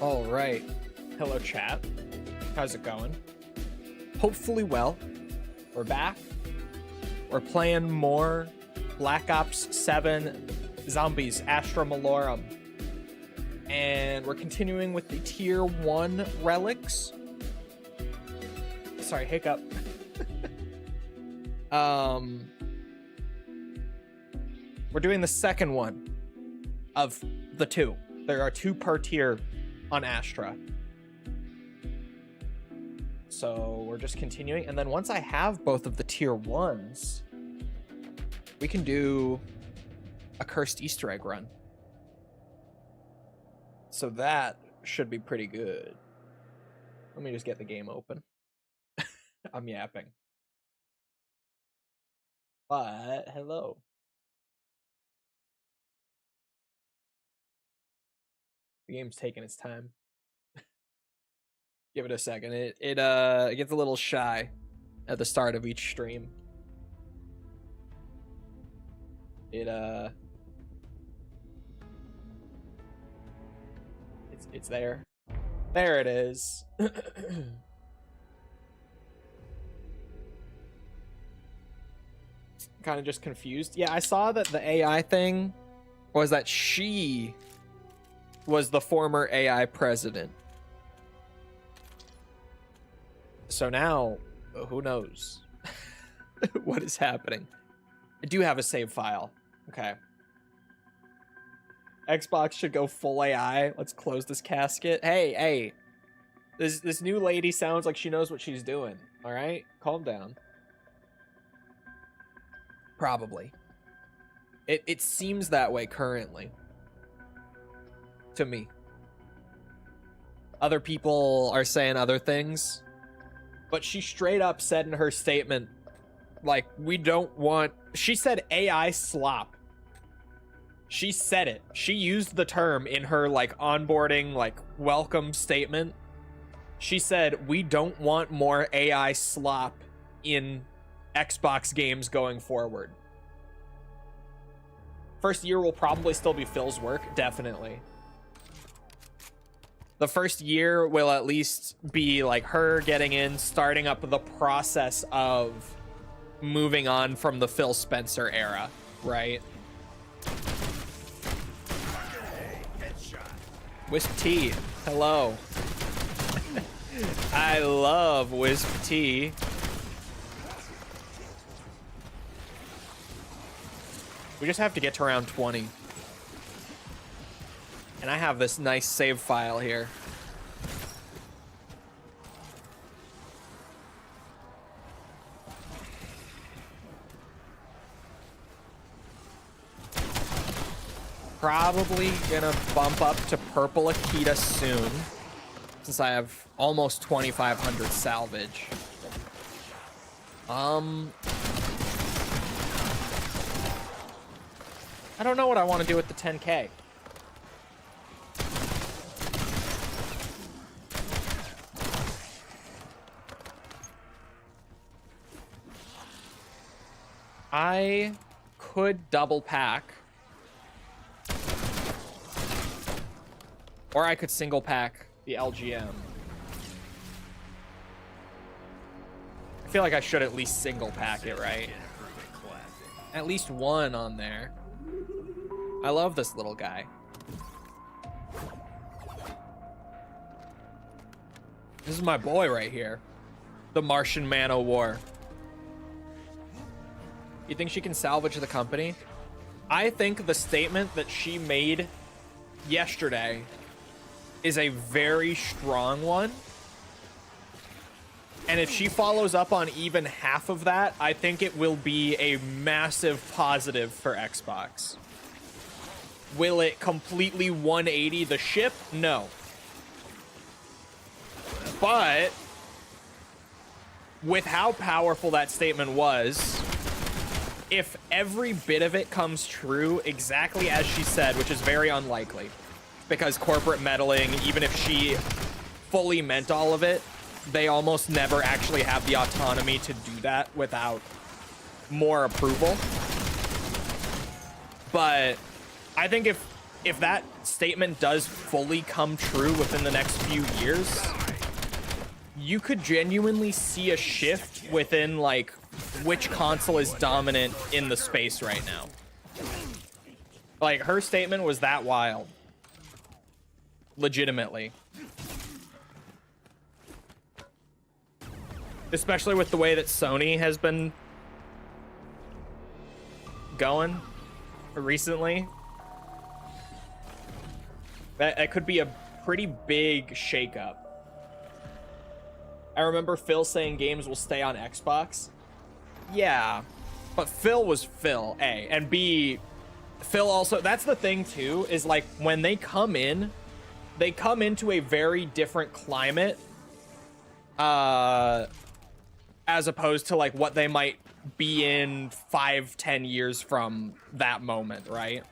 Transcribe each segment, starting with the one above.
All right. Hello, chat. How's it going? Hopefully well. We're back. We're playing more Black Ops 7 Zombies, Astra Malorum. And we're continuing with the Tier 1 Relics. Sorry, hiccup. We're doing the second one of the two. There are two per tier on Astra. So we're just continuing. And then once I have both of the tier 1s, we can do a cursed Easter egg run. So that should be pretty good. Let me just get the game open. I'm yapping. But hello. The game's taking its time. Give it a second. It gets a little shy at the start of each stream. It's there. There it is. Kind of just confused. Yeah, I saw that the AI thing was that she was the former AI president. So now, who knows what is happening? I do have a save file. Okay. Xbox should go full AI. Let's close this casket. Hey. This new lady sounds like she knows what she's doing. All right? Calm down. Probably. It seems that way currently. To me. Other people are saying other things. But she straight up said in her statement, like, we don't want... She said AI slop. She said it. She used the term in her, like, onboarding, like, welcome statement. She said, we don't want more AI slop in Xbox games going forward. First year will probably still be Phil's work, definitely. The first year will at least be like her getting in, starting up the process of moving on from the Phil Spencer era, right? Wisp T, hello. I love Wisp T. We just have to get to around 20. And I have this nice save file here. Probably gonna bump up to Purple Akita soon, since I have almost 2,500 salvage. I don't know what I want to do with the 10K. I could double pack. Or I could single pack the LGM. I feel like I should at least single pack it, right? At least one on there. I love this little guy. This is my boy right here. The Martian Man of War. You think she can salvage the company? I think the statement that she made yesterday is a very strong one. And if she follows up on even half of that, I think it will be a massive positive for Xbox. Will it completely 180 the ship? No. But with how powerful that statement was, if every bit of it comes true exactly as she said, which is very unlikely, because corporate meddling, even if she fully meant all of it, they almost never actually have the autonomy to do that without more approval. But I think if that statement does fully come true within the next few years, you could genuinely see a shift within like which console is dominant in the space right now. Like, her statement was that wild. Legitimately. Especially with the way that Sony has been going recently. That could be a pretty big shakeup. I remember Phil saying games will stay on Xbox. Yeah, but Phil was Phil, A. And B, Phil also, that's the thing too, is like when they come in, they come into a very different climate as opposed to like what they might be in 5-10 years from that moment, right?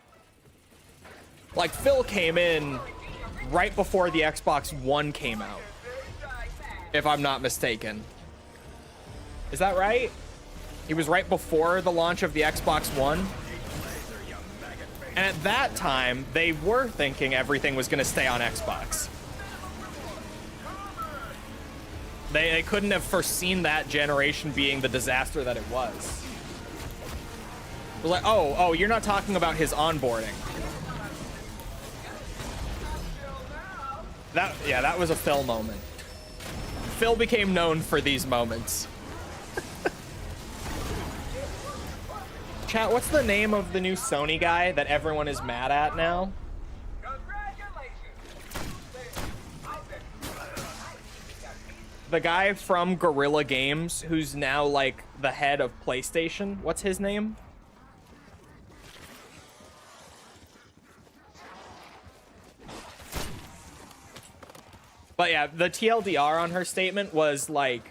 Like Phil came in right before the Xbox One came out, if I'm not mistaken. Is that right? He was right before the launch of the Xbox One. And at that time, they were thinking everything was going to stay on Xbox. They couldn't have foreseen that generation being the disaster that it was. It was like, oh, you're not talking about his onboarding. That was a Phil moment. Phil became known for these moments. Chat, what's the name of the new Sony guy that everyone is mad at now? The guy from Guerrilla Games, who's now like the head of PlayStation. What's his name? But yeah, the TLDR on her statement was like,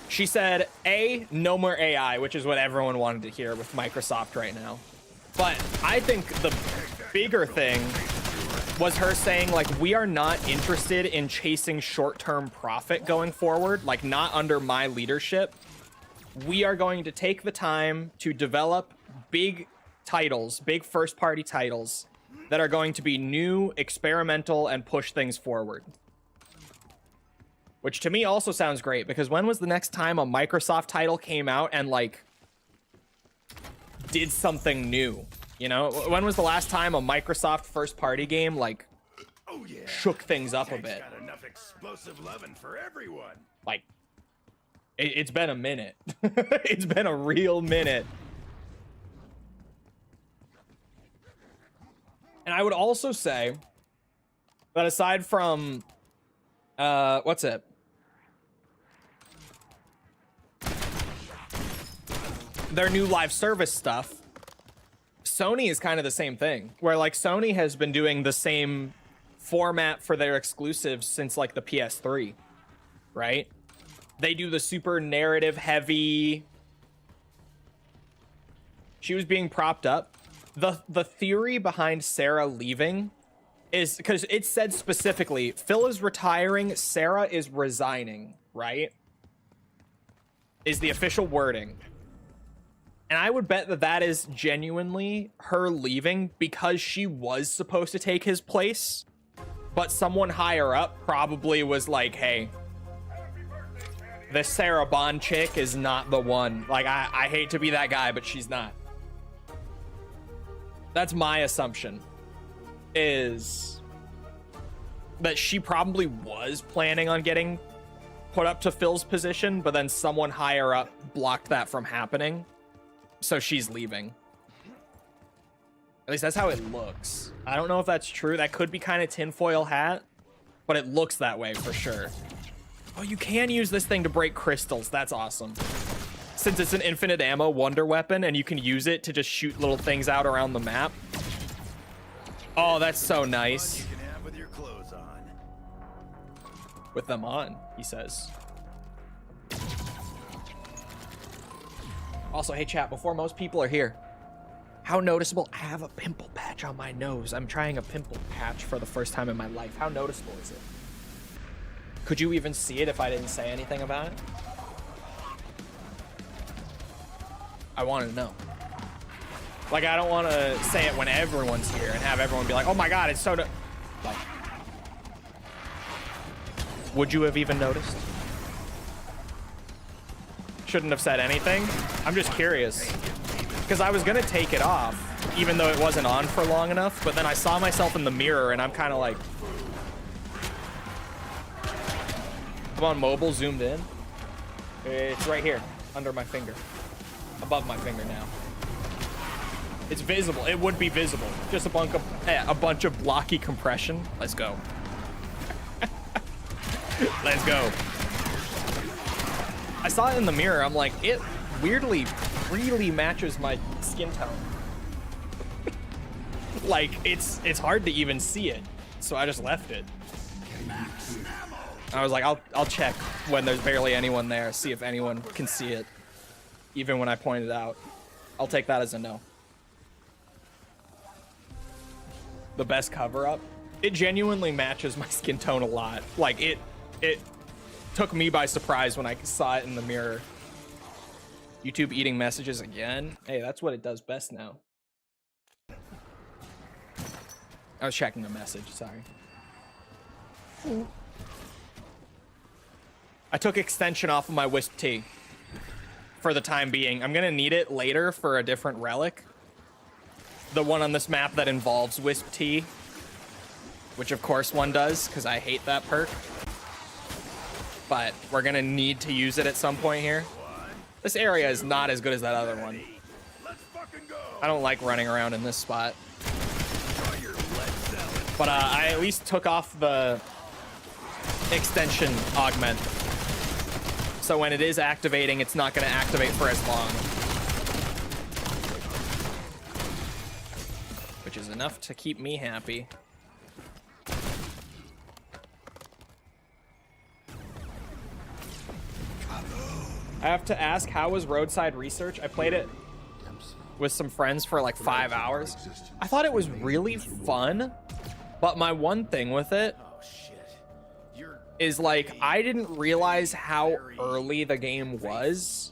she said, A, no more AI, which is what everyone wanted to hear with Microsoft right now. But I think the bigger thing was her saying, like, we are not interested in chasing short-term profit going forward, like, not under my leadership. We are going to take the time to develop big titles, big first-party titles that are going to be new, experimental, and push things forward. Which to me also sounds great, because when was the next time a Microsoft title came out and, like, did something new? You know? When was the last time a Microsoft first-party game, like, shook things up a bit? Got enough explosive loving for everyone. Like, it's been a minute. It's been a real minute. And I would also say that aside from, what's it? Their new live service stuff, Sony is kind of the same thing, where like Sony has been doing the same format for their exclusives since like the PS3, right? They do the super narrative heavy. She was being propped up. The theory behind Sarah leaving is because it said specifically, Phil is retiring, Sarah is resigning, right? Is the official wording. And I would bet that that is genuinely her leaving because she was supposed to take his place, but someone higher up probably was like, hey, this Sarah Bond chick is not the one. Like, I hate to be that guy, but she's not. That's my assumption, is that she probably was planning on getting put up to Phil's position, but then someone higher up blocked that from happening. So she's leaving. At least that's how it looks. I don't know if that's true. That could be kind of tinfoil hat, but it looks that way for sure. Oh, you can use this thing to break crystals. That's awesome. Since it's an infinite ammo wonder weapon and you can use it to just shoot little things out around the map. Oh, that's so nice. You can have with your clothes on. With them on, he says. Also, hey chat, before most people are here, how noticeable? I have a pimple patch on my nose. I'm trying a pimple patch for the first time in my life. How noticeable is it? Could you even see it if I didn't say anything about it? I want to know. Like, I don't want to say it when everyone's here and have everyone be like, oh my god, it's so... Like, would you have even noticed? Shouldn't have said anything. I'm just curious. Because I was going to take it off, even though it wasn't on for long enough, but then I saw myself in the mirror and I'm kind of like... I'm on mobile, zoomed in. It's right here, under my finger. Above my finger now. It's visible. It would be visible. Just a bunch of blocky compression. Let's go. Let's go. I saw it in the mirror. I'm like, it weirdly, really matches my skin tone. Like, it's hard to even see it. So I just left it. I was like, I'll check when there's barely anyone there, see if anyone can see it. Even when I point it out. I'll take that as a no. The best cover-up. It genuinely matches my skin tone a lot. Like, it took me by surprise when I saw it in the mirror. YouTube eating messages again. Hey, that's what it does best now. I was checking a message, sorry. I took extension off of my Wisp T for the time being. I'm gonna need it later for a different relic. The one on this map that involves Wisp T, which of course one does, because I hate that perk. But we're gonna need to use it at some point here. This area is not as good as that other one. I don't like running around in this spot. But I at least took off the extension augment. So when it is activating, it's not gonna activate for as long. Which is enough to keep me happy. I have to ask, how was Roadside Research? I played it with some friends for like 5 hours. I thought it was really fun, but my one thing with it is like, I didn't realize how early the game was.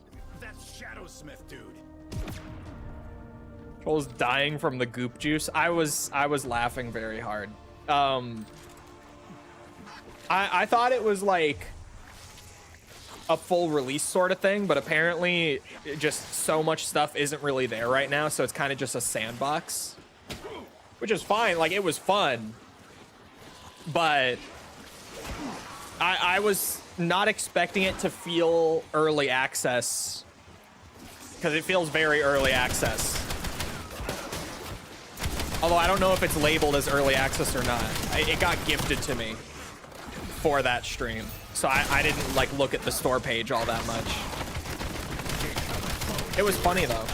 Was dying from the goop juice. I was laughing very hard. I thought it was like a full release sort of thing, but apparently just so much stuff isn't really there right now, so it's kind of just a sandbox, which is fine. Like, it was fun, but I was not expecting it to feel early access, because it feels very early access. Although I don't know if it's labeled as early access or not. It got gifted to me for that stream. So I didn't like look at the store page all that much. It was funny though.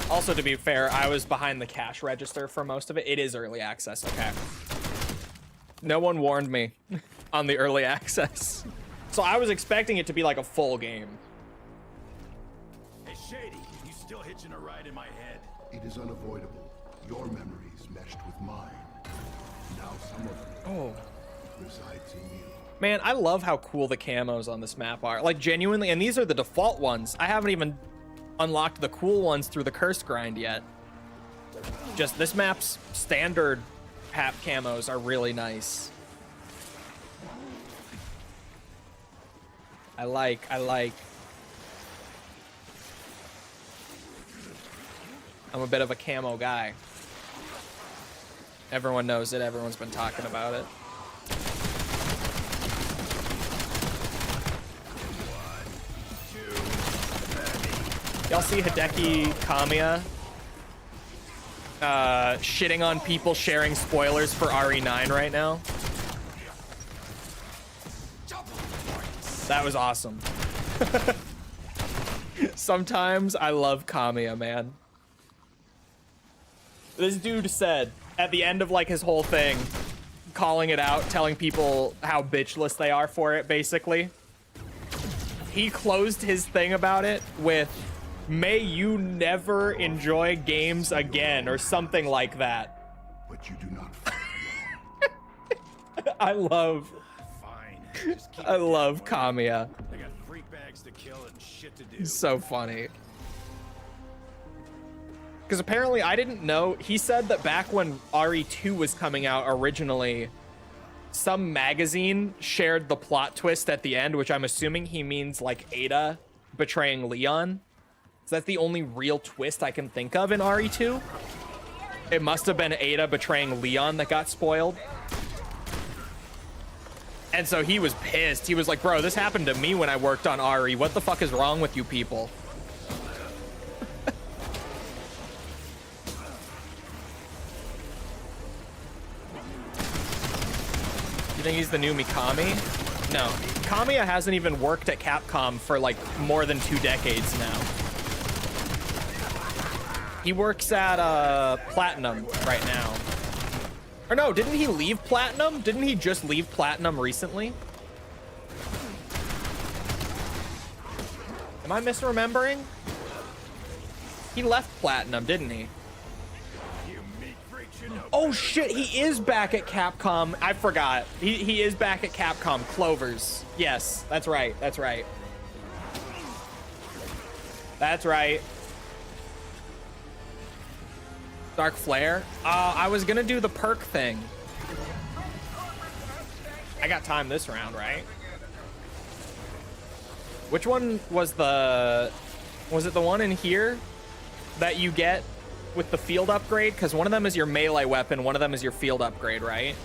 Also, to be fair, I was behind the cash register for most of it. It is early access, okay. No one warned me on the early access. So I was expecting it to be like a full game. Hey, Shady, you still hitching a ride in my head? It is unavoidable. Your memories meshed with mine. Now some of them resides in you. Man, I love how cool the camos on this map are. Like, genuinely, and these are the default ones. I haven't even unlocked the cool ones through the Cursed grind yet. Just this map's standard Hap camos are really nice. I like. I'm a bit of a camo guy. Everyone knows it. Everyone's been talking about it. Y'all see Hideki Kamiya shitting on people sharing spoilers for RE9 right now? That was awesome. Sometimes I love Kamiya, man. This dude said at the end of like his whole thing, calling it out, telling people how bitchless they are for it, basically. He closed his thing about it with, "May you never enjoy games again," or something like that. But you do not fight alone. I love Fine. Just keep I it love down, will you? Kamiya. I got freak bags to kill and shit to do. He's so funny. Because apparently I didn't know, he said that back when RE2 was coming out originally, some magazine shared the plot twist at the end, which I'm assuming he means like Ada betraying Leon. So that's the only real twist I can think of in RE2. It must have been Ada betraying Leon that got spoiled. And so he was pissed. He was like, bro, this happened to me when I worked on RE. What the fuck is wrong with you people? You think he's the new Mikami? No. Kamiya hasn't even worked at Capcom for like more than 2 decades now. He works at Platinum right now. Or no, didn't he leave Platinum? Didn't he just leave Platinum recently? Am I misremembering? He left Platinum, didn't he? Oh shit, he is back at Capcom. I forgot. He is back at Capcom. Clovers. Yes, that's right. That's right. That's right. Dark Flare. I was gonna do the perk thing. I got time this round, right? Which one was the... Was it the one in here that you get with the field upgrade? Because one of them is your melee weapon, one of them is your field upgrade, right?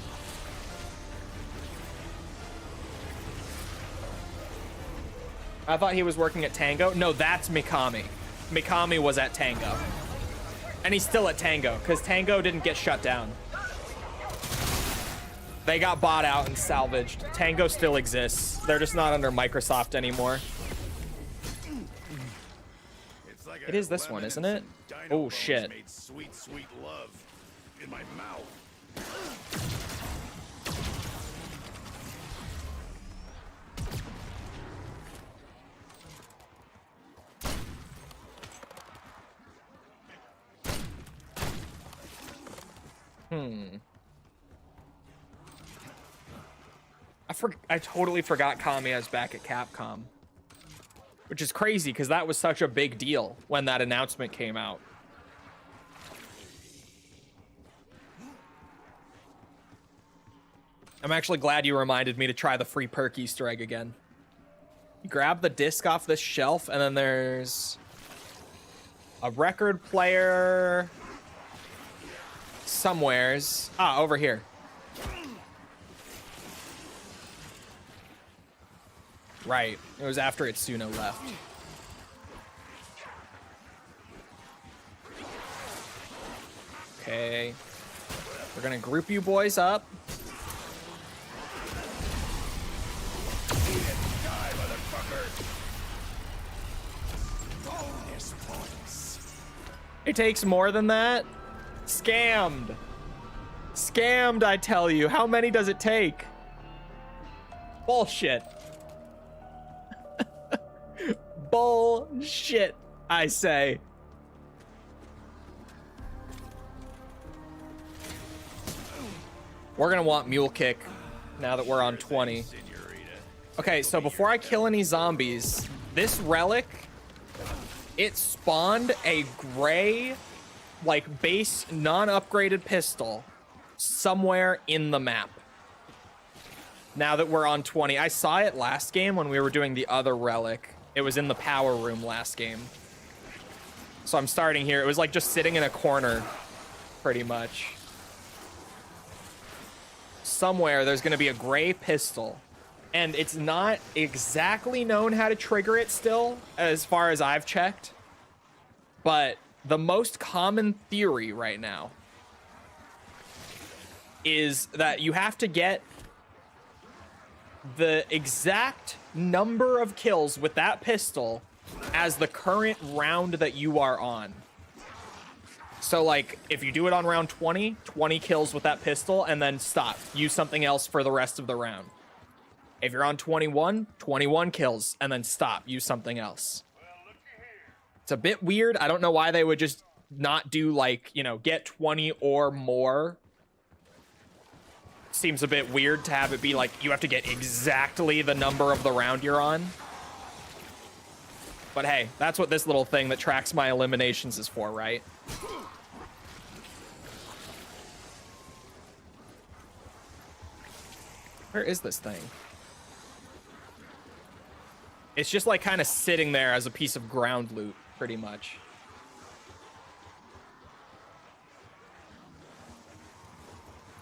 I thought he was working at Tango. No, that's Mikami. Mikami was at Tango. And he's still at Tango, because Tango didn't get shut down. They got bought out and salvaged. Tango still exists. They're just not under Microsoft anymore. It is this one, isn't it? Oh, shit. Made sweet, sweet love in my mouth. I totally forgot Kamiya's back at Capcom. Which is crazy, because that was such a big deal when that announcement came out. I'm actually glad you reminded me to try the free perk Easter egg again. You grab the disc off this shelf, and then there's a record player somewheres. Ah, over here. Right. It was after Itsuno left. Okay. We're gonna group you boys up. It takes more than that? Scammed. Scammed, I tell you. How many does it take? Bullshit. Bullshit, I say. We're gonna want Mule Kick now that we're on 20. Okay, so before I kill any zombies, this relic, it spawned a gray, like, base non-upgraded pistol somewhere in the map. Now that we're on 20. I saw it last game when we were doing the other relic. It was in the power room last game. So I'm starting here. It was like just sitting in a corner, pretty much. Somewhere there's gonna be a gray pistol. And it's not exactly known how to trigger it still, as far as I've checked. But the most common theory right now is that you have to get the exact number of kills with that pistol as the current round that you are on. So, like, if you do it on round 20, 20 kills with that pistol, and then stop. Use something else for the rest of the round. If you're on 21, 21 kills, and then stop. Use something else. It's a bit weird. I don't know why they would just not do, like, you know, get 20 or more seems a bit weird to have it be like you have to get exactly the number of the round you're on. But hey, that's what this little thing that tracks my eliminations is for, right? Where is this thing? It's just like kind of sitting there as a piece of ground loot, pretty much.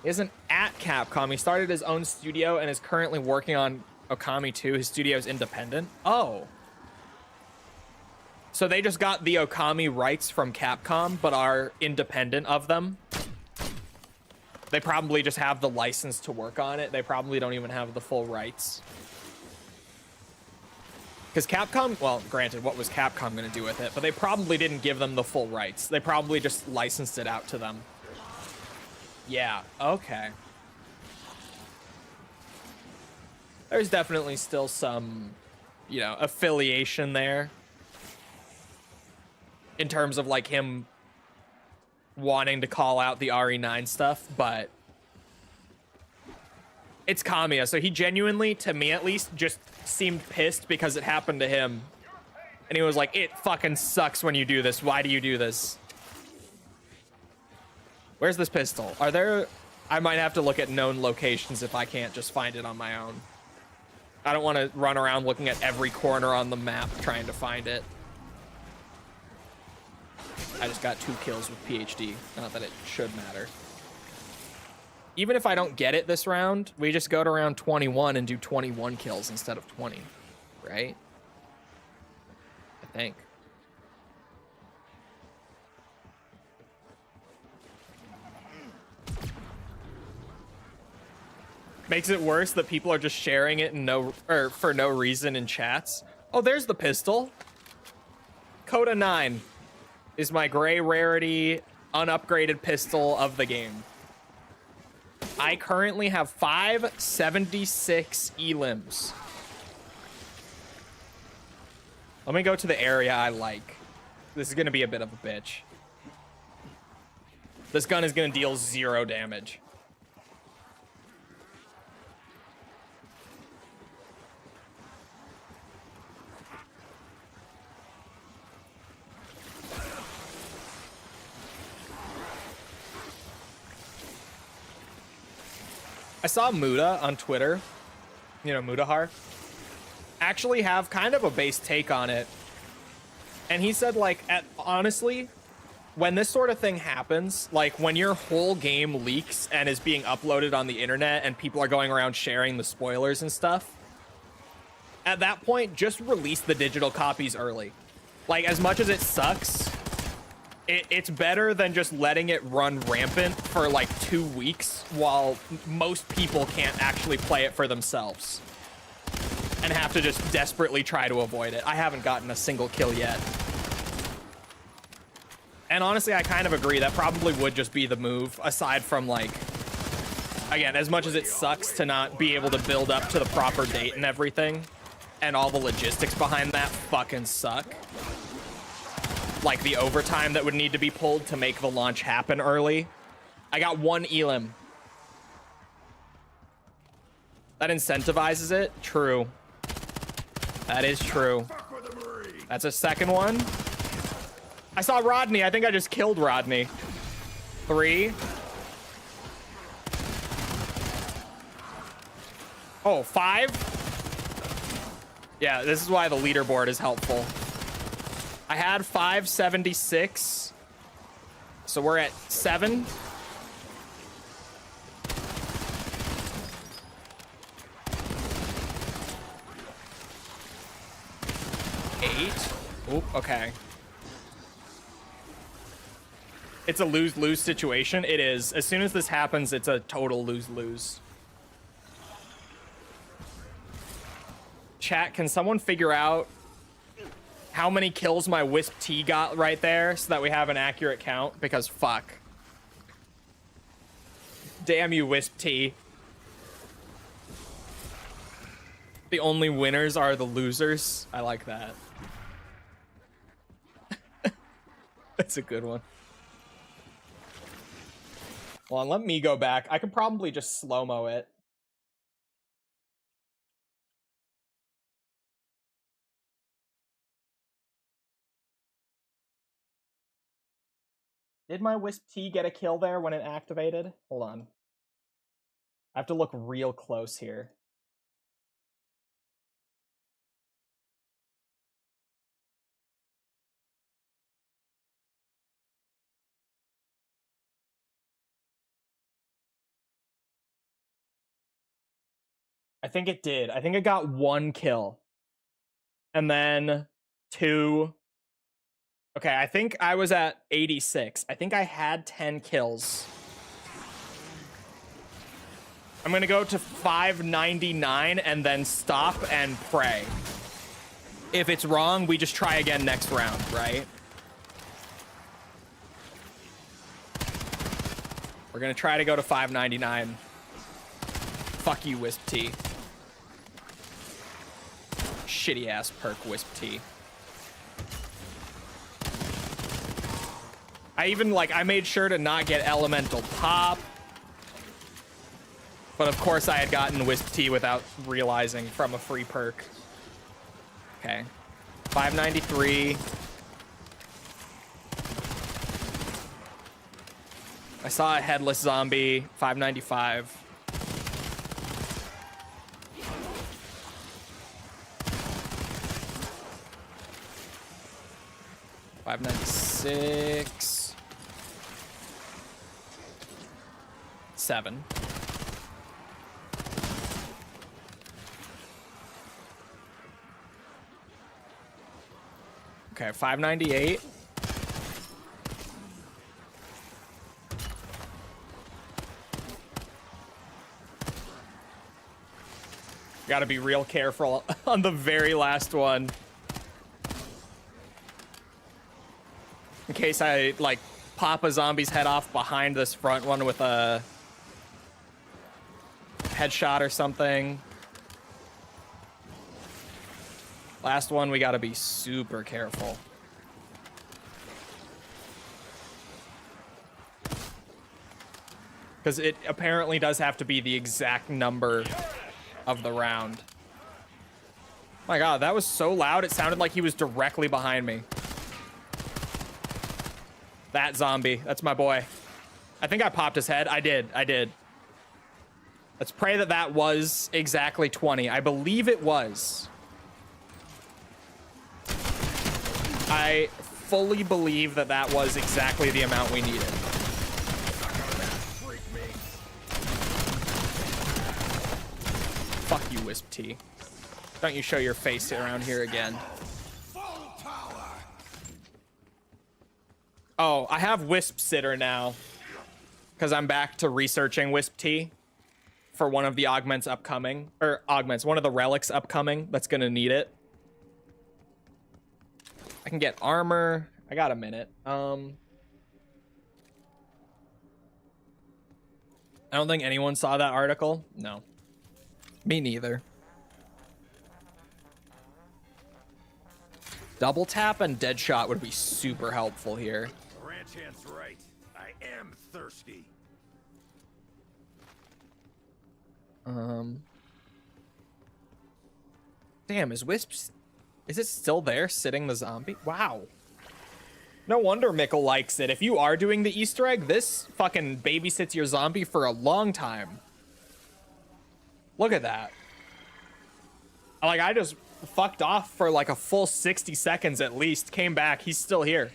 He isn't at Capcom. He started his own studio and is currently working on Okami 2. His studio is independent. Oh. So they just got the Okami rights from Capcom, but are independent of them. They probably just have the license to work on it. They probably don't even have the full rights. Because Capcom, well, granted, what was Capcom going to do with it? But they probably didn't give them the full rights. They probably just licensed it out to them. Yeah, okay. There's definitely still some, you know, affiliation there. In terms of, like, him wanting to call out the RE9 stuff, but it's Kamiya, so he genuinely, to me at least, just seemed pissed because it happened to him. And he was like, it fucking sucks when you do this. Why do you do this? Where's this pistol? Are there... I might have to look at known locations if I can't just find it on my own. I don't want to run around looking at every corner on the map trying to find it. I just got 2 kills with PhD. Not that it should matter. Even if I don't get it this round, we just go to round 21 and do 21 kills instead of 20, right? I think. Makes it worse that people are just sharing it and for no reason in chats. Oh, there's the pistol. Coda 9 is my gray rarity unupgraded pistol of the game. I currently have 576 elims. Let me go to the area I like. This is gonna be a bit of a bitch. This gun is gonna deal 0 damage. I saw Muda on Twitter, you know, Mudahar, actually have kind of a base take on it. And he said, like, honestly, when this sort of thing happens, like when your whole game leaks and is being uploaded on the internet and people are going around sharing the spoilers and stuff, at that point, just release the digital copies early. Like, as much as it sucks, it's better than just letting it run rampant for like 2 weeks while most people can't actually play it for themselves and have to just desperately try to avoid it. I haven't gotten a single kill yet. And honestly, I kind of agree. That probably would just be the move, aside from, like, again, as much as it sucks to not be able to build up to the proper date and everything, and all the logistics behind that fucking suck. Like the overtime that would need to be pulled to make the launch happen early. I got 1 elim. That incentivizes it? True. That is true. That's a second one. I saw Rodney. I think I just killed Rodney. 3. Oh, 5? Yeah, this is why the leaderboard is helpful. I had 576, so we're at 7. Oop, okay. It's a lose-lose situation. It is. As soon as this happens, it's a total lose-lose. Chat, can someone figure out how many kills my Wisp T got right there so that we have an accurate count? Because fuck. Damn you, Wisp T. The only winners are the losers. I like that. That's a good one. Hold on, let me go back. I could probably just slow-mo it. Did my Wisp T get a kill there when it activated? Hold on. I have to look real close here. I think it did. I think it got 1 kill. And then 2. Okay, I think I was at 86. I think I had 10 kills. I'm gonna go to 599 and then stop and pray. If it's wrong, we just try again next round, right? We're gonna try to go to 599. Fuck you, Wisp T. Shitty ass perk, Wisp T. I even, like, I made sure to not get Elemental Pop. But of course I had gotten Wisp T without realizing from a free perk. Okay. 593. I saw a headless zombie. 595. $596. 7. Okay, 598. Gotta be real careful on the very last one. In case I, like, pop a zombie's head off behind this front one with a headshot or something. Last one, we gotta be super careful. Because it apparently does have to be the exact number of the round. My god, that was so loud, it sounded like he was directly behind me. That zombie, that's my boy. I think I popped his head. I did. Let's pray that that was exactly 20. I believe it was. I fully believe that that was exactly the amount we needed. Fuck you, Wisp T. Don't you show your face around here again. Oh, I have Wisp Sitter now. Because I'm back to researching Wisp T for one of the augments upcoming. Or augments, one of the relics upcoming that's gonna need it. I can get armor. I got a minute. I don't think anyone saw that article. No. Me neither. Double tap and dead shot would be super helpful here. Ranch hand's right. I am thirsty. Damn, is Wisp... Is it still there, sitting the zombie? Wow. No wonder Mickle likes it. If you are doing the Easter egg, this fucking babysits your zombie for a long time. Look at that. Like, I just fucked off for like a full 60 seconds at least. Came back. He's still here.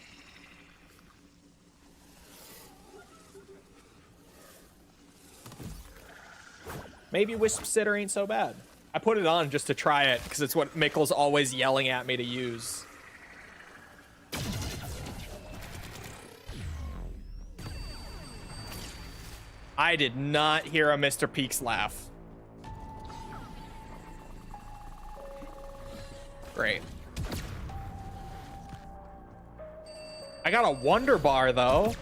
Maybe Wisp Sitter ain't so bad. I put it on just to try it because it's what Mickle's always yelling at me to use. I did not hear a Mr. Peaks laugh. Great. I got a Wonder Bar though.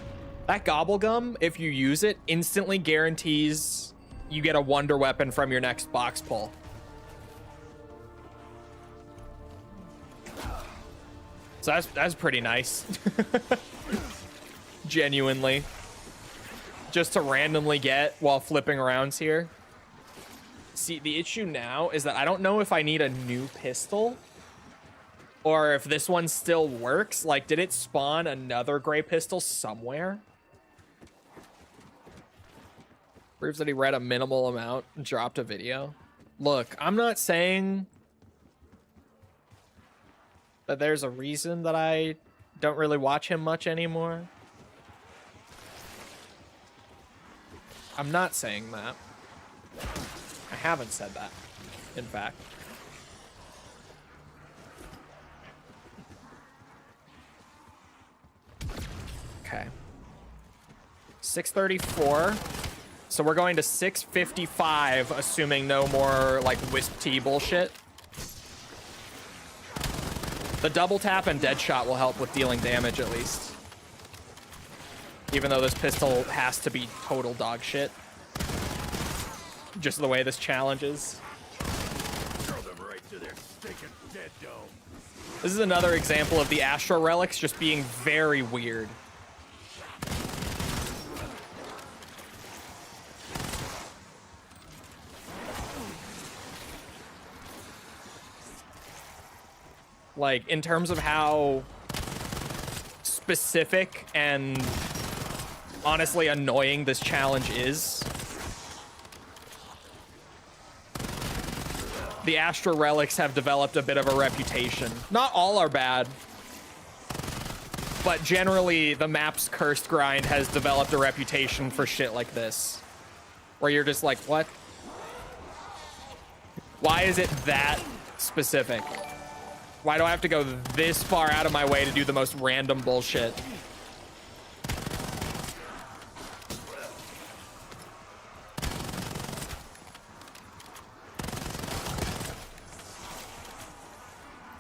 That Gobblegum, if you use it, instantly guarantees you get a Wonder Weapon from your next box pull. So that's pretty nice. Genuinely. just to randomly get while flipping rounds here. See, the issue now is that I don't know if I need a new pistol or if this one still works. Like, did it spawn another gray pistol somewhere? Proves that he read a minimal amount and dropped a video. Look, I'm not saying that there's a reason that I don't really watch him much anymore. I'm not saying that. I haven't said that, in fact. Okay. 634. So we're going to 655, assuming no more, like, Wisp T bullshit. The double tap and dead shot will help with dealing damage, at least. Even though this pistol has to be total dog shit. Just the way this challenge is. Throw them right to their stinking dead dome. This is another example of the Astra Relics just being very weird. Like, in terms of how specific and honestly annoying this challenge is, the Astra Relics have developed a bit of a reputation. Not all are bad, but generally the map's cursed grind has developed a reputation for shit like this, where you're just like, what? Why is it that specific? Why do I have to go this far out of my way to do the most random bullshit?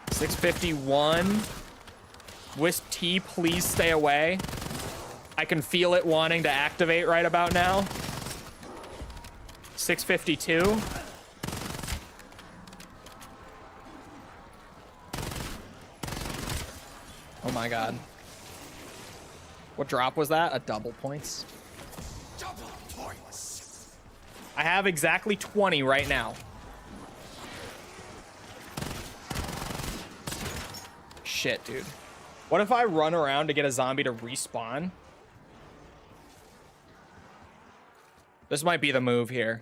$651. Wisp T, please stay away. I can feel it wanting to activate right about now. 652. Oh my god. What drop was that? A double points? Double points. I have exactly 20 right now. Shit, dude. What if I run around to get a zombie to respawn? This might be the move here.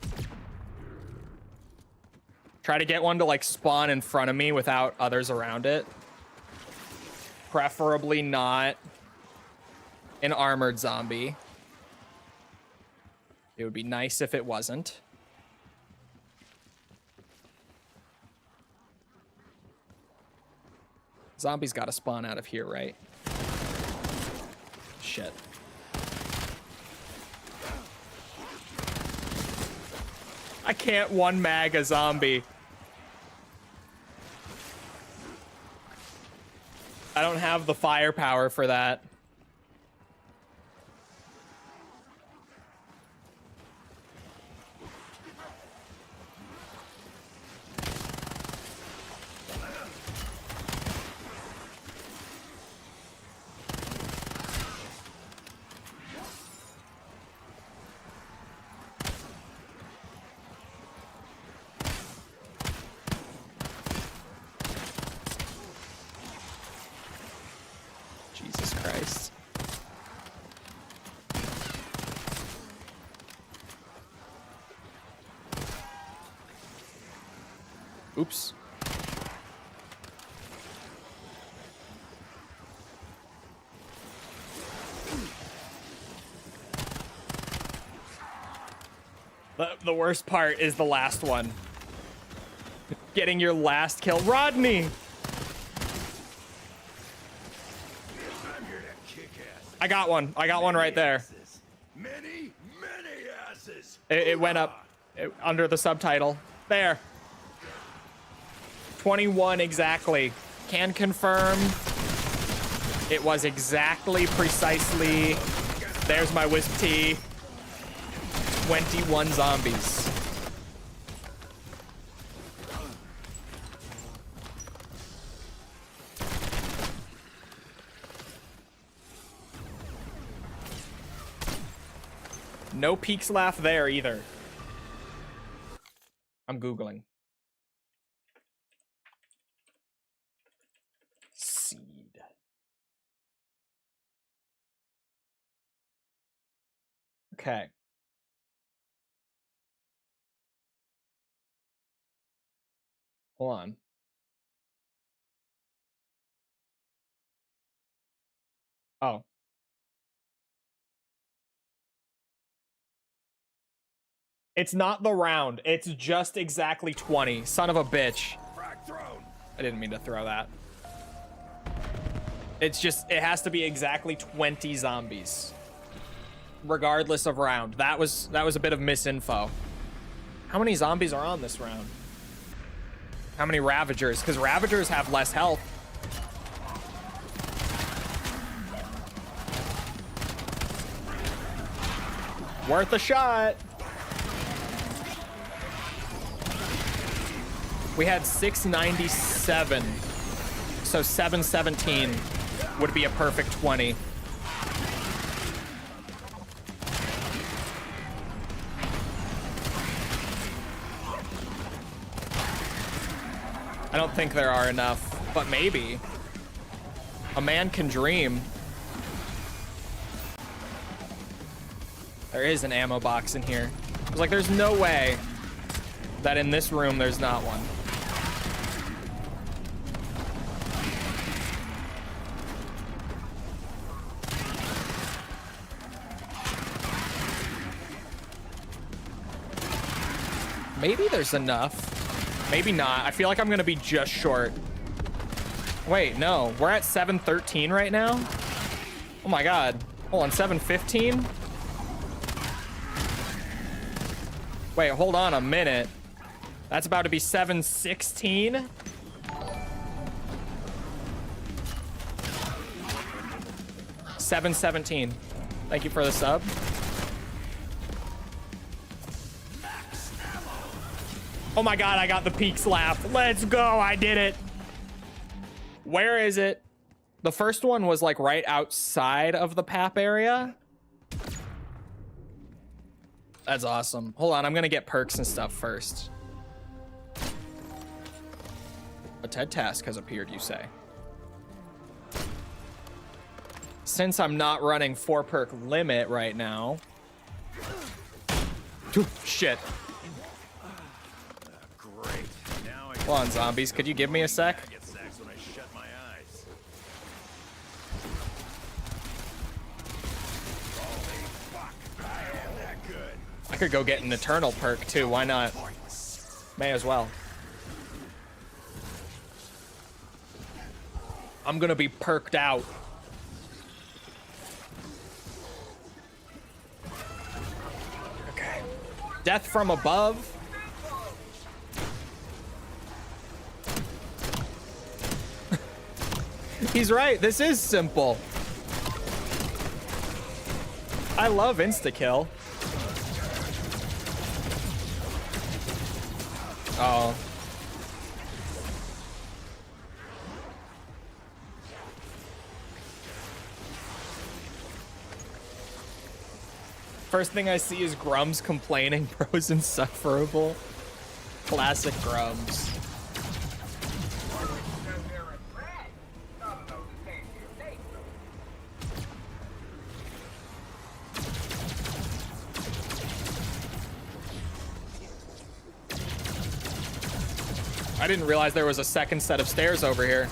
Try to get one to, like, spawn in front of me without others around it. Preferably not an armored zombie. It would be nice if it wasn't. Zombies gotta spawn out of here, right? Shit. I can't one mag a zombie. I don't have the firepower for that. Jesus Christ. Oops. The worst part is the last one. Getting your last kill. Rodney! I got one. I got one right there. Many asses. It went up under the subtitle. There. 21 exactly. Can confirm. It was exactly, precisely. There's my Wisp T. 21 zombies. No peaks laugh there either. I'm Googling. Seed. Okay. Hold on. Oh. It's not the round. It's just exactly 20. Son of a bitch. I didn't mean to throw that. It's just, it has to be exactly 20 zombies. Regardless of round. That was a bit of misinfo. How many zombies are on this round? How many Ravagers? Because Ravagers have less health. Worth a shot. We had 697. So 717 would be a perfect 20. I don't think there are enough, but maybe. A man can dream. There is an ammo box in here. I was like, there's no way that in this room there's not one. Maybe there's enough. Maybe not. I feel like I'm gonna be just short. Wait, no. We're at 713 right now? Oh my god. Hold on, 715? Wait, hold on a minute. That's about to be 716? $717. Thank you for the sub. Oh my god, I got the peak slap. Let's go, I did it. Where is it? The first one was like right outside of the PAP area. That's awesome. Hold on, I'm gonna get perks and stuff first. A TED task has appeared, you say. Since I'm not running 4 perk limit right now. Shit. Great. Now Hold on, zombies. Could you give me a sec? I get sacks when I shut my eyes. Holy fuck. I am that good. I could go get an eternal perk too. Why not? May as well. I'm gonna be perked out. Okay. Death from above. He's right. This is simple. I love insta-kill. Oh. First thing I see is Grums complaining, bro's insufferable. Classic Grums. I didn't realize there was a second set of stairs over here.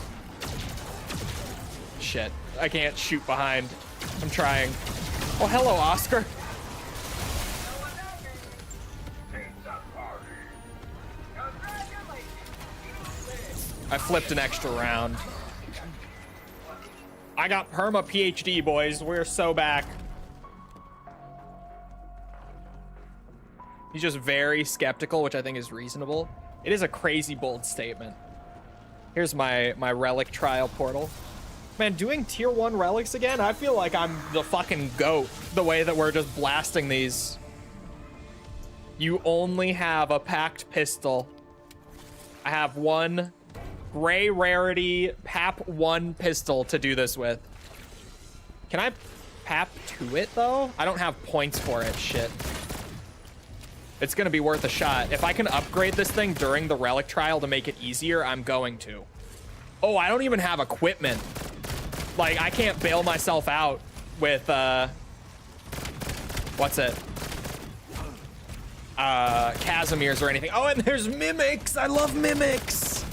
Shit, I can't shoot behind. I'm trying. Oh, hello, Oscar. I flipped an extra round. I got perma PhD, boys. We're so back. He's just very skeptical, which I think is reasonable. It is a crazy bold statement. Here's my relic trial portal. Man, doing tier 1 relics again? I feel like I'm the fucking GOAT, the way that we're just blasting these. You only have a packed pistol. I have one gray rarity PAP 1 pistol to do this with. Can I tap to it, though. I don't have points for it. Shit. It's gonna be worth a shot. If I can upgrade this thing during the Relic trial to make it easier, I'm going to. Oh, I don't even have equipment. Like, I can't bail myself out with, what's it? Casimir's or anything. Oh, and there's mimics. I love mimics.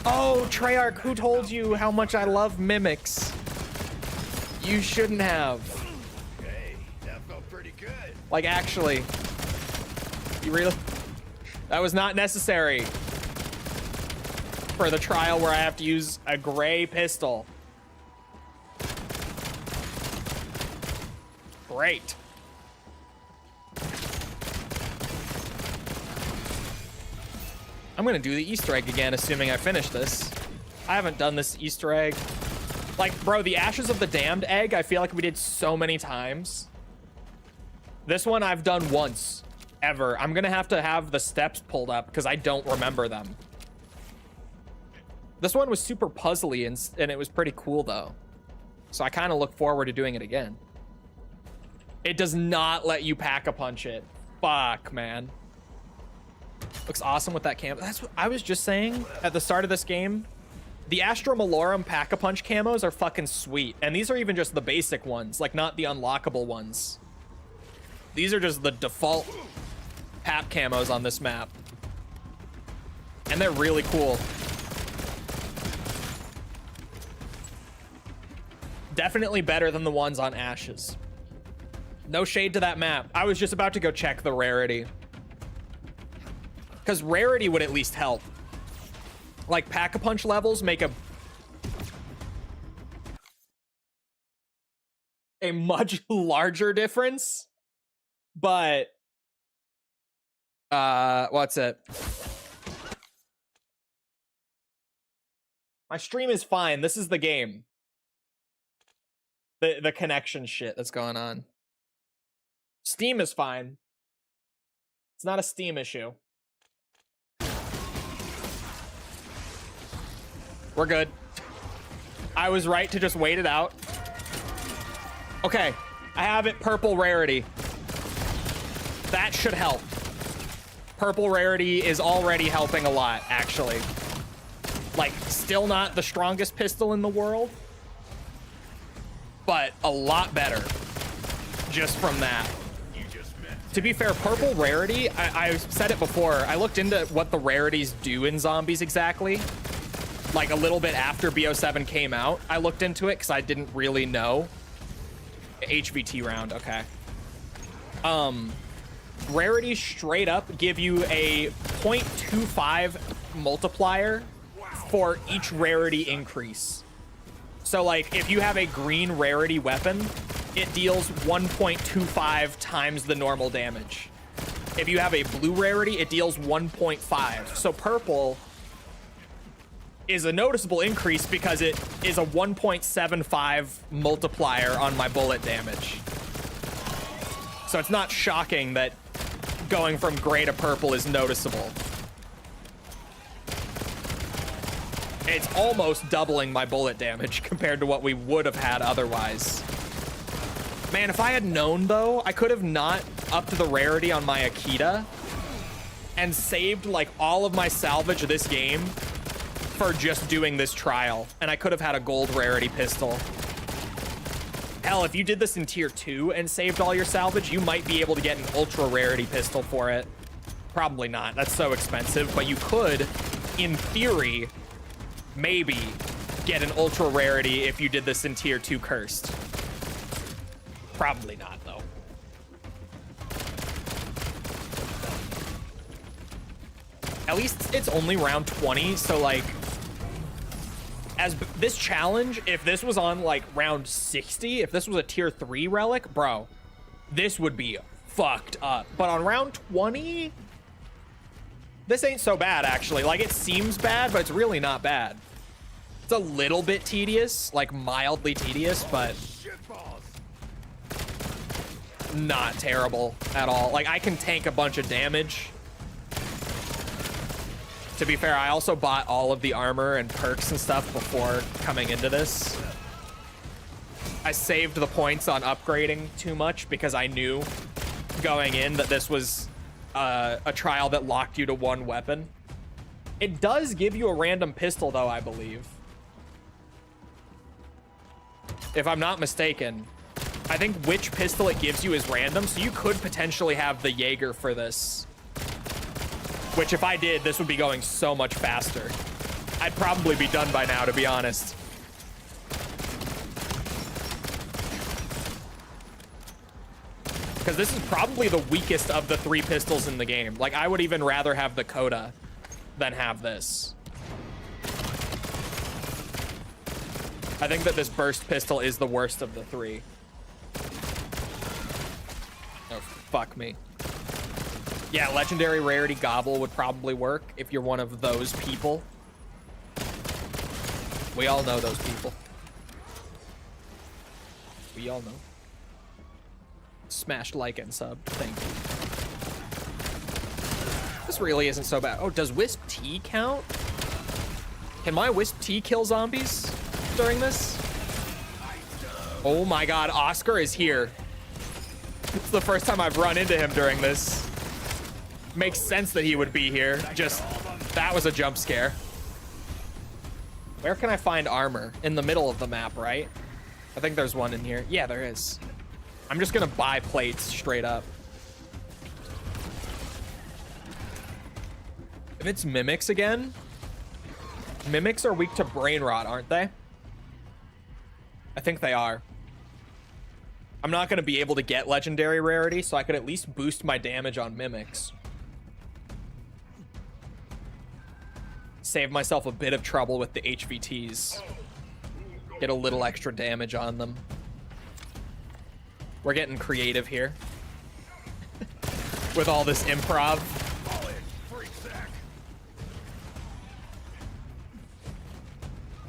Oh, Treyarch, who told you how much I love mimics? You shouldn't have. Hey, that felt pretty good. Like, actually, you really? That was not necessary for the trial where I have to use a gray pistol. Great. I'm gonna do the Easter egg again, assuming I finish this. I haven't done this Easter egg. Like, bro, the Ashes of the Damned egg, I feel like we did so many times. This one I've done once, ever. I'm gonna have to have the steps pulled up because I don't remember them. This one was super puzzly and it was pretty cool though. So I kind of look forward to doing it again. It does not let you pack-a-punch it. Fuck, man. Looks awesome with that camo. That's what I was just saying at the start of this game. The Astra Malorum pack-a-punch camos are fucking sweet. And these are even just the basic ones, like not the unlockable ones. These are just the default pap camos on this map. And they're really cool. Definitely better than the ones on Ashes. No shade to that map. I was just about to go check the rarity. Because rarity would at least help. Like, pack-a-punch levels make a much larger difference. But, what's it? My stream is fine. This is the game. The connection shit that's going on. Steam is fine. It's not a Steam issue. We're good. I was right to just wait it out. Okay, I have it purple rarity. That should help. Purple rarity is already helping a lot, actually. Like, still not the strongest pistol in the world, but a lot better just from that. To be fair, purple rarity, I said it before, I looked into what the rarities do in zombies exactly. Like a little bit after BO7 came out, I looked into it because I didn't really know. HVT round, okay. Rarities straight up give you a 0.25 multiplier for each rarity increase. So like if you have a green rarity weapon, it deals 1.25 times the normal damage. If you have a blue rarity, it deals 1.5. So purple is a noticeable increase because it is a 1.75 multiplier on my bullet damage. So it's not shocking that going from gray to purple is noticeable. It's almost doubling my bullet damage compared to what we would have had otherwise. Man, if I had known though, I could have not upped the rarity on my Akita and saved like all of my salvage of this game for just doing this trial, and I could have had a gold rarity pistol. Hell, if you did this in tier 2 and saved all your salvage, you might be able to get an ultra rarity pistol for it. Probably not, that's so expensive, but you could, in theory, maybe get an ultra rarity if you did this in tier 2 cursed. Probably not though. At least it's only round 20, so like, as this challenge, if this was on like round 60, if this was a tier 3 relic, bro, this would be fucked up. But on round 20, this ain't so bad actually. Like, it seems bad, but it's really not bad. It's a little bit tedious, like mildly tedious, but not terrible at all. Like, I can tank a bunch of damage. To be fair, I also bought all of the armor and perks and stuff before coming into this. I saved the points on upgrading too much because I knew going in that this was a trial that locked you to one weapon. It does give you a random pistol, though, I believe. If I'm not mistaken. I think which pistol it gives you is random, so you could potentially have the Jaeger for this. Which, if I did, this would be going so much faster. I'd probably be done by now, to be honest. Because this is probably the weakest of the 3 pistols in the game. Like, I would even rather have the Coda than have this. I think that this burst pistol is the worst of the 3. Oh, fuck me. Yeah, legendary rarity gobble would probably work if you're one of those people. We all know those people. We all know. Smashed like and sub. Thank you. This really isn't so bad. Oh, does Wisp T count? Can my Wisp T kill zombies during this? Oh my god, Oscar is here. It's the first time I've run into him during this. Makes sense that he would be here. Just, that was a jump scare. Where can I find armor? In the middle of the map, right? I think there's one in here. Yeah, there is. I'm just gonna buy plates straight up. If it's mimics again, mimics are weak to brain rot, aren't they? I think they are. I'm not gonna be able to get legendary rarity, so I could at least boost my damage on mimics. Save myself a bit of trouble with the HVTs. Get a little extra damage on them. We're getting creative here. With all this improv.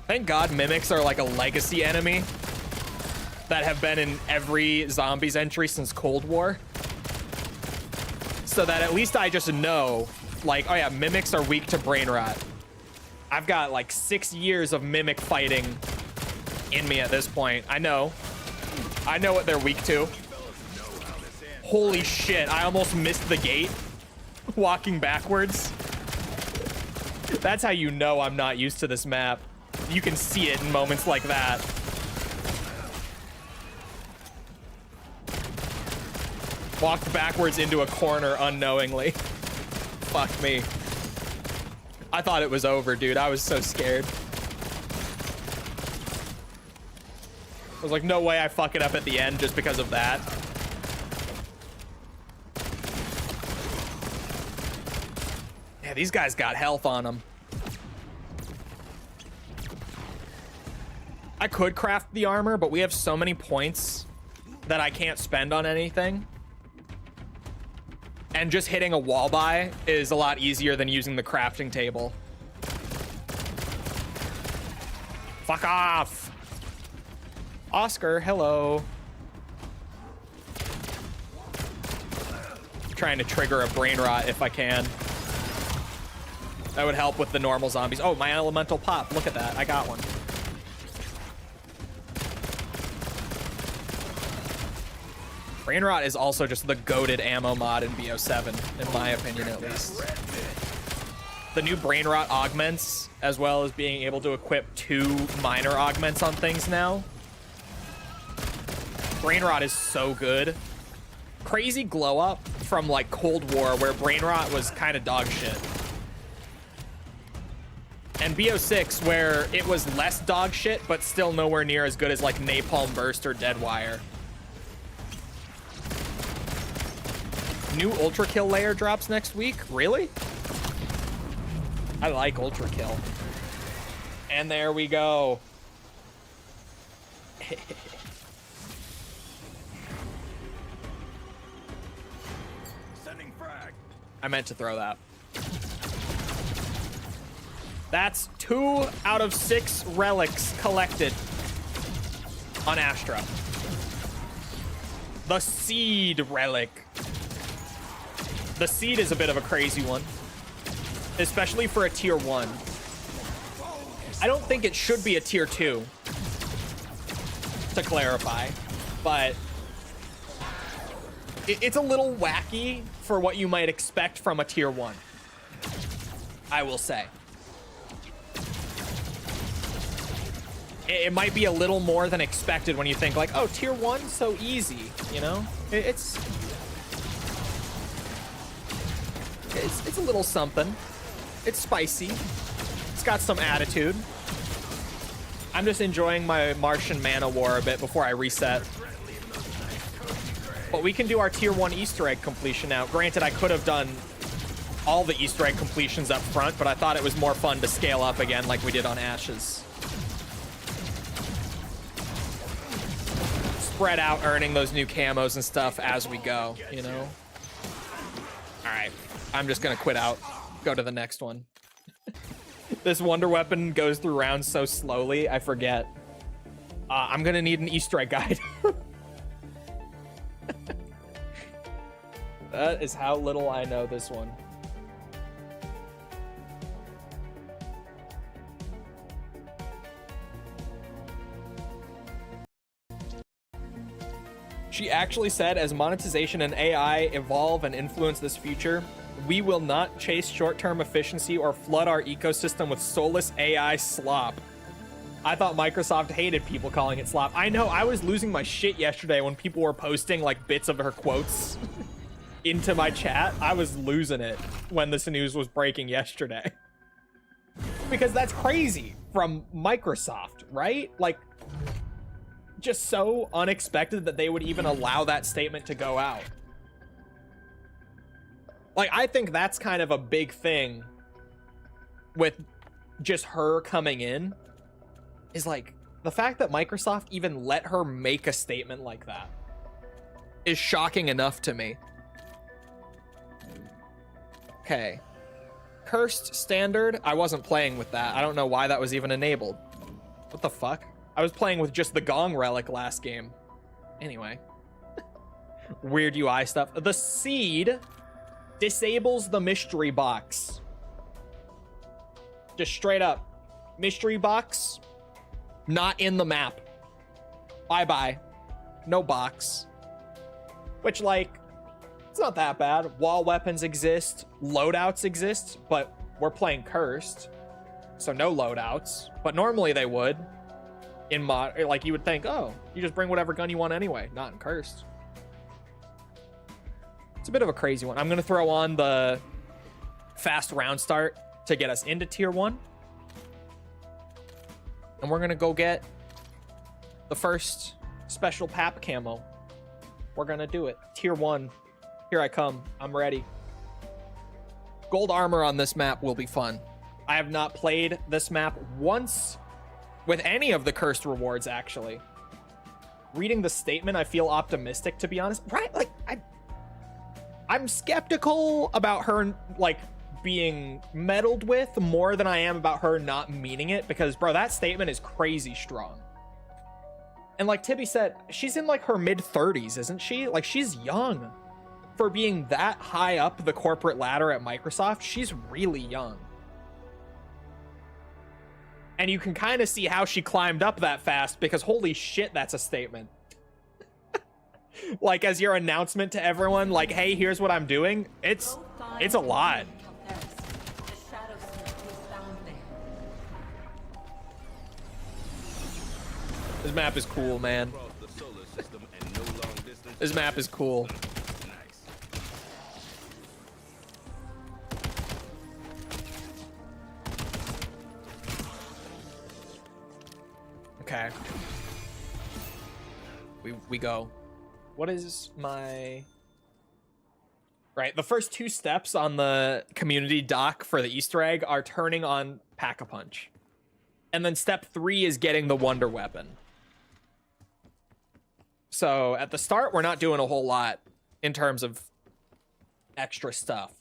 Thank God mimics are like a legacy enemy that have been in every zombies entry since Cold War. So that at least I just know, like, oh yeah, mimics are weak to brain rot. I've got like 6 years of mimic fighting in me at this point. I know what they're weak to. Holy shit, I almost missed the gate walking backwards. That's how you know I'm not used to this map. You can see it in moments like that. Walked backwards into a corner unknowingly. Fuck me. I thought it was over, dude. I was so scared. I was like, no way I fuck it up at the end just because of that. Yeah, these guys got health on them. I could craft the armor, but we have so many points that I can't spend on anything. And just hitting a wall buy is a lot easier than using the crafting table. Fuck off. Oscar, hello. Trying to trigger a brain rot if I can. That would help with the normal zombies. Oh, my elemental pop. Look at that. I got one. Brain rot is also just the goated ammo mod in BO7, in my opinion at least. The new brain rot augments, as well as being able to equip 2 minor augments on things now. Brain rot is so good. Crazy glow up from like Cold War where brain rot was kind of dog shit. And BO6 where it was less dog shit, but still nowhere near as good as like Napalm Burst or Deadwire. New Ultra Kill layer drops next week? Really? I like Ultra Kill. And there we go. Sending frag. I meant to throw that. That's 2 out of 6 relics collected on Astra. The Seed Relic. The Seed is a bit of a crazy one, especially for a tier 1. I don't think it should be a tier 2. to clarify, but it's a little wacky for what you might expect from a tier 1, I will say. It might be a little more than expected when you think like, oh, tier 1, so easy, you know? It's a little something. It's spicy. It's got some attitude. I'm just enjoying my Martian Mana War a bit before I reset. But we can do our tier 1 Easter egg completion now. Granted, I could have done all the Easter egg completions up front, but I thought it was more fun to scale up again like we did on Ashes. Spread out earning those new camos and stuff as we go, you know? All right, I'm just gonna quit out. Go to the next one. This wonder weapon goes through rounds so slowly, I forget. I'm gonna need an Easter egg guide. That is how little I know this one. She actually said, as monetization and AI evolve and influence this future, we will not chase short-term efficiency or flood our ecosystem with soulless AI slop. I thought Microsoft hated people calling it slop. I know, I was losing my shit yesterday when people were posting like bits of her quotes into my chat. I was losing it when this news was breaking yesterday. Because that's crazy from Microsoft, right? Like, just so unexpected that they would even allow that statement to go out. Like, I think that's kind of a big thing with just her coming in, is like the fact that Microsoft even let her make a statement like that is shocking enough to me. Okay. Cursed standard. I wasn't playing with that. I don't know why that was even enabled. What the fuck? I was playing with just the Gong Relic last game. Anyway. Weird UI stuff. The seed disables the mystery box. Just straight up. Mystery box, not in the map. Bye-bye. No box. Which, like, it's not that bad. Wall weapons exist. Loadouts exist, but we're playing Cursed. So no loadouts. But normally they would. In mod, like, you would think, oh, you just bring whatever gun you want anyway. Not in Cursed. It's a bit of a crazy one. I'm going to throw on the fast round start to get us into tier 1. And we're going to go get the first special PAP camo. We're going to do it. Tier 1. Here I come. I'm ready. Gold armor on this map will be fun. I have not played this map once with any of the cursed rewards, actually. Reading the statement, I feel optimistic, to be honest. Right? Like, I'm skeptical about her, like, being meddled with more than I am about her not meaning it, because, bro, that statement is crazy strong. And like Tibby said, she's in like her mid-30s, isn't she? Like, she's young. For being that high up the corporate ladder at Microsoft, she's really young. And you can kind of see how she climbed up that fast, because holy shit, that's a statement. Like, as your announcement to everyone, like, hey, here's what I'm doing. It's a lot. This map is cool, man. This map is cool. Okay. We go. What is my... Right, the first 2 steps on the community doc for the Easter egg are turning on Pack-a-Punch. And then step 3 is getting the Wonder Weapon. So at the start, we're not doing a whole lot in terms of extra stuff.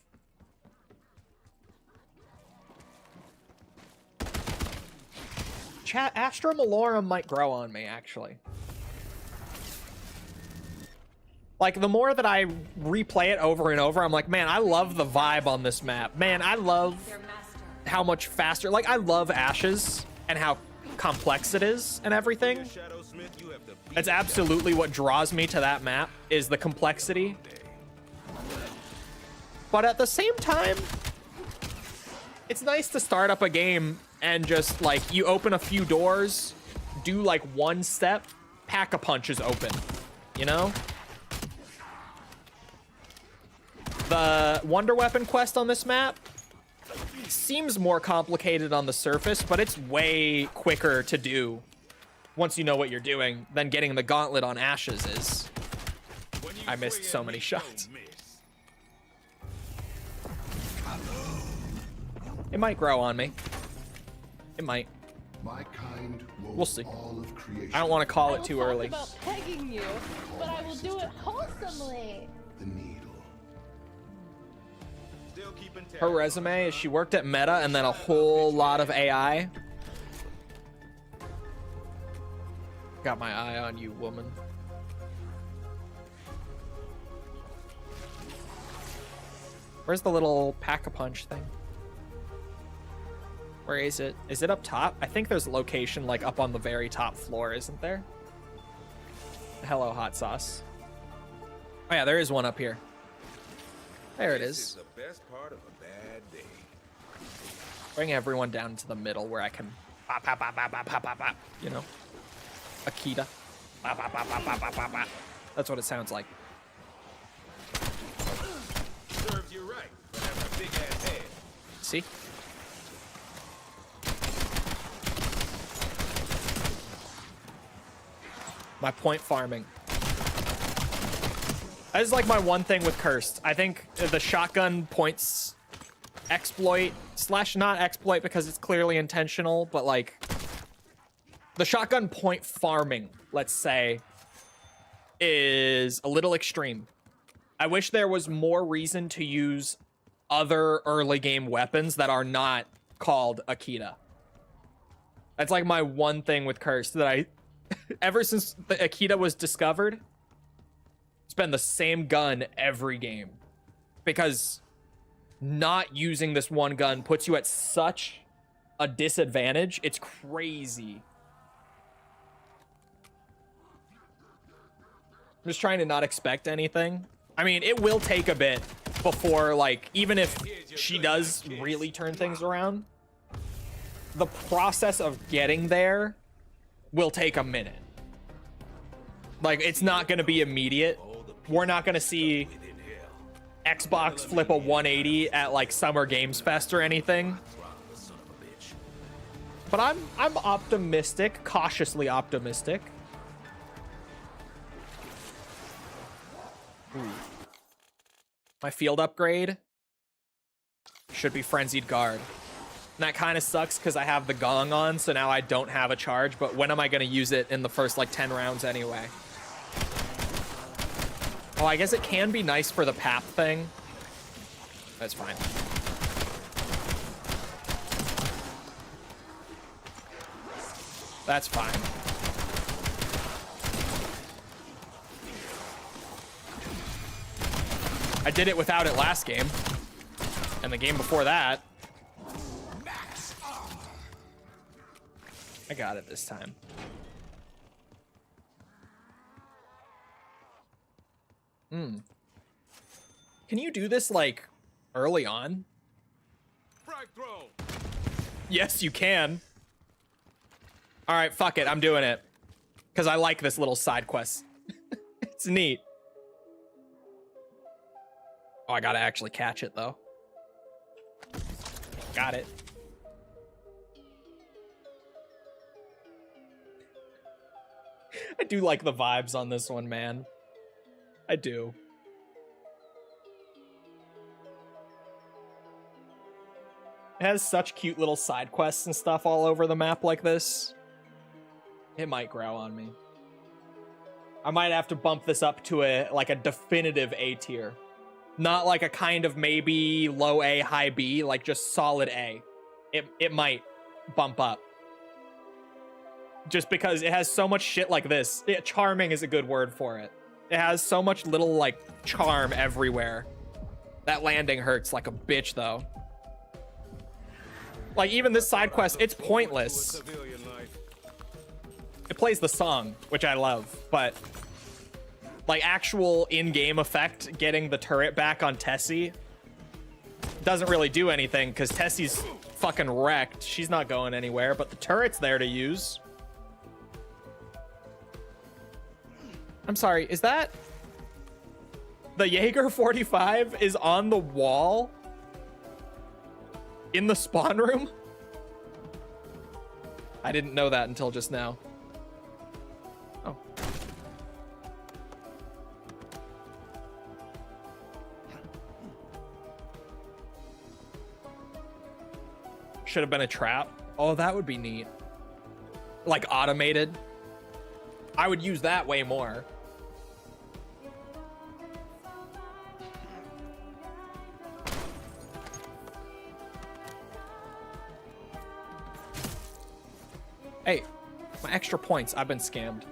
Chat, Astra Malorum might grow on me, actually. Like, the more that I replay it over and over, I'm like, man, I love the vibe on this map. Man, I love how much faster... Like, I love Ashes and how complex it is and everything. That's absolutely what draws me to that map, is the complexity. But at the same time, it's nice to start up a game and just, like, you open a few doors, do, like, one step, Pack-a-Punch is open, you know? The Wonder Weapon quest on this map seems more complicated on the surface, but it's way quicker to do once you know what you're doing than getting the gauntlet on Ashes is. I missed so many shots. It might grow on me. It might. My kind We'll see. all of creation. I don't want to call it too early. About pegging you, but I will do it wholesomely. The needle. Her resume is she worked at Meta and then a whole lot of AI. Got my eye on you, woman. Where's the little Pack-a-Punch thing? Where is it? Is it up top? I think there's a location like up on the very top floor, isn't there? Hello, hot sauce. Oh yeah, there is one up here. There it is. The best part of a bad day. Bring everyone down to the middle where I can pop, pop, pop, pop, pop, pop, pop, pop, you know? Akita. Pop, pop, pop, pop, pop, pop, pop, pop. That's what it sounds like. Serves you right for having a big ass head. See? My point farming. That is like my one thing with Cursed. I think the shotgun points exploit / not exploit because it's clearly intentional, but like the shotgun point farming, let's say, is a little extreme. I wish there was more reason to use other early game weapons that are not called Akita. That's like my one thing with Cursed that I ever since the Akita was discovered, it's been the same gun every game. Because not using this one gun puts you at such a disadvantage. It's crazy. I'm just trying to not expect anything. I mean, it will take a bit before, like, even if she does really turn things around, the process of getting there will take a minute. Like, it's not going to be immediate. We're not going to see Xbox flip a 180 at like Summer Games Fest or anything. But I'm optimistic, cautiously optimistic. Ooh. My field upgrade should be Frenzied Guard. And that kind of sucks because I have the gong on, so now I don't have a charge, but when am I going to use it in the first, like, 10 rounds anyway? Oh, I guess it can be nice for the PAP thing. That's fine. That's fine. I did it without it last game. And the game before that. I got it this time. Can you do this, like, early on? Yes, you can. All right, fuck it. I'm doing it. Because I like this little side quest. It's neat. Oh, I gotta actually catch it, though. Got it. I do like the vibes on this one, man. I do. It has such cute little side quests and stuff all over the map like this. It might grow on me. I might have to bump this up to a definitive A tier. Not like a kind of maybe low A, high B, like just solid A. It might bump up. Just because it has so much shit like this. Charming is a good word for it. It has so much little, like, charm everywhere. That landing hurts like a bitch, though. Like, even this side quest, it's pointless. it plays the song, which I love, but like actual in-game effect, getting the turret back on Tessie doesn't really do anything because Tessie's fucking wrecked. She's not going anywhere, but the turret's there to use. I'm sorry, is that the Jaeger 45 is on the wall in the spawn room? I didn't know that until just now. Oh. Should have been a trap. Oh, that would be neat. Like automated. I would use that way more. Hey, my extra points. I've been scammed.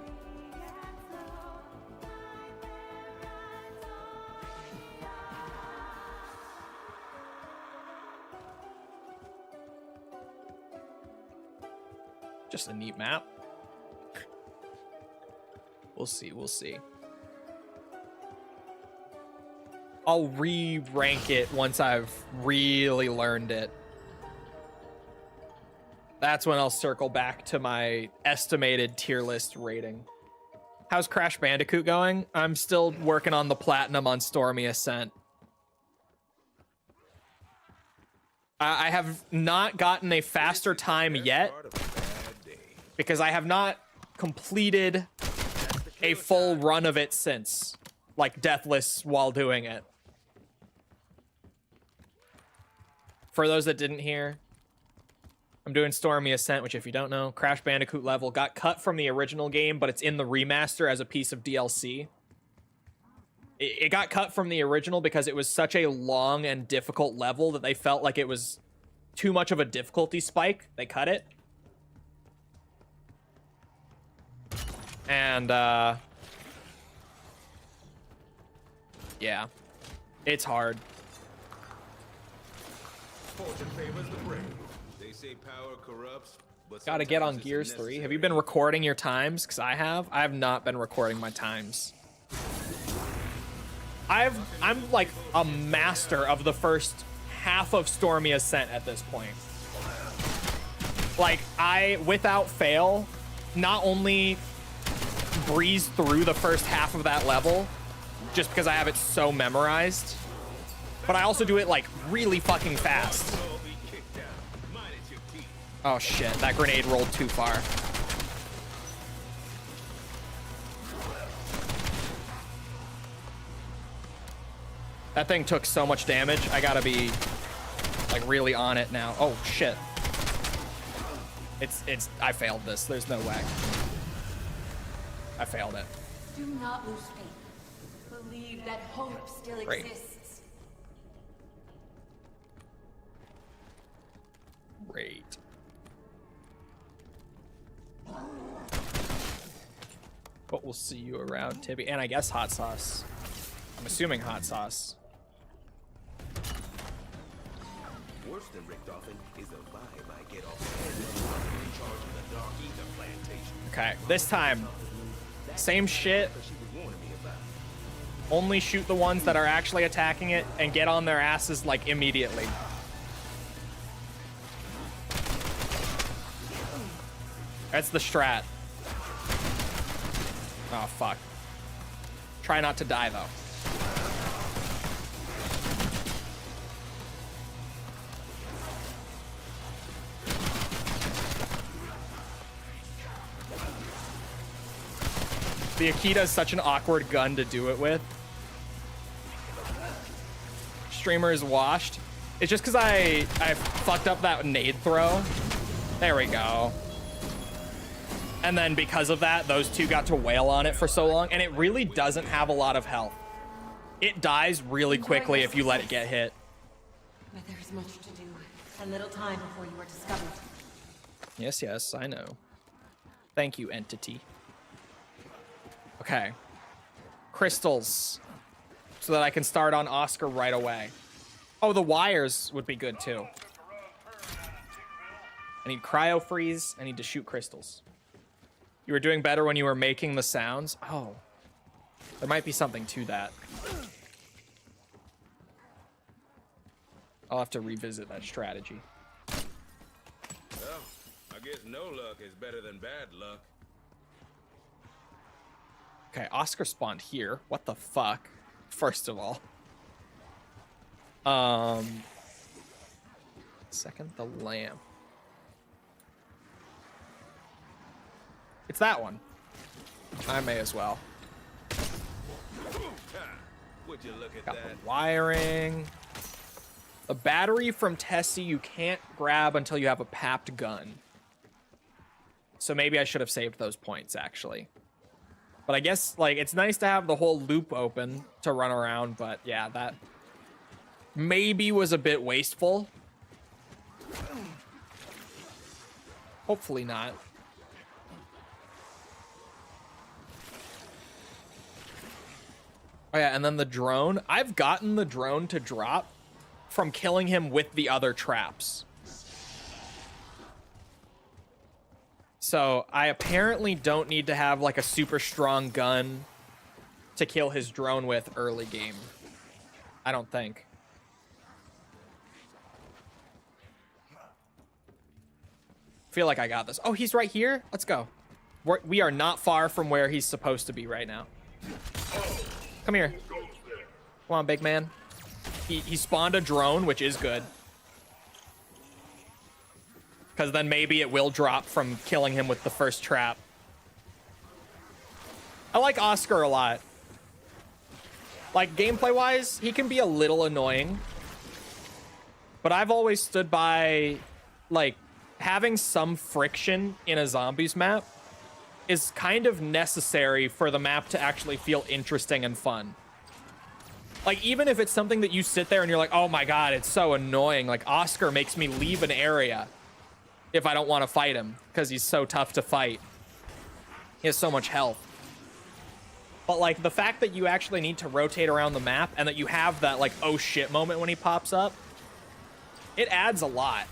Just a neat map. We'll see, we'll see. I'll re-rank it once I've really learned it. That's when I'll circle back to my estimated tier list rating. How's Crash Bandicoot going? I'm still working on the platinum on Stormy Ascent. I have not gotten a faster time yet because I have not completed a full run of it since, like deathless while doing it. For those that didn't hear, I'm doing Stormy Ascent, which if you don't know, Crash Bandicoot level got cut from the original game, but it's in the remaster as a piece of DLC. It got cut from the original because it was such a long and difficult level that they felt like it was too much of a difficulty spike. They cut it. And, yeah, it's hard. Fortune favors the brave. They say power corrupts, but Gotta get on Gears 3. Have you been recording your times? Because I have. I have not been recording my times. I'm like a master of the first half of Stormy Ascent at this point. Like, I, without fail, not only breeze through the first half of that level, just because I have it so memorized, but I also do it like really fucking fast. Oh shit, that grenade rolled too far. That thing took so much damage. I gotta be like really on it now. Oh shit. I failed this. There's no way. I failed it. Do not lose faith. Believe that hope still Great. exists. Great. But we'll see you around, Tibby. And I guess hot sauce. I'm assuming hot sauce. Worse than Richtofen is the vibe I get off in charge of the Dark Ether plantation. Okay, this time, same shit. Only shoot the ones that are actually attacking it and get on their asses like immediately. That's the strat. Oh, fuck. Try not to die, though. The Akita is such an awkward gun to do it with. Streamer is washed. It's just because I fucked up that nade throw. There we go. And then because of that, those two got to wail on it for so long, and it really doesn't have a lot of health. It dies really quickly if you let it get hit. But there's much to do, and little time before you are discovered. Yes, yes, I know. Thank you, entity. Okay. Crystals. So that I can start on Oscar right away. Oh, the wires would be good too. I need cryo freeze. I need to shoot crystals. You were doing better when you were making the sounds. Oh, there might be something to that. I'll have to revisit that strategy. Well, I guess no luck is better than bad luck. Okay, Oscar spawned here. What the fuck? First of all. Second, the lamp. It's that one. I may as well. Would you look at Got that? the wiring. The battery from Tessie you can't grab until you have a papped gun. So maybe I should have saved those points, actually. But I guess, like, it's nice to have the whole loop open to run around, but yeah, that maybe was a bit wasteful. Hopefully not. Oh yeah, and then the drone. I've gotten the drone to drop from killing him with the other traps. So I apparently don't need to have like a super strong gun to kill his drone with early game. I don't think. Feel like I got this. Oh, he's right here. Let's go. We are not far from where he's supposed to be right now. Come here. Come on, big man. He spawned a drone, which is good. Because then maybe it will drop from killing him with the first trap. I like Oscar a lot. Like, gameplay-wise, he can be a little annoying. But I've always stood by, like, having some friction in a zombies map is kind of necessary for the map to actually feel interesting and fun. Like, even if it's something that you sit there and you're like, oh my god, it's so annoying. Like, Oscar makes me leave an area if I don't want to fight him because he's so tough to fight. He has so much health. But, like, the fact that you actually need to rotate around the map and that you have that, like, oh shit moment when he pops up, it adds a lot.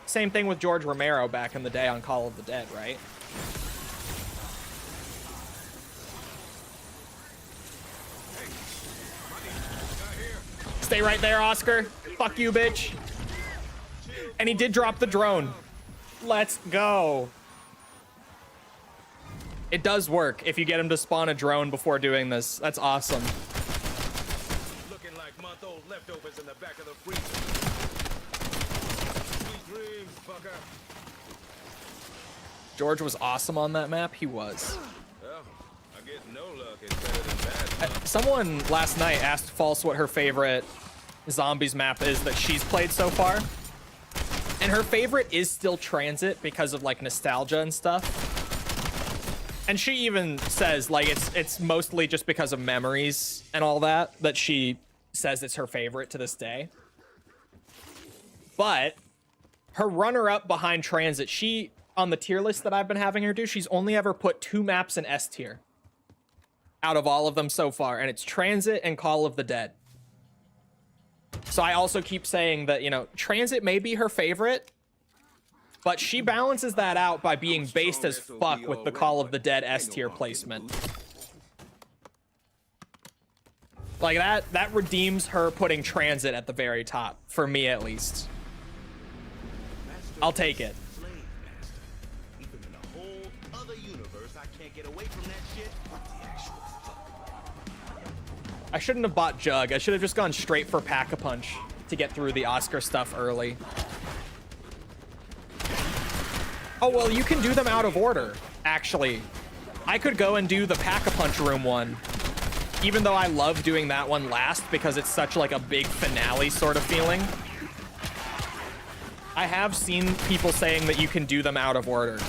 Same thing with George Romero back in the day on Call of the Dead, right? Stay right there, Oscar. Fuck you, bitch. And he did drop the drone. Let's go. It does work if you get him to spawn a drone before doing this. That's awesome. Looking like month-old leftovers in the back of the freezer. Sweet dreams, fucker. George was awesome on that map. He was. Well, I guess no luck is better than bad luck. Someone last night asked False what her favorite zombies map is that she's played so far. And her favorite is still Transit because of, like, nostalgia and stuff. And she even says, like, it's mostly just because of memories and all that she says it's her favorite to this day. But her runner-up behind Transit, she, on the tier list that I've been having her do, she's only ever put 2 maps in S tier out of all of them so far, and it's Transit and Call of the Dead. So I also keep saying that, you know, Transit may be her favorite, but she balances that out by being based as fuck with the Call of the Dead S tier placement. Like, that redeems her putting Transit at the very top, for me at least. I'll take it. Even in a whole other universe, I can't get away from that shit. What the actual fuck? I shouldn't have bought Jug. I should have just gone straight for Pack-a-Punch to get through the Oscar stuff early. Oh, well, you can do them out of order, actually. I could go and do the Pack-a-Punch room one, even though I love doing that one last because it's such, like, a big finale sort of feeling. I have seen people saying that you can do them out of order.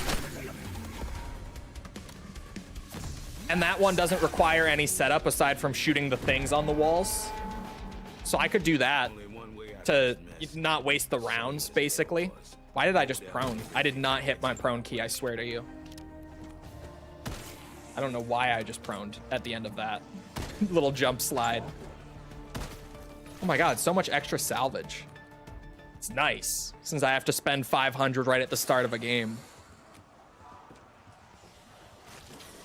And that one doesn't require any setup aside from shooting the things on the walls. So I could do that to not waste the rounds, basically. Why did I just prone? I did not hit my prone key, I swear to you. I don't know why I just proned at the end of that little jump slide. Oh my god, so much extra salvage. It's nice, since I have to spend 500 right at the start of a game.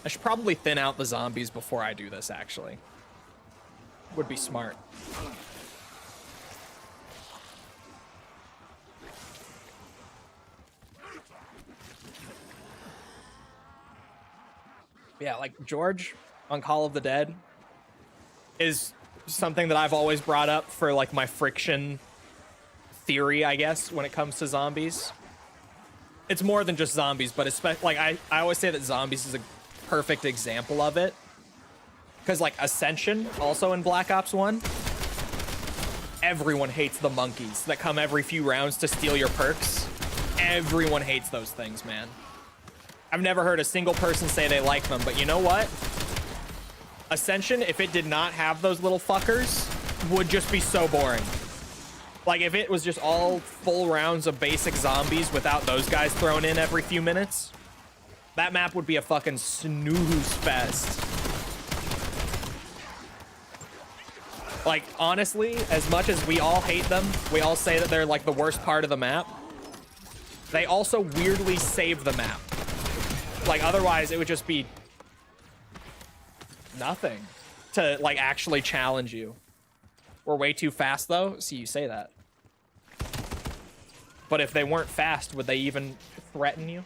I should probably thin out the zombies before I do this, actually. Would be smart. Yeah, like George on Call of the Dead is something that I've always brought up for like my friction theory, I guess, when it comes to zombies. It's more than just zombies, but especially like I always say that zombies is a perfect example of it. Because like Ascension, also in Black Ops 1, everyone hates the monkeys that come every few rounds to steal your perks. Everyone hates those things, man. I've never heard a single person say they like them, but you know what? Ascension, if it did not have those little fuckers, would just be so boring. Like, if it was just all full rounds of basic zombies without those guys thrown in every few minutes, that map would be a fucking snooze fest. Like, honestly, as much as we all hate them, we all say that they're like the worst part of the map, they also weirdly save the map. Like, otherwise it would just be nothing to like actually challenge you. We're way too fast though. See, you say that. But if they weren't fast, would they even threaten you?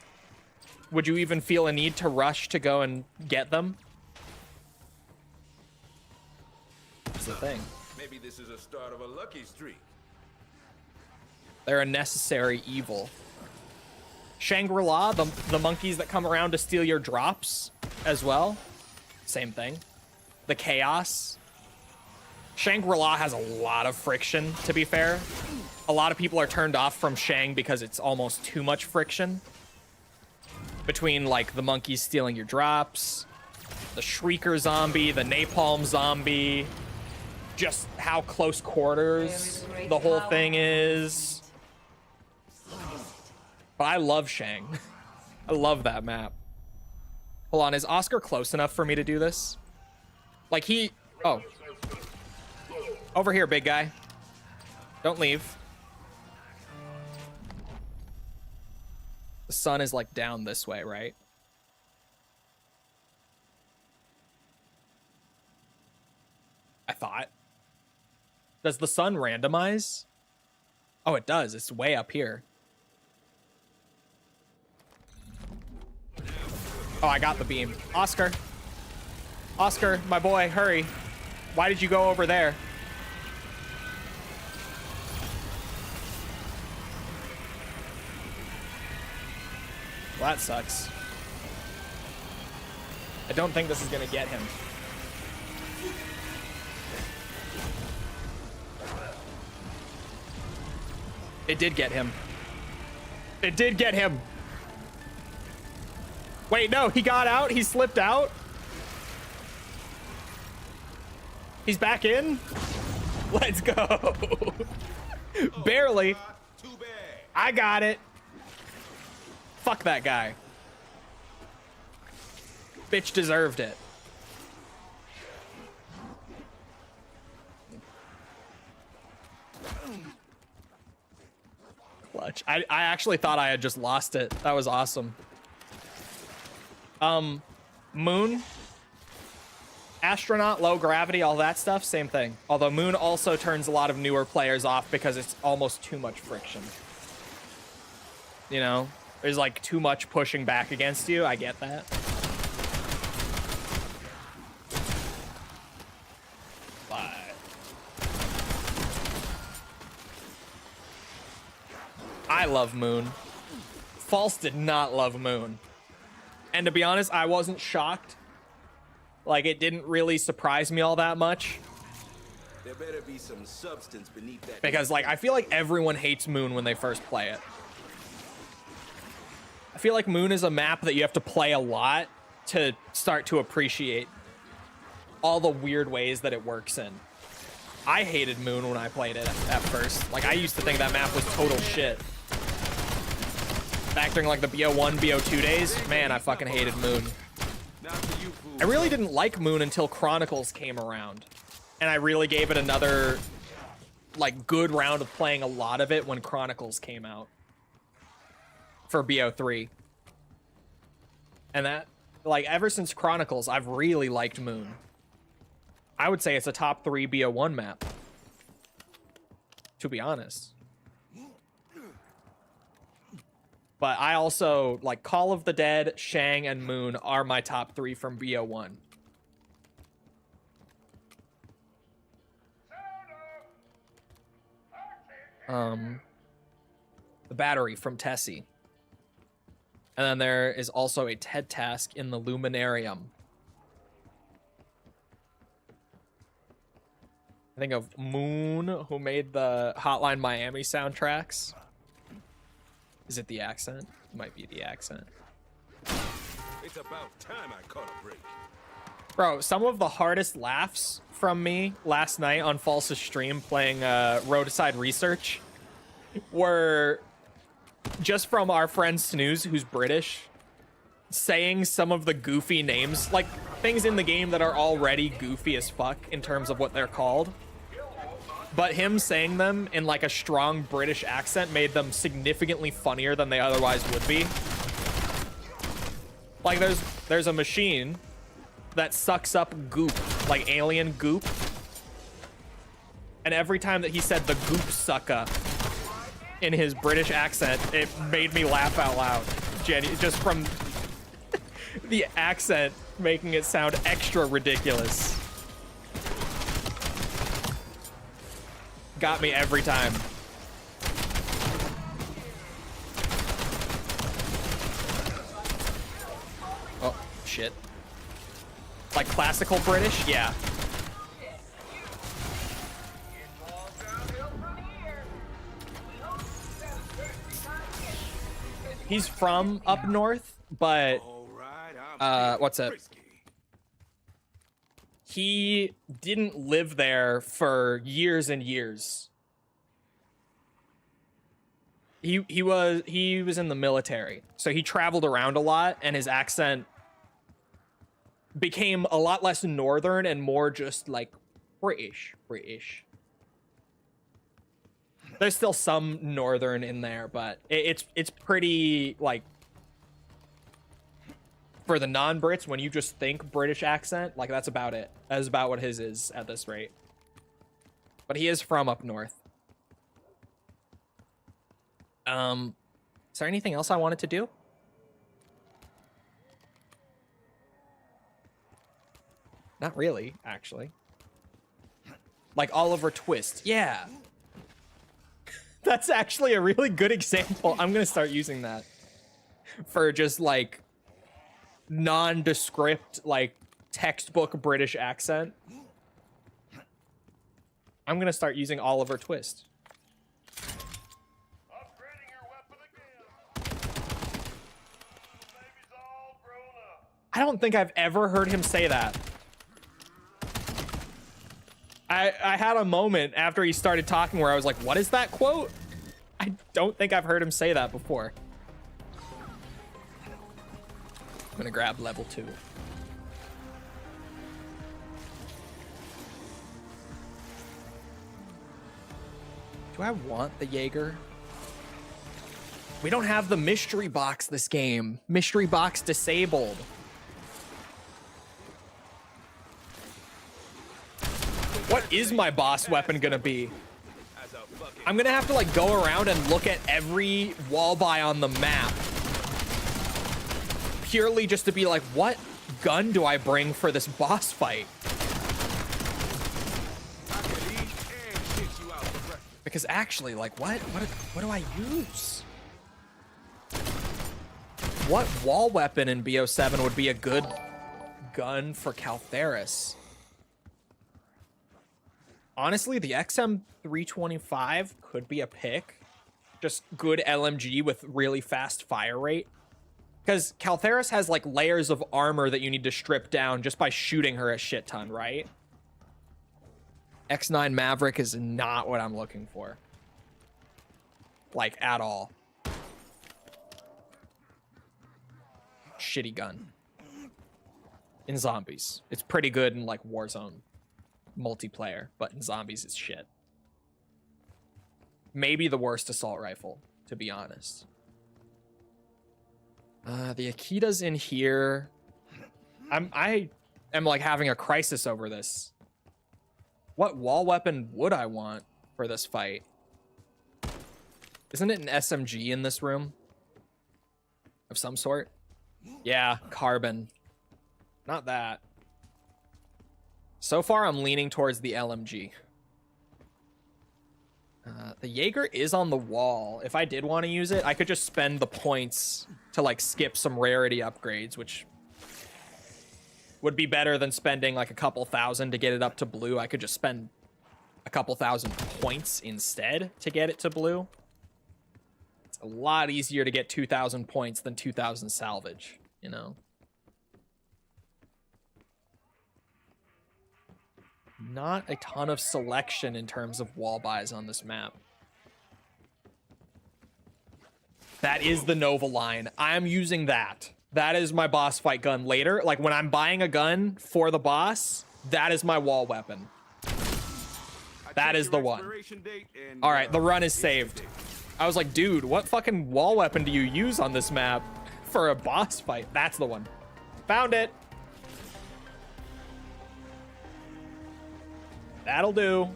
Would you even feel a need to rush to go and get them? That's the thing. Maybe this is a start of a lucky streak. They're a necessary evil. Shangri-La, the monkeys that come around to steal your drops as well. Same thing. The chaos. Shangri-La has a lot of friction, to be fair. A lot of people are turned off from Shang because it's almost too much friction. Between, like, the monkeys stealing your drops, the Shrieker zombie, the Napalm zombie, just how close quarters the whole thing is. But I love Shang. I love that map. Hold on, is Oscar close enough for me to do this? Like he... Oh. Over here, big guy. Don't leave. The sun is like down this way, right? I thought. Does the sun randomize? Oh, it does. It's way up here. Oh, I got the beam. Oscar. Oscar, my boy, hurry. Why did you go over there? Well, that sucks. I don't think this is gonna get him. It did get him. It did get him. Wait, no, he got out. He slipped out. He's back in. Let's go. Barely. Too bad. I got it. Fuck that guy. Bitch deserved it. Clutch. I actually thought I had just lost it. That was awesome. Moon, astronaut, low gravity, all that stuff, same thing. Although Moon also turns a lot of newer players off because it's almost too much friction. You know, there's like too much pushing back against you. I get that. But I love Moon. False did not love Moon. And to be honest, I wasn't shocked. Like, it didn't really surprise me all that much. There better be some substance beneath that. Because, like, I feel like everyone hates Moon when they first play it. I feel like Moon is a map that you have to play a lot to start to appreciate all the weird ways that it works in. I hated Moon when I played it at first. Like, I used to think that map was total shit. Back during like the BO1, BO2 days, man, I fucking hated Moon. I really didn't like Moon until Chronicles came around. And I really gave it another like good round of playing a lot of it when Chronicles came out. For BO3. And like ever since Chronicles, I've really liked Moon. I would say it's a top 3 BO1 map, to be honest. But I also like Call of the Dead, Shang, and Moon are my top 3 from BO1. The battery from Tessie. And then there is also a TED task in the Luminarium. I think of Moon, who made the Hotline Miami soundtracks. Is it the accent? It might be the accent. It's about time I caught a break. Bro, some of the hardest laughs from me last night on False's stream playing Roadside Research were just from our friend Snooze, who's British, saying some of the goofy names, like things in the game that are already goofy as fuck in terms of what they're called. But him saying them in like a strong British accent made them significantly funnier than they otherwise would be. Like there's a machine that sucks up goop, like alien goop. And every time that he said the goop sucka in his British accent, it made me laugh out loud. Just from the accent making it sound extra ridiculous. Got me every time. Oh, shit. Like classical British? Yeah. He's from up north, but what's it? He didn't live there for years and years. He was in the military, so he traveled around a lot, and his accent became a lot less northern and more just like British. There's still some northern in there, but it's pretty like, for the non-Brits, when you just think British accent, like that's about it. That is about what his is at this rate. But he is from up north. Is there anything else I wanted to do? Not really, actually. Like Oliver Twist. Yeah. That's actually a really good example. I'm gonna start using that for just like nondescript, like textbook British accent. I'm gonna start using Oliver Twist. Upgrading your weapon again. Baby's all grown up. I don't think I've ever heard him say that. I had a moment after he started talking where I was like, what is that quote? I don't think I've heard him say that before. I'm gonna grab level 2. Do I want the Jaeger? We don't have the mystery box this game. Mystery box disabled. What is my boss weapon gonna be? I'm gonna have to like go around and look at every wall buy on the map. Purely just to be like, what gun do I bring for this boss fight? Because actually, like, what do I use? What wall weapon in BO7 would be a good gun for Caltheris? Honestly, the XM325 could be a pick. Just good LMG with really fast fire rate. Because Caltheris has like layers of armor that you need to strip down just by shooting her a shit ton, right? X9 Maverick is not what I'm looking for. Like, at all. Shitty gun. In zombies. It's pretty good in like Warzone multiplayer, but in zombies it's shit. Maybe the worst assault rifle, to be honest. The Akita's in here. I am like having a crisis over this. What wall weapon would I want for this fight? Isn't it an SMG in this room? Of some sort? Yeah, carbon. Not that. So far, I'm leaning towards the LMG. The Jaeger is on the wall. If I did want to use it, I could just spend the points to like skip some rarity upgrades, which would be better than spending like a couple thousand to get it up to blue. I could just spend a couple thousand points instead to get it to blue. It's a lot easier to get 2,000 points than 2,000 salvage, you know? Not a ton of selection in terms of wall buys on this map. That is the Nova line. I'm using that. That is my boss fight gun later. Like when I'm buying a gun for the boss, that is my wall weapon. That is the one. All right, the run is saved. I was like, dude, what fucking wall weapon do you use on this map for a boss fight? That's the one. Found it. That'll do.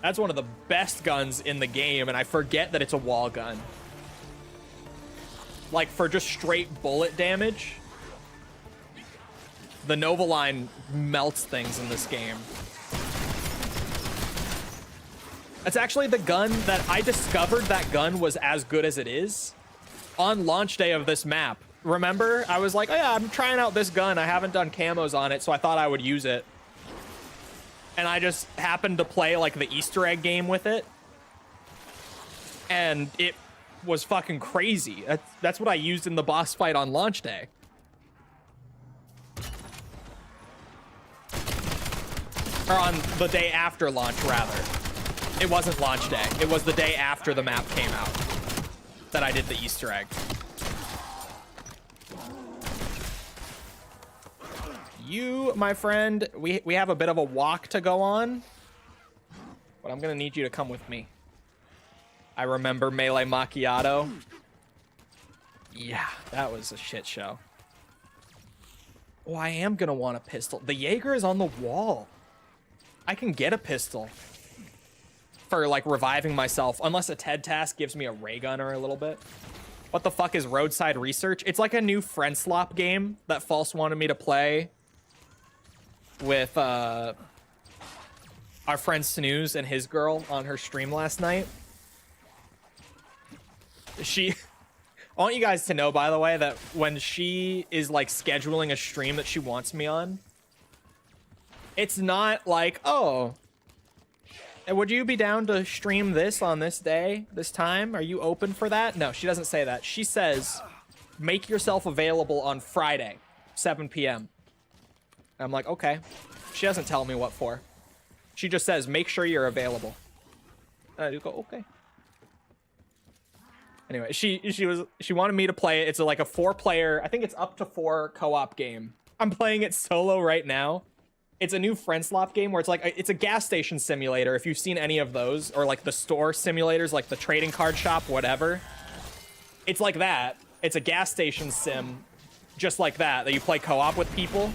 That's one of the best guns in the game, and I forget that it's a wall gun. Like, for just straight bullet damage, the Nova line melts things in this game. That's actually the gun that I discovered that gun was as good as it is on launch day of this map. Remember? I was like, oh yeah, I'm trying out this gun. I haven't done camos on it, so I thought I would use it. And I just happened to play like the Easter egg game with it. And it was fucking crazy. That's what I used in the boss fight on launch day. Or on the day after launch, rather. It wasn't launch day. It was the day after the map came out that I did the Easter egg. You, my friend, we have a bit of a walk to go on, but I'm gonna need you to come with me. I remember Melee Macchiato. Yeah, that was a shit show. Oh, I am gonna want a pistol. The Jaeger is on the wall. I can get a pistol for like reviving myself, unless a TED task gives me a ray gun or a little bit. What the fuck is Roadside Research? It's like a new friend slop game that False wanted me to play with our friend Snooze and his girl on her stream last night. I want you guys to know, by the way, that when she is like scheduling a stream that she wants me on, it's not like, oh, would you be down to stream this on this day, this time? Are you open for that? No, she doesn't say that. She says, make yourself available on Friday, 7 p.m. I'm like, okay. She doesn't tell me what for. She just says, make sure you're available. And I do go, okay. Anyway, she wanted me to play it. It's like a 4-player, I think it's up to 4 co-op game. I'm playing it solo right now. It's a new friend slop game where it's like, it's a gas station simulator. If you've seen any of those, or like the store simulators, like the trading card shop, whatever. It's like that. It's a gas station sim, just like that you play co-op with people.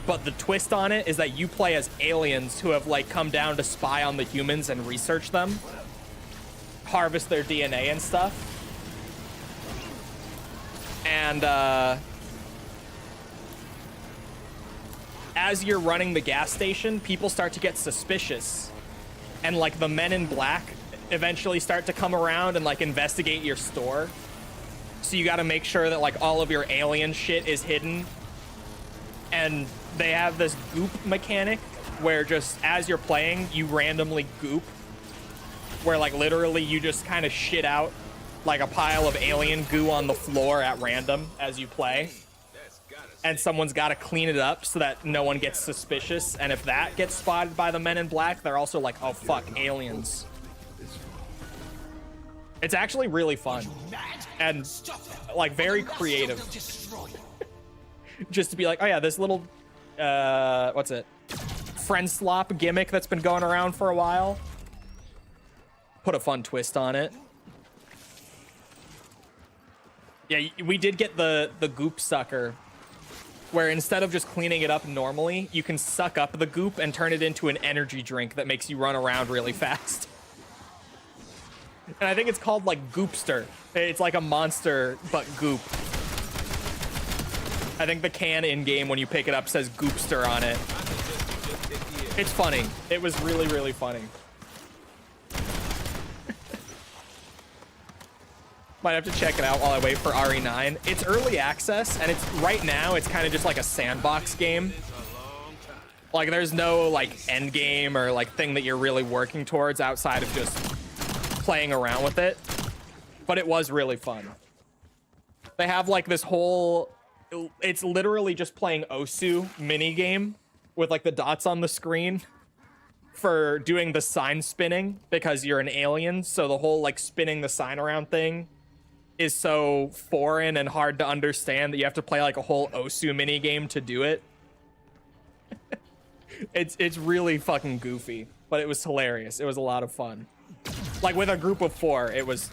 But the twist on it is that you play as aliens who have like come down to spy on the humans and research them, harvest their DNA and stuff. And as you're running the gas station, people start to get suspicious, and like the men in black eventually start to come around and like investigate your store. So you got to make sure that like all of your alien shit is hidden. And they have this goop mechanic where just as you're playing, you randomly goop, where like literally you just kind of shit out like a pile of alien goo on the floor at random as you play. And someone's got to clean it up so that no one gets suspicious. And if that gets spotted by the men in black, they're also like, oh fuck, aliens. It's actually really fun and like very creative. Just to be like, oh yeah, this little what's it, friend slop gimmick that's been going around for a while, put a fun twist on it. Yeah, we did get the goop sucker where instead of just cleaning it up normally, you can suck up the goop and turn it into an energy drink that makes you run around really fast. And I think it's called like Goopster. It's like a monster, but goop. I think the can in-game when you pick it up says Goopster on it. It's funny. It was really, really funny. Might have to check it out while I wait for RE9. It's early access, and it's right now, it's kind of just like a sandbox game. Like, there's no, like, end game or, like, thing that you're really working towards outside of just playing around with it. But it was really fun. They have, like, this whole... It's literally just playing Osu minigame with, like, the dots on the screen for doing the sign spinning because you're an alien. So the whole, like, spinning the sign around thing is so foreign and hard to understand that you have to play like a whole Osu mini game to do it. It's really fucking goofy, but it was hilarious. It was a lot of fun. Like with a group of 4, it was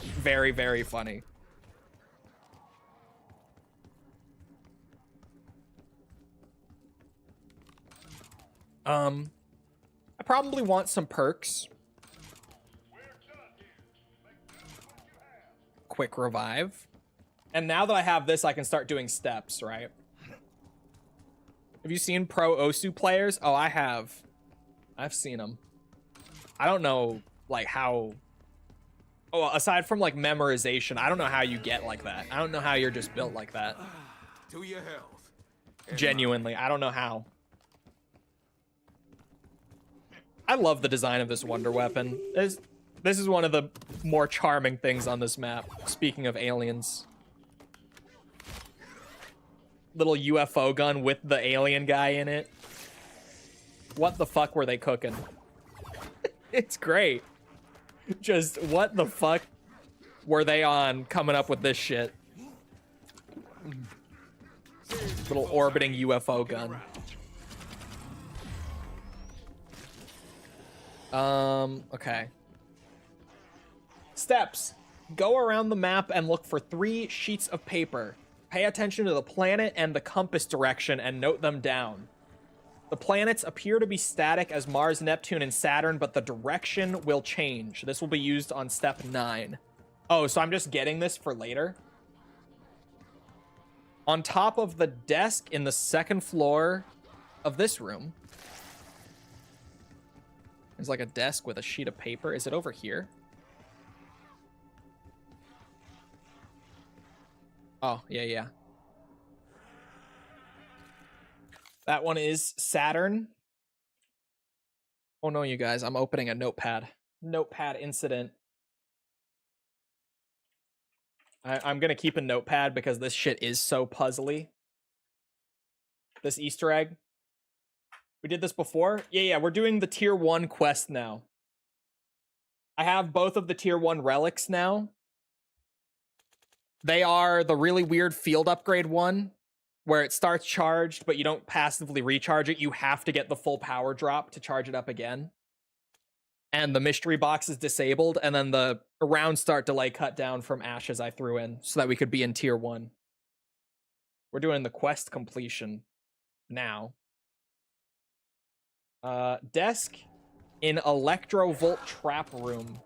very, very funny. I probably want some perks. Quick revive. And now that I have this, I can start doing steps, right? Have you seen pro Osu players? Oh, I have. I've seen them. I don't know, like, how... Oh, aside from, like, memorization, I don't know how you get like that. I don't know how you're just built like that. To your health. Genuinely, I don't know how. I love the design of this wonder weapon. This is one of the more charming things on this map, speaking of aliens. Little UFO gun with the alien guy in it. What the fuck were they cooking? It's great. Just what the fuck were they on coming up with this shit? Little orbiting UFO gun. Okay. Steps. Go around the map and look for 3 sheets of paper. Pay attention to the planet and the compass direction and note them down. The planets appear to be static as Mars, Neptune, and Saturn, but the direction will change. This will be used on step 9. Oh, so I'm just getting this for later? On top of the desk in the 2nd floor of this room, there's like a desk with a sheet of paper. Is it over here? Oh, yeah. That one is Saturn. Oh no, you guys, I'm opening a notepad. Notepad incident. I'm gonna keep a notepad because this shit is so puzzly. This Easter egg. We did this before? Yeah, we're doing the tier 1 quest now. I have both of the tier 1 relics now. They are the really weird field upgrade one, where it starts charged, but you don't passively recharge it. You have to get the full power drop to charge it up again. And the mystery box is disabled, and then the round start delay cut down from ashes I threw in so that we could be in tier 1. We're doing the quest completion now. Desk in Electrovolt trap room.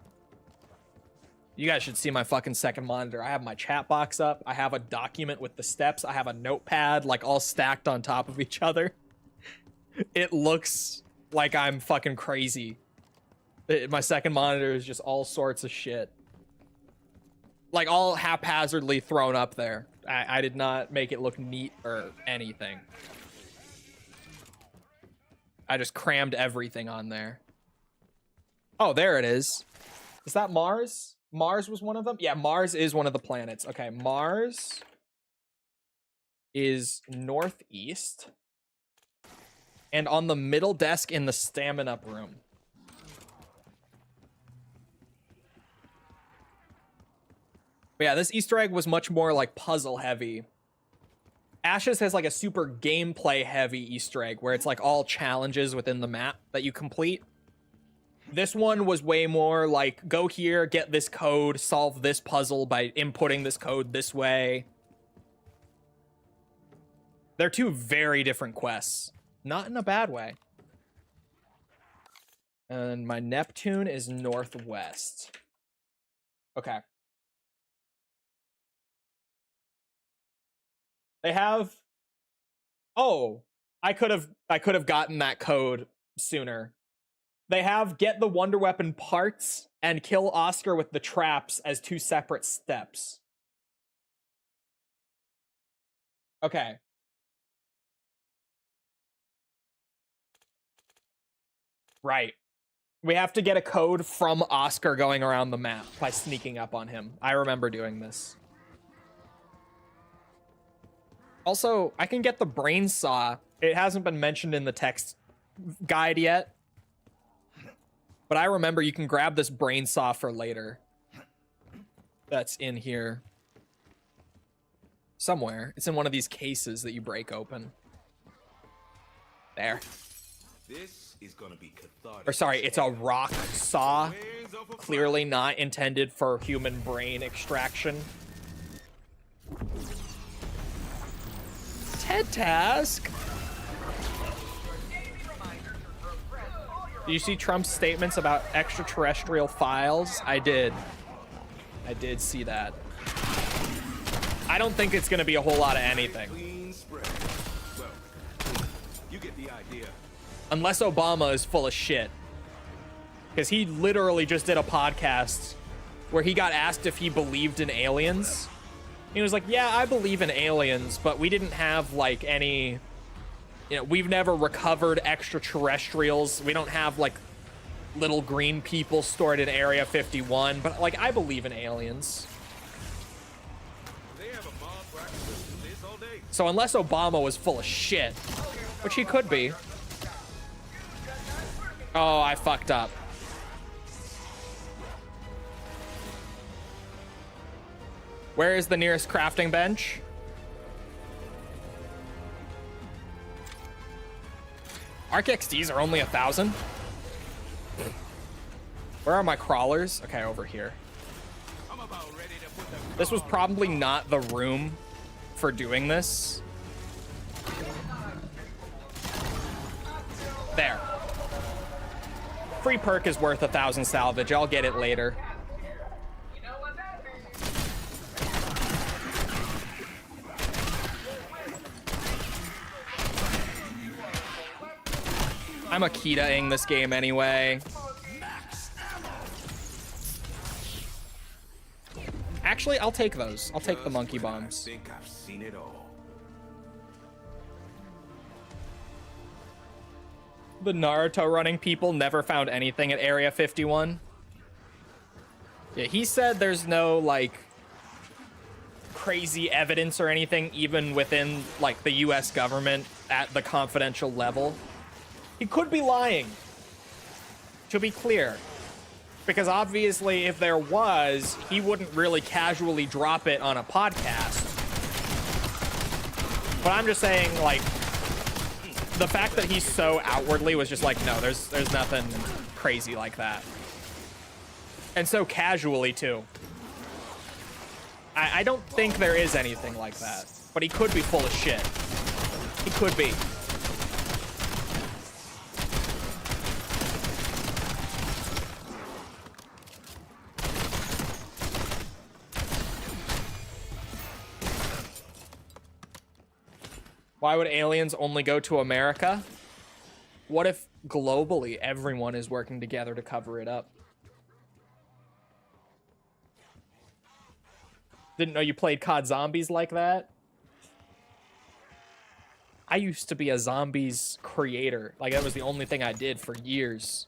You guys should see my fucking second monitor. I have my chat box up. I have a document with the steps. I have a notepad, like, all stacked on top of each other. It looks like I'm fucking crazy. My second monitor is just all sorts of shit. Like, all haphazardly thrown up there. I did not make it look neat or anything. I just crammed everything on there. Oh, there it is. Is that Mars? Mars was one of them? Yeah, Mars is one of the planets. Okay, Mars is northeast. And on the middle desk in the stamina room. But yeah, this Easter egg was much more like puzzle heavy. Ashes has like a super gameplay heavy Easter egg where it's like all challenges within the map that you complete. This one was way more like, go here, get this code, solve this puzzle by inputting this code this way. They're two very different quests. Not in a bad way. And my Neptune is northwest. Okay. They have... Oh, I could have gotten that code sooner. They have get the Wonder Weapon parts and kill Oscar with the traps as 2 separate steps. Okay. Right. We have to get a code from Oscar going around the map by sneaking up on him. I remember doing this. Also, I can get the brain saw. It hasn't been mentioned in the text guide yet. But I remember you can grab this brain saw for later. That's in here. Somewhere. It's in one of these cases that you break open. There. This is gonna be cathartic. Or sorry, it's a rock saw. Clearly not intended for human brain extraction. TED task. Do you see Trump's statements about extraterrestrial files? I did. I did see that. I don't think it's gonna be a whole lot of anything. Clean spread. Well, you get the idea. Unless Obama is full of shit. Because he literally just did a podcast where he got asked if he believed in aliens. He was like, yeah, I believe in aliens, but we didn't have like any, you know, we've never recovered extraterrestrials. We don't have like little green people stored in Area 51, but like I believe in aliens. They have a mob practice do this all day. So unless Obama was full of shit, which he could be. Oh, I fucked up. Where is the nearest crafting bench? Arc XDs are only 1,000. Where are my crawlers? Okay, over here. I'm about ready to put the This was probably not the room for doing this. There. Free perk is worth 1,000 salvage. I'll get it later. I'm Akita-ing this game anyway. Actually, I'll take those. I'll take the monkey bombs. I think I've seen it all. The Naruto running people never found anything at Area 51. Yeah, he said there's no, like, crazy evidence or anything, even within, like, the US government at the confidential level. He could be lying, to be clear. Because obviously, if there was, he wouldn't really casually drop it on a podcast. But I'm just saying, like, the fact that he so outwardly was just like, no, there's nothing crazy like that. And so casually, too. I don't think there is anything like that. But he could be full of shit. He could be. Why would aliens only go to America? What if globally everyone is working together to cover it up? Didn't know you played COD Zombies like that? I used to be a zombies creator. Like, that was the only thing I did for years.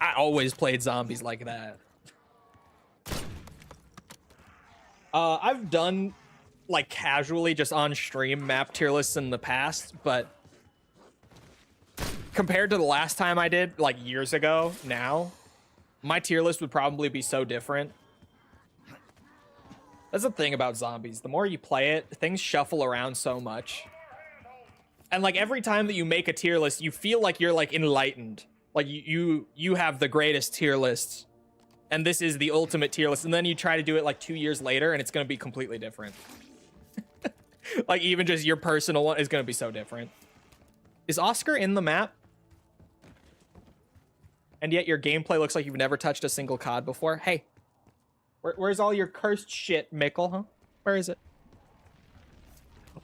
I always played zombies like that. I've done, like, casually, just on stream, map tier lists in the past, but compared to the last time I did, like, years ago, now, my tier list would probably be so different. That's the thing about zombies. The more you play it, things shuffle around so much. And, like, every time that you make a tier list, you feel like you're, like, enlightened. Like, you have the greatest tier list and this is the ultimate tier list, and then you try to do it like 2 years later and it's going to be completely different. Like even just your personal one is going to be so different. Is Oscar in the map? And yet your gameplay looks like you've never touched a single COD before. Hey, where's all your cursed shit, Mickle, huh? Where is it?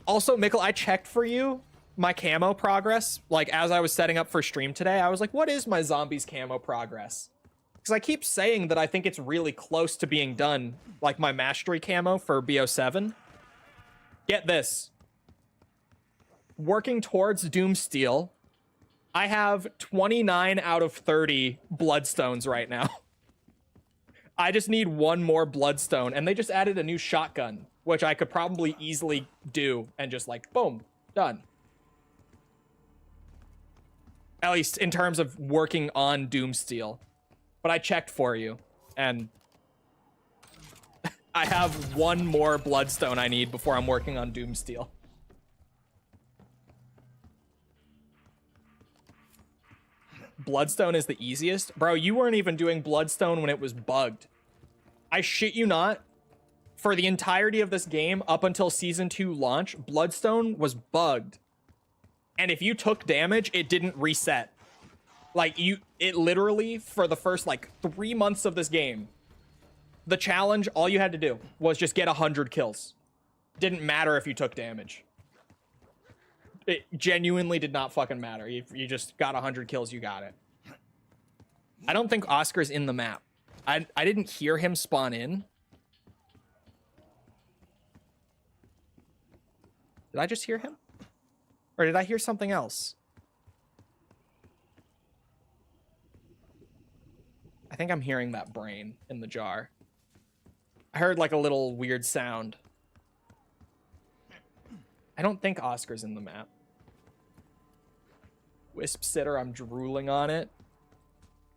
Also, Mickle, I checked for you my camo progress. Like, as I was setting up for stream today, I was like, what is my zombies camo progress? Because I keep saying that I think it's really close to being done, like my mastery camo for BO7. Get this. Working towards Doomsteel, I have 29 out of 30 bloodstones right now. I just need one more bloodstone, and they just added a new shotgun, which I could probably easily do, and just like, boom, done. At least in terms of working on Doomsteel. But I checked for you, and I have one more bloodstone I need before I'm working on Doomsteel. Bloodstone is the easiest? Bro, you weren't even doing Bloodstone when it was bugged. I shit you not. For the entirety of this game, up until Season 2 launch, Bloodstone was bugged. And if you took damage, it didn't reset. Like, it literally, for the first, like, 3 months of this game, the challenge, all you had to do was just get 100 kills. Didn't matter if you took damage. It genuinely did not fucking matter. If you just got 100 kills, you got it. I don't think Oscar's in the map. I didn't hear him spawn in. Did I just hear him? Or did I hear something else? I think I'm hearing that brain in the jar. I heard like a little weird sound. I don't think Oscar's in the map. Wisp Sitter, I'm drooling on it.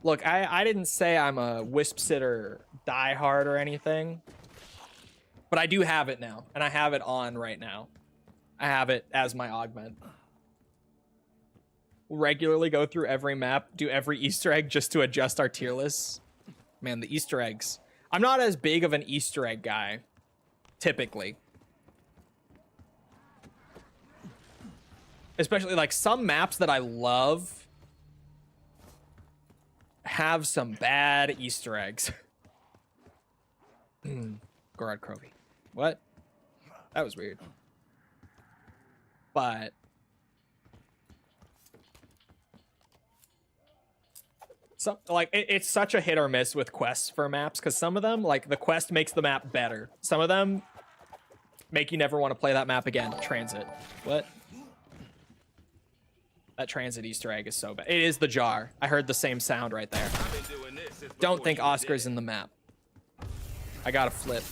Look, I didn't say I'm a Wisp Sitter diehard or anything. But I do have it now, and I have it on right now. I have it as my augment. Regularly go through every map, do every Easter egg just to adjust our tier lists. Man, the Easter eggs. I'm not as big of an Easter egg guy, typically. Especially like some maps that I love have some bad Easter eggs. Gorod Crovey. What? That was weird. But some, like it's such a hit or miss with quests for maps, because some of them, like the quest makes the map better. Some of them make you never want to play that map again. Transit. What? That transit Easter egg is so bad. It is the jar. I heard the same sound right there. Don't think Oscar's in the map. I got a flip,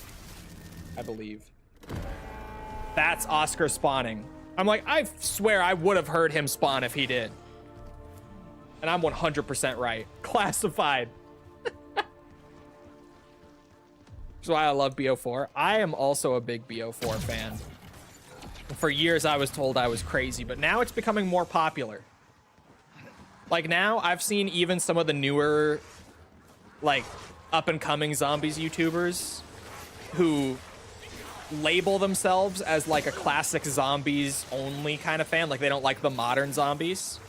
I believe. That's Oscar spawning. I'm like, I swear I would have heard him spawn if he did. And I'm 100% right. Classified. That's why I love BO4. I am also a big BO4 fan. For years, I was told I was crazy, but now it's becoming more popular. Like now, I've seen even some of the newer, like, up-and-coming zombies YouTubers who label themselves as, like, a classic zombies-only kind of fan. Like, they don't like the modern zombies.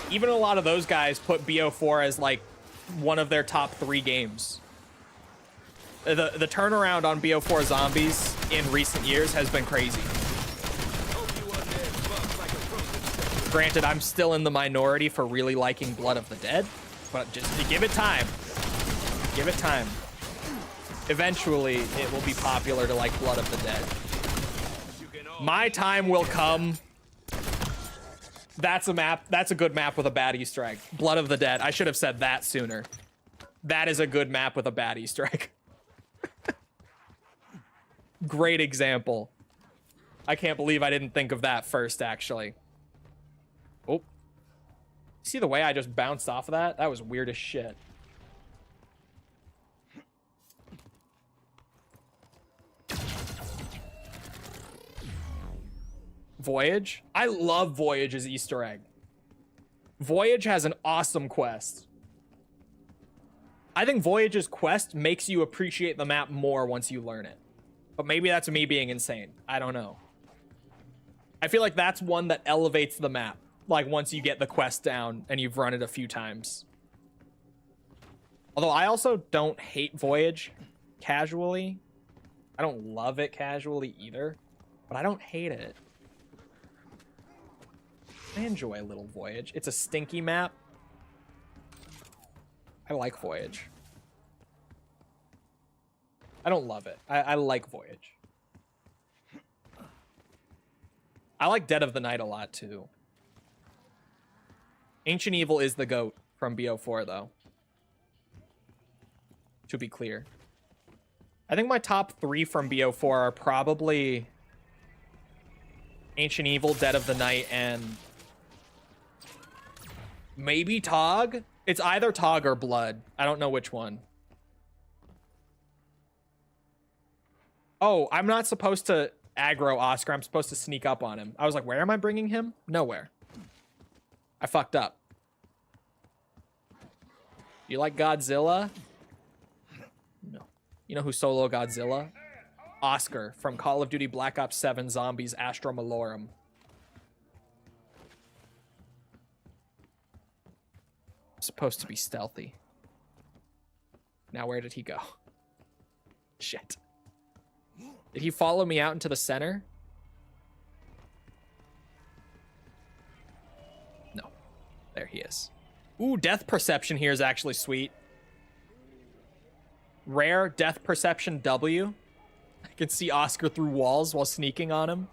Even a lot of those guys put BO4 as, like, one of their top 3 games. The turnaround on BO4 zombies in recent years has been crazy. Granted, I'm still in the minority for really liking Blood of the Dead, but just give it time. Give it time. Eventually, it will be popular to like Blood of the Dead. My time will come. That's a map. That's a good map with a bad Easter egg. Blood of the Dead. I should have said that sooner. That is a good map with a bad Easter egg. Great example. I can't believe I didn't think of that first, actually. Oh. See the way I just bounced off of that? That was weird as shit. Voyage? I love Voyage's Easter egg. Voyage has an awesome quest. I think Voyage's quest makes you appreciate the map more once you learn it. But maybe that's me being insane. I don't know. I feel like that's one that elevates the map. Like once you get the quest down and you've run it a few times. Although I also don't hate Voyage casually. I don't love it casually either. But I don't hate it. I enjoy a little Voyage. It's a stinky map. I like Voyage. I don't love it. I like Voyage. I like Dead of the Night a lot too. Ancient Evil is the GOAT from BO4 though. To be clear. I think my top 3 from BO4 are probably Ancient Evil, Dead of the Night, and maybe Tog? It's either Tog or Blood. I don't know which one. Oh, I'm not supposed to aggro Oscar. I'm supposed to sneak up on him. I was like, where am I bringing him? Nowhere. I fucked up. You like Godzilla? No. You know who solo Godzilla? Oscar from Call of Duty Black Ops 7 Zombies Astra Malorum. Supposed to be stealthy. Now where did he go? Shit. Did he follow me out into the center? No. There he is. Ooh, death perception here is actually sweet. Rare death perception W. I can see Oscar through walls while sneaking on him.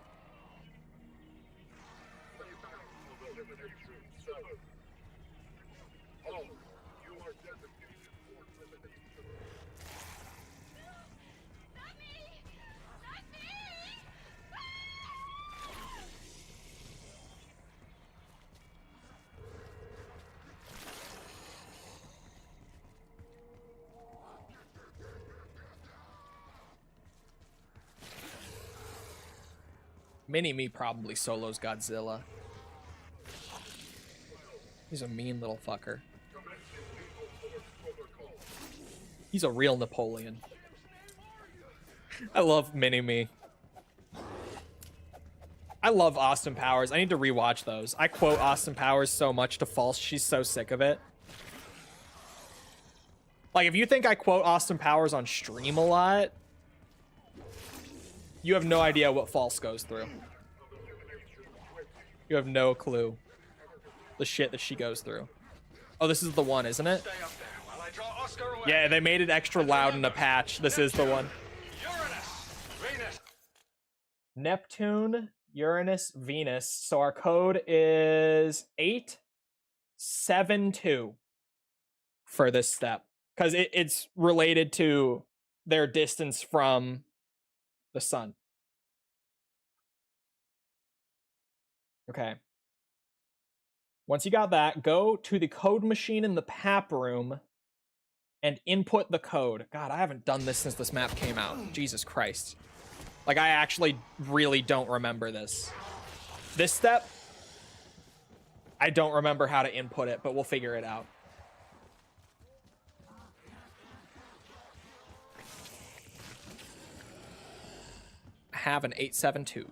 Mini-Me probably solos Godzilla. He's a mean little fucker. He's a real Napoleon. I love Mini-Me. I love Austin Powers. I need to rewatch those. I quote Austin Powers so much to False. She's so sick of it. Like, if you think I quote Austin Powers on stream a lot, you have no idea what False goes through. You have no clue the shit that she goes through. Oh, this is the one, isn't it? Yeah, they made it extra loud in a patch. This is the one. Neptune, Uranus, Venus. So our code is 872 for this step. Because it's related to their distance from the sun. Okay. Once you got that, go to the code machine in the PAP room and input the code. God, I haven't done this since this map came out. Jesus Christ. Like, I actually really don't remember this. This step, I don't remember how to input it, but we'll figure it out. I have an 872.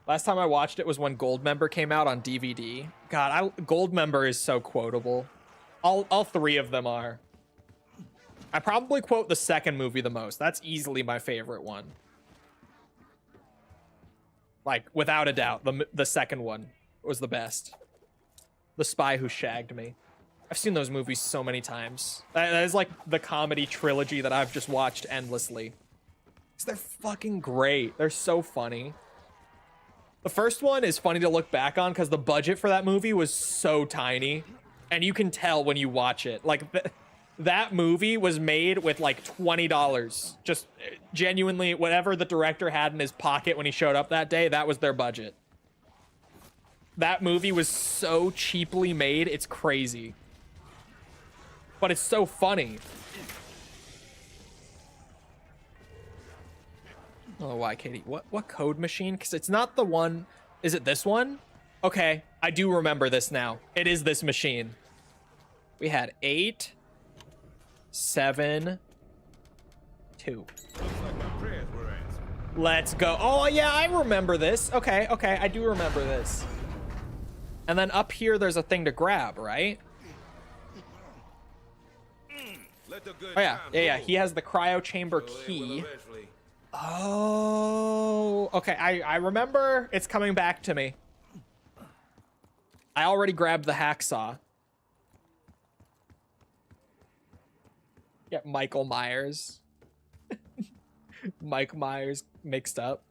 Last time I watched it was when Goldmember came out on DVD. God, Goldmember is so quotable. All 3 of them are. I probably quote the second movie the most. That's easily my favorite one. Like, without a doubt, the second one was the best. The Spy Who Shagged Me. I've seen those movies so many times. That is like the comedy trilogy that I've just watched endlessly. 'Cause they're fucking great. They're so funny. The first one is funny to look back on because the budget for that movie was so tiny. And you can tell when you watch it. Like, that movie was made with like $20. Just genuinely, whatever the director had in his pocket when he showed up that day, that was their budget. That movie was so cheaply made, it's crazy. But it's so funny. Oh, why, Katie? What code machine? Because it's not the one. Is it this one? Okay, I do remember this now. It is this machine. We had 8, 7, 2. Looks like my prayers were answered. Let's go. Oh, yeah, I remember this. Okay, okay, I do remember this. And then up here, there's a thing to grab, right? Let the good Oh, yeah, times yeah. roll. He has the cryo chamber So they will key. eventually- Oh, okay. I remember. It's coming back to me. I already grabbed the hacksaw. Yeah, Michael Myers. Mike Myers mixed up.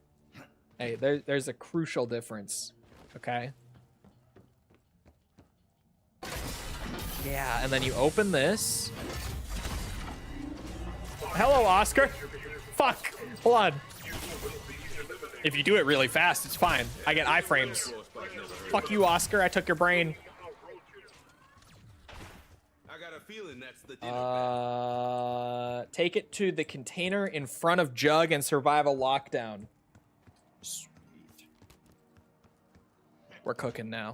Hey, there's a crucial difference. Okay. Yeah, and then you open this. Hello, Oscar. Fuck. Hold on. If you do it really fast, it's fine. I get iframes. Fuck you, Oscar. I took your brain. I got a feeling that's the dinner Take it to the container in front of Jug and survive a lockdown. Sweet. We're cooking now.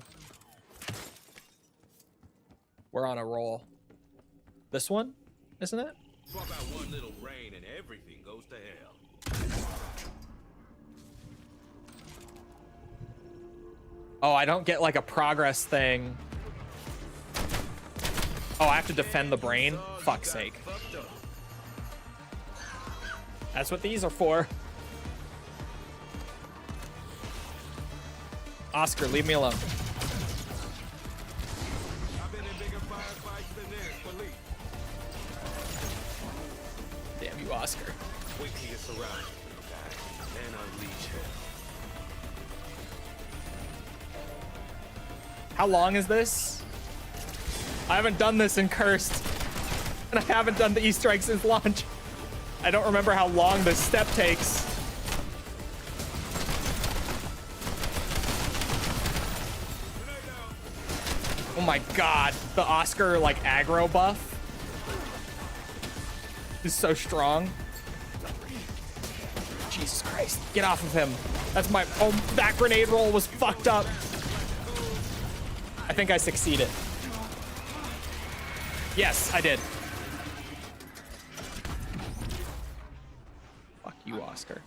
We're on a roll. This one, isn't it? Swap out one little brain and everything goes to hell. Oh, I don't get like a progress thing. Oh, I have to defend the brain? Fuck's sake. Fucked up. That's what these are for. Oscar, leave me alone. I've been in bigger firefights than this, believe. Damn you, Oscar. Wait till you're surrounded, little guy, and unleash hell. How long is this? I haven't done this in Cursed. And I haven't done the Easter egg since launch. I don't remember how long this step takes. Oh my god, the Oscar like aggro buff is so strong. Jesus Christ, get off of him. That's my, oh, that grenade roll was fucked up. I think I succeeded. Yes, I did. Fuck you, Oscar.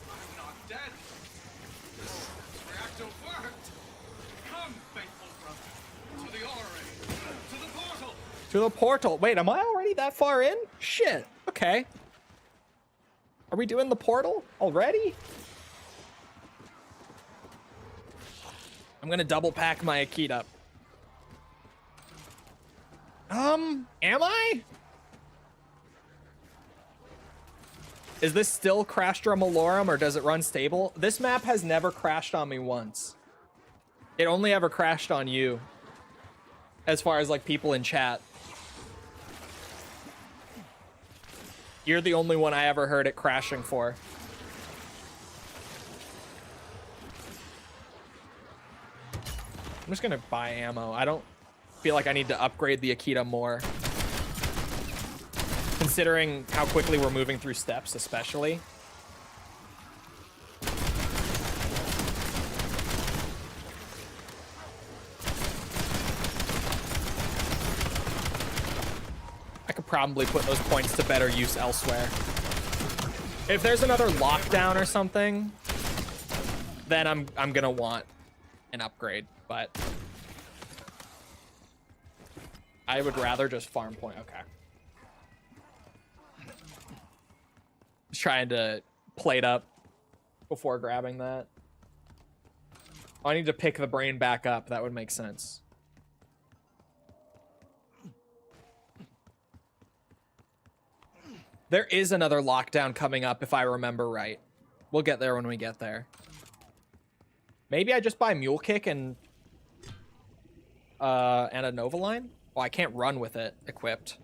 I'm not dead. This reactor worked. Come, faithful brother, to the orrery, to the portal. To the portal. Wait, am I already that far in? Shit. Okay. Are we doing the portal already? I'm gonna double pack my Akita. Am I? Is this still Astra Malorum or does it run stable? This map has never crashed on me once. It only ever crashed on you. As far as like people in chat. You're the only one I ever heard it crashing for. I'm just gonna buy ammo. I don't feel like I need to upgrade the Akita more. Considering how quickly we're moving through steps, especially. I could probably put those points to better use elsewhere. If there's another lockdown or something, then I'm gonna want an upgrade, but I would rather just farm point. Okay. Just trying to plate up before grabbing that. Oh, I need to pick the brain back up. That would make sense. There is another lockdown coming up if I remember right. We'll get there when we get there. Maybe I just buy Mule Kick and a Nova Line? Well, I can't run with it equipped.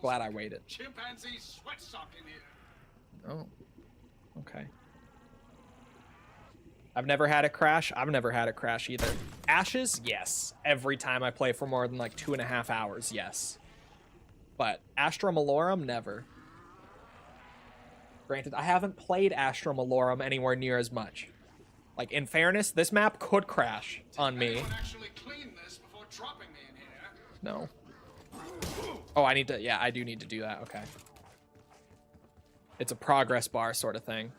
Glad I waited. Chimpanzee sweat sock in here. Oh, okay. I've never had it crash. I've never had it crash either. Ashes? Yes. Every time I play for more than like 2.5 hours, yes. But Astra Malorum, never. Granted, I haven't played Astra Malorum anywhere near as much. Like, in fairness, this map could crash on me. Anyone actually clean this before dropping me in here. No. Oh, I need to, yeah, I do need to do that. Okay. It's a progress bar sort of thing.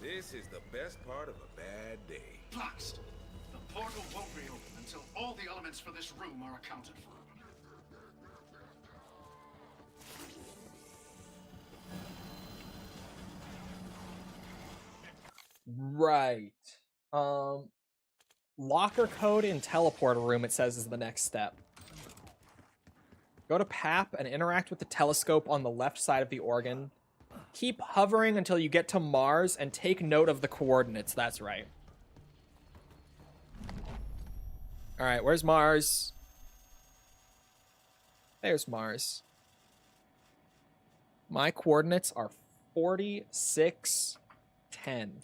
This is the best part of a bad day. Blast! The portal won't reopen until all the elements for this room are accounted for. Right. Locker code in teleporter room, it says, is the next step. Go to PAP and interact with the telescope on the left side of the organ. Keep hovering until you get to Mars and take note of the coordinates. That's right. All right, where's Mars? There's Mars. My coordinates are 4610.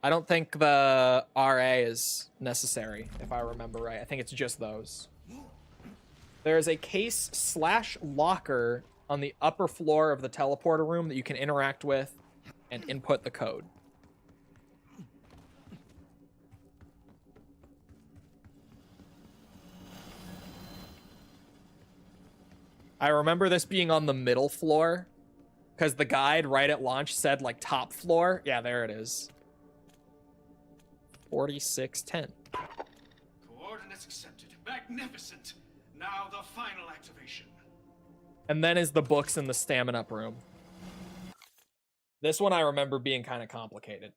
I don't think the RA is necessary, if I remember right. I think it's just those. There is a case/locker on the upper floor of the teleporter room that you can interact with and input the code. I remember this being on the middle floor because the guide right at launch said like top floor. Yeah, there it is. 4610. Coordinates accepted. Magnificent. Now the final activation. And then is the books in the stamina up room. This one I remember being kind of complicated.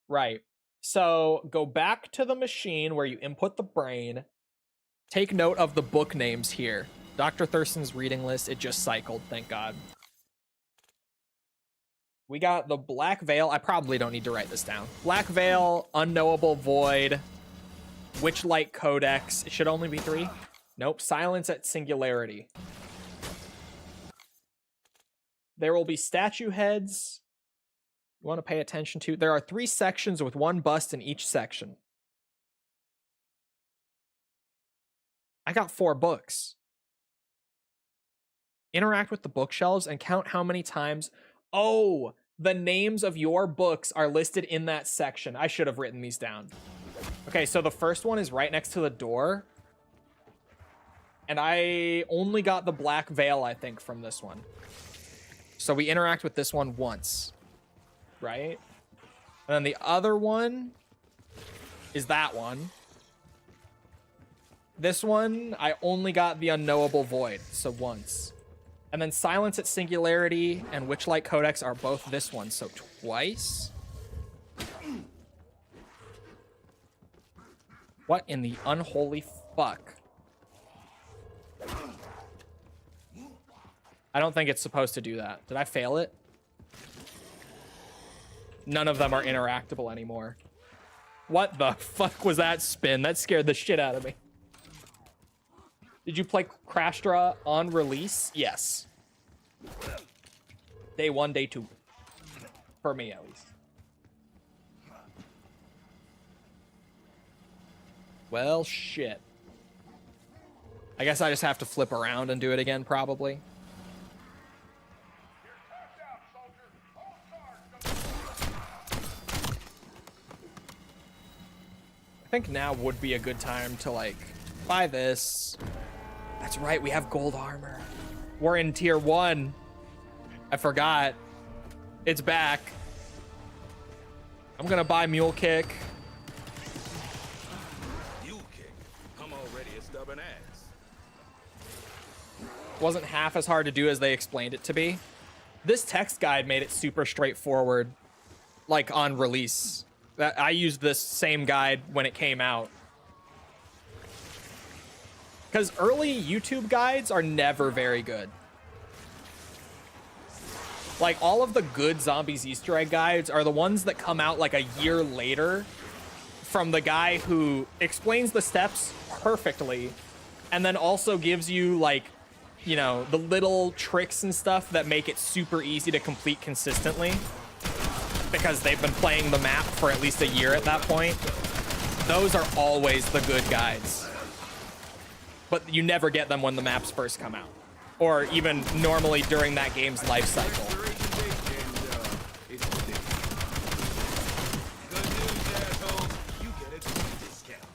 Right. So go back to the machine where you input the brain. Take note of the book names here. Dr. Thurston's reading list, it just cycled, thank God. We got the Black Veil. I probably don't need to write this down. Black Veil, Unknowable Void, Witchlight Codex. It should only be 3. Nope. Silence at Singularity. There will be statue heads. You want to pay attention to. There are 3 sections with 1 bust in each section. I got 4 books. Interact with the bookshelves and count how many times. Oh, the names of your books are listed in that section. I should have written these down. Okay, so the first one is right next to the door. And I only got the Black Veil, I think, from this one. So we interact with this one once. Right? And then the other one is that one. This one, I only got the Unknowable Void, so once. And then Silence at Singularity and Witchlight Codex are both this one, so twice. What in the unholy fuck? I don't think it's supposed to do that. Did I fail it? None of them are interactable anymore. What the fuck was that spin? That scared the shit out of me. Did you play Crash Draw on release? Yes. Day 1, day 2. For me, at least. Well, shit. I guess I just have to flip around and do it again, probably. I think now would be a good time to, like, buy this. That's right, we have gold armor. We're in tier 1. I forgot. It's back. I'm gonna buy Mule Kick. Mule Kick? I'm already a stubborn ass. Wasn't half as hard to do as they explained it to be. This text guide made it super straightforward, like on release. I used this same guide when it came out. Because early YouTube guides are never very good. Like, all of the good Zombies Easter egg guides are the ones that come out like a year later from the guy who explains the steps perfectly and then also gives you, like, you know, the little tricks and stuff that make it super easy to complete consistently because they've been playing the map for at least a year at that point. Those are always the good guides. But you never get them when the maps first come out. or even normally during that game's life cycle. Expiration date and, it's ridiculous. Good news, assholes. You get a discount.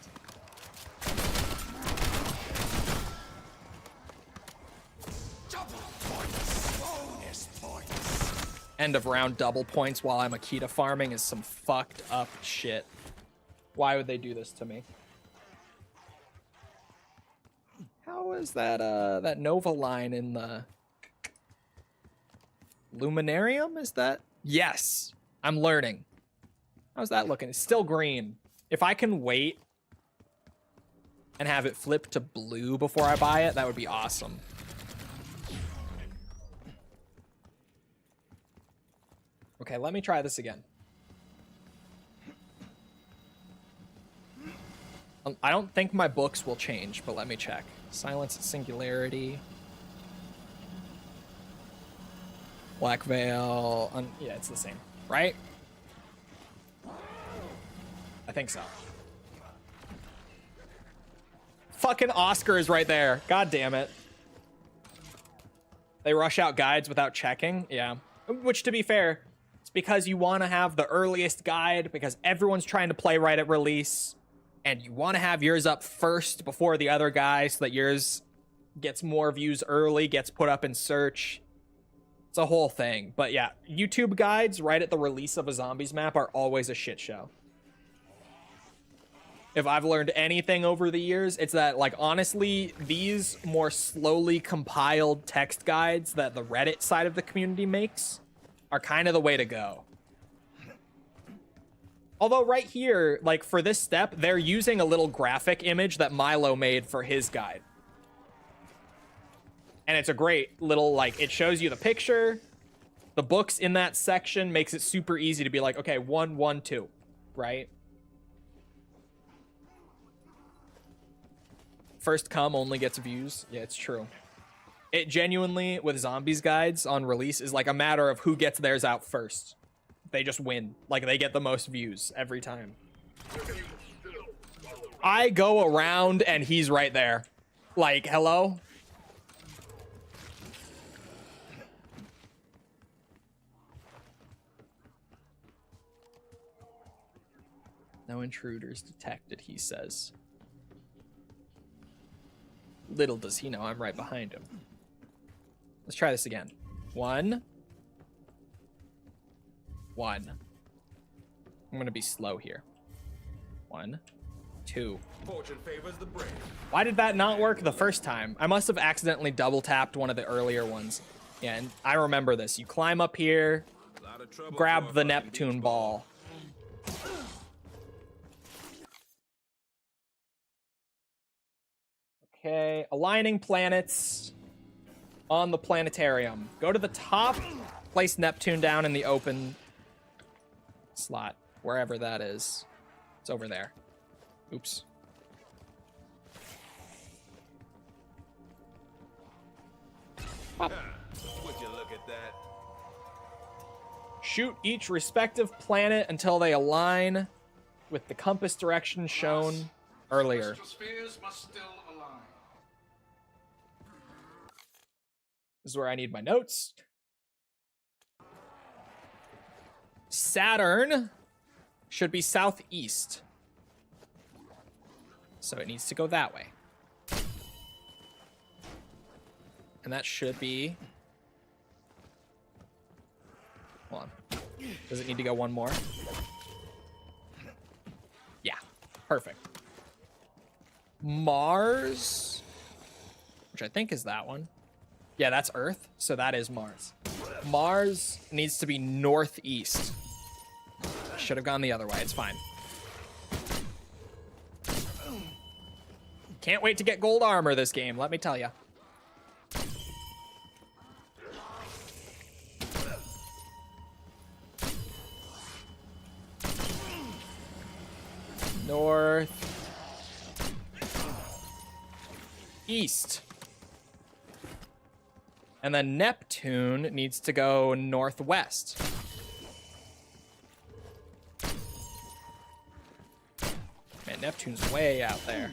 Double points. Bonus points. End of round double points while I'm Akita farming is some fucked up shit. Why would they do this to me? How is that that Nova line in the Luminarium? Is that? Yes. I'm learning. How's that looking? It's still green. If I can wait and have it flip to blue before I buy it, that would be awesome. Okay, let me try this again. I don't think my books will change, but let me check. Silence at Singularity. Black Veil. Yeah, it's the same, right? I think so. Fucking Oscar is right there. God damn it. They rush out guides without checking. Yeah. Which, to be fair, it's because you want to have the earliest guide because everyone's trying to play right at release. And you want to have yours up first before the other guy so that yours gets more views early, gets put up in search. It's a whole thing. But yeah, YouTube guides right at the release of a zombies map are always a shit show. If I've learned anything over the years, it's that, like, honestly, these more slowly compiled text guides that the Reddit side of the community makes are kind of the way to go. Although right here, like for this step, they're using a little graphic image that Milo made for his guide. And it's a great little, like, it shows you the picture. The books in that section makes it super easy to be like, okay, 1, 1, 2, right? First come only gets views. Yeah, it's true. It genuinely, with zombies guides on release, is like a matter of who gets theirs out first. They just win. Like, they get the most views every time. I go around and he's right there. Like, hello? No intruders detected, he says. Little does he know I'm right behind him. Let's try this again. 1. 1. I'm gonna be slow here. 1, 2. Fortune favors the brave. Why did that not work the first time? I must have accidentally double tapped one of the earlier ones. Yeah, and I remember this. You climb up here, Lot of trouble for grab a the fucking Neptune beach ball. Okay, aligning planets on the planetarium. Go to the top, place Neptune down in the open slot, wherever that is. It's over there. Oops. Pop. Would you look at that? Shoot each respective planet until they align with the compass direction shown earlier. Crystal spheres must still align. This is where I need my notes. Saturn should be southeast. So it needs to go that way. And that should be... Hold on. Does it need to go one more? Yeah, perfect. Mars, which I think is that one. Yeah, that's Earth, so that is Mars. Mars needs to be northeast. Should have gone the other way, it's fine. Can't wait to get gold armor this game, let me tell ya. North. East. And then Neptune needs to go northwest. Man, Neptune's way out there.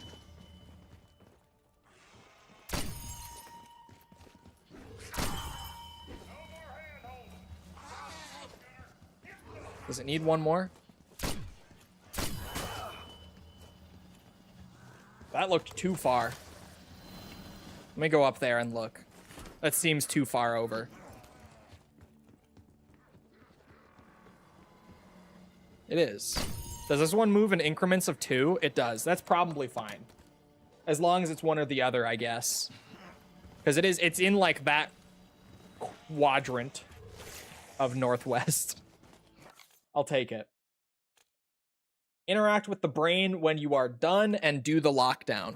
Does it need one more? That looked too far. Let me go up there and look. That seems too far over. It is. Does this one move in increments of 2? It does. That's probably fine. As long as it's one or the other, I guess. Because it's in like that quadrant of northwest. I'll take it. Interact with the brain when you are done and do the lockdown.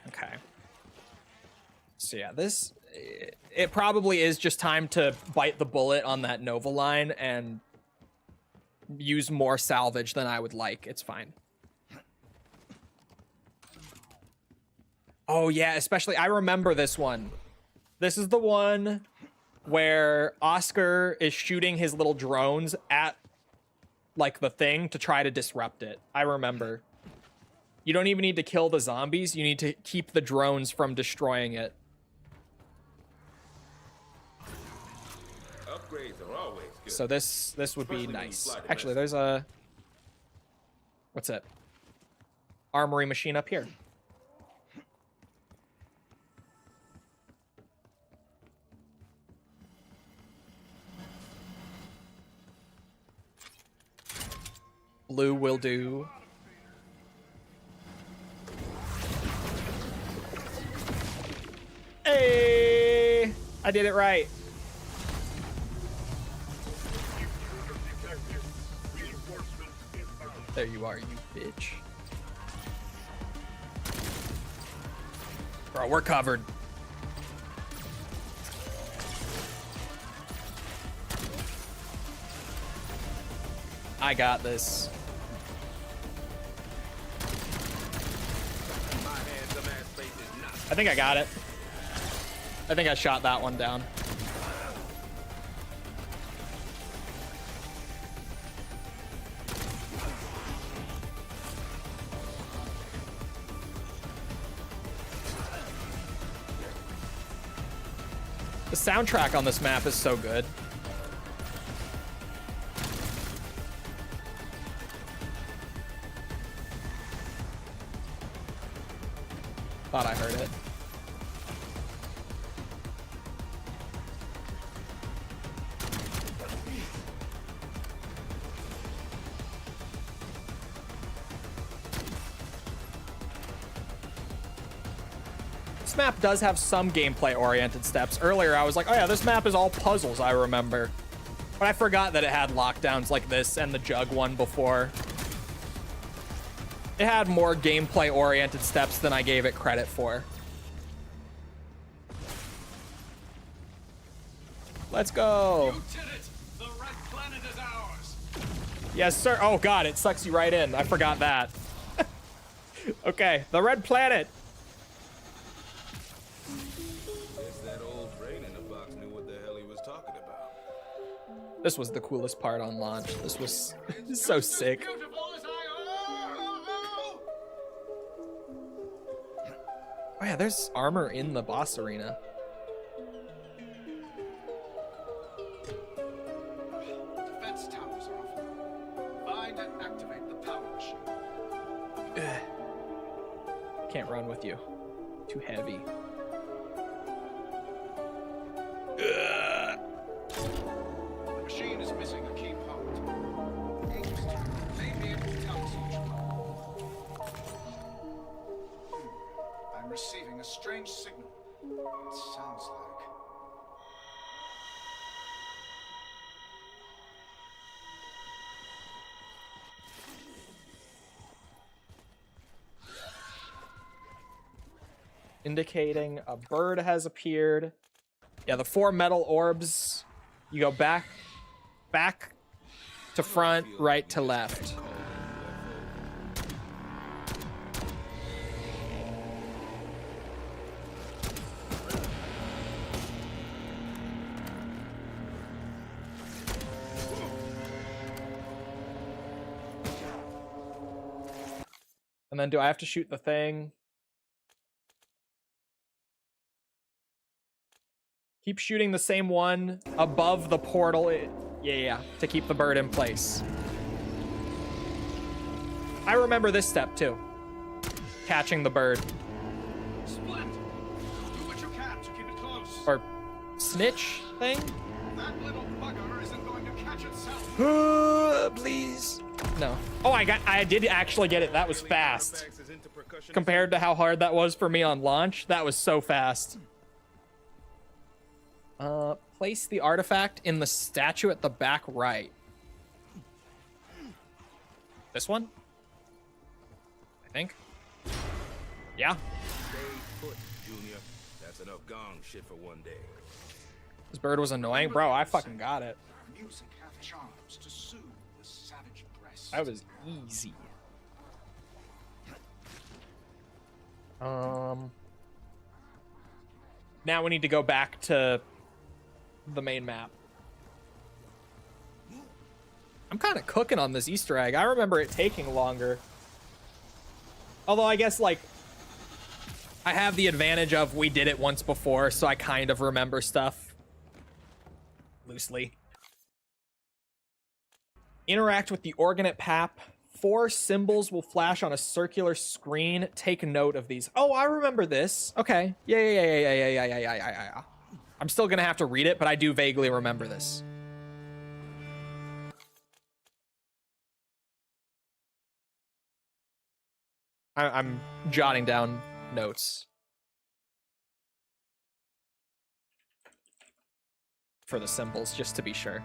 Okay. So yeah, this... It probably is just time to bite the bullet on that Nova line and use more salvage than I would like. It's fine. Oh yeah, especially... I remember this one. This is the one where Oscar is shooting his little drones at like the thing to try to disrupt it. I remember. You don't even need to kill the zombies. You need to keep the drones from destroying it. Upgrades are always good. So this would be Especially when you nice. fly to Actually, there's a... What's it? Armory machine up here. Blue will do. Hey! I did it right. There you are, you bitch. Bro, we're covered. I got this. I think I got it. I think I shot that one down. The soundtrack on this map is so good. Thought I heard it. This map does have some gameplay-oriented steps. Earlier, I was like, oh yeah, this map is all puzzles, I remember. But I forgot that it had lockdowns like this and the jug one before. It had more gameplay-oriented steps than I gave it credit for. Let's go. You did it! The red planet is ours! Yes, sir. Oh, God, it sucks you right in. I forgot that. Okay, the red planet. Guess that old brain in the box knew what the hell he was talking about. This was the coolest part on launch. This was so sick. Beautiful as I... Oh, yeah, there's armor in the boss arena. Defense towers are offline. Find and activate the power machine. Can't run with you. Too heavy. The machine is missing a key part. Interesting. May be able to tell us which one. I'm receiving a strange signal. It sounds like... Indicating a bird has appeared. Yeah, the 4 metal orbs. You go back to front, right to left. And then do I have to shoot the thing? Keep shooting the same one above the portal. Yeah, to keep the bird in place. I remember this step too. Catching the bird. Split! Do what you can to keep it close. Or snitch thing? That little bugger isn't going to catch itself. Please. No. Oh, I did actually get it. That was fast. Compared to how hard that was for me on launch, that was so fast. Place the artifact in the statue at the back right. This one? I think. Yeah. Stay put, Junior. That's enough gong shit for one day. This bird was annoying. Bro, I fucking got it. Music hath charms to soothe the savage breast. That was easy. Now we need to go back to the main map. I'm kind of cooking on this Easter egg. I remember it taking longer. Although I guess, like, I have the advantage of we did it once before, so I kind of remember stuff. Loosely. Interact with the organ at PAP. 4 symbols will flash on a circular screen. Take note of these. Oh, I remember this. Okay. Yeah. I'm still gonna have to read it, but I do vaguely remember this. I'm jotting down notes for the symbols, just to be sure.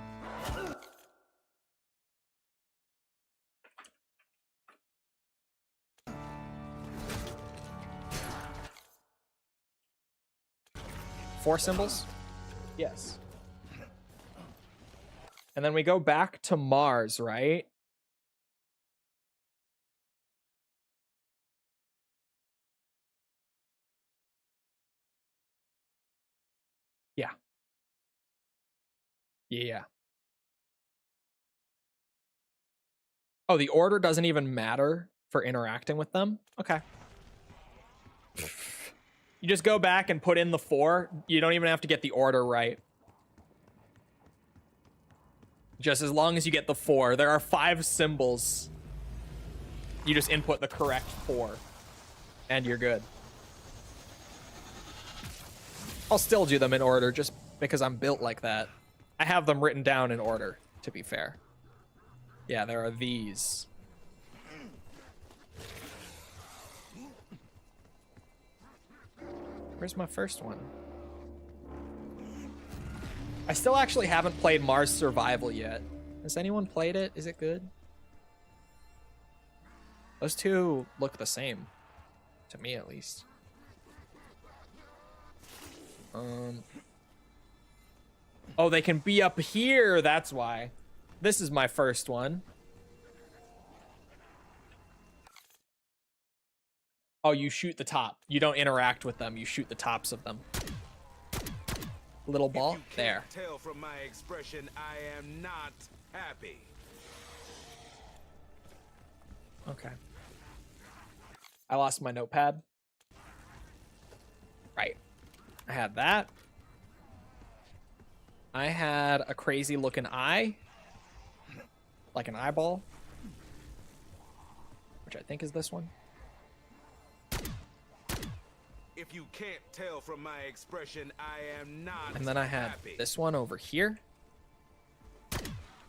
Four symbols? Yes. And then we go back to Mars, right? Yeah. Yeah. Oh, the order doesn't even matter for interacting with them? Okay. You just go back and put in the 4. You don't even have to get the order right. Just as long as you get the 4. There are 5 symbols. You just input the correct 4. And you're good. I'll still do them in order just because I'm built like that. I have them written down in order, to be fair. Yeah, there are these. Where's my first one? I still actually haven't played Mars Survival yet. Has anyone played it? Is it good? Those two look the same. To me, at least. Oh, they can be up here. That's why. This is my first one. Oh, you shoot the top. You don't interact with them. You shoot the tops of them. Little ball. There. Tell from my expression, I am not happy. Okay. I lost my notepad. Right. I had that. I had a crazy looking eye. Like an eyeball. Which I think is this one. If you can't tell from my expression, I am not And then I had happy. this one over here.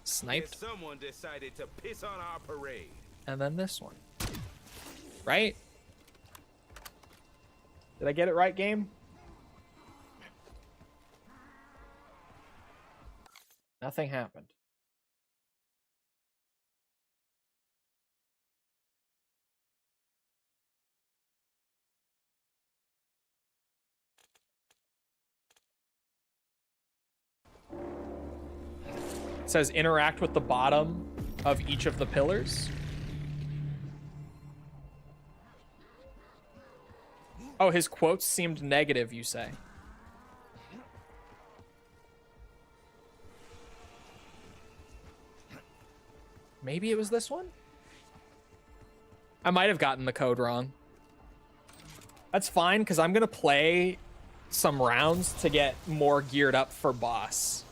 Sniped. Someone decided to piss on our parade. And then this one. Right? Did I get it right, game? Nothing happened. It says interact with the bottom of each of the pillars. Oh, his quotes seemed negative, you say. Maybe it was this one? I might have gotten the code wrong. That's fine, because I'm going to play some rounds to get more geared up for boss.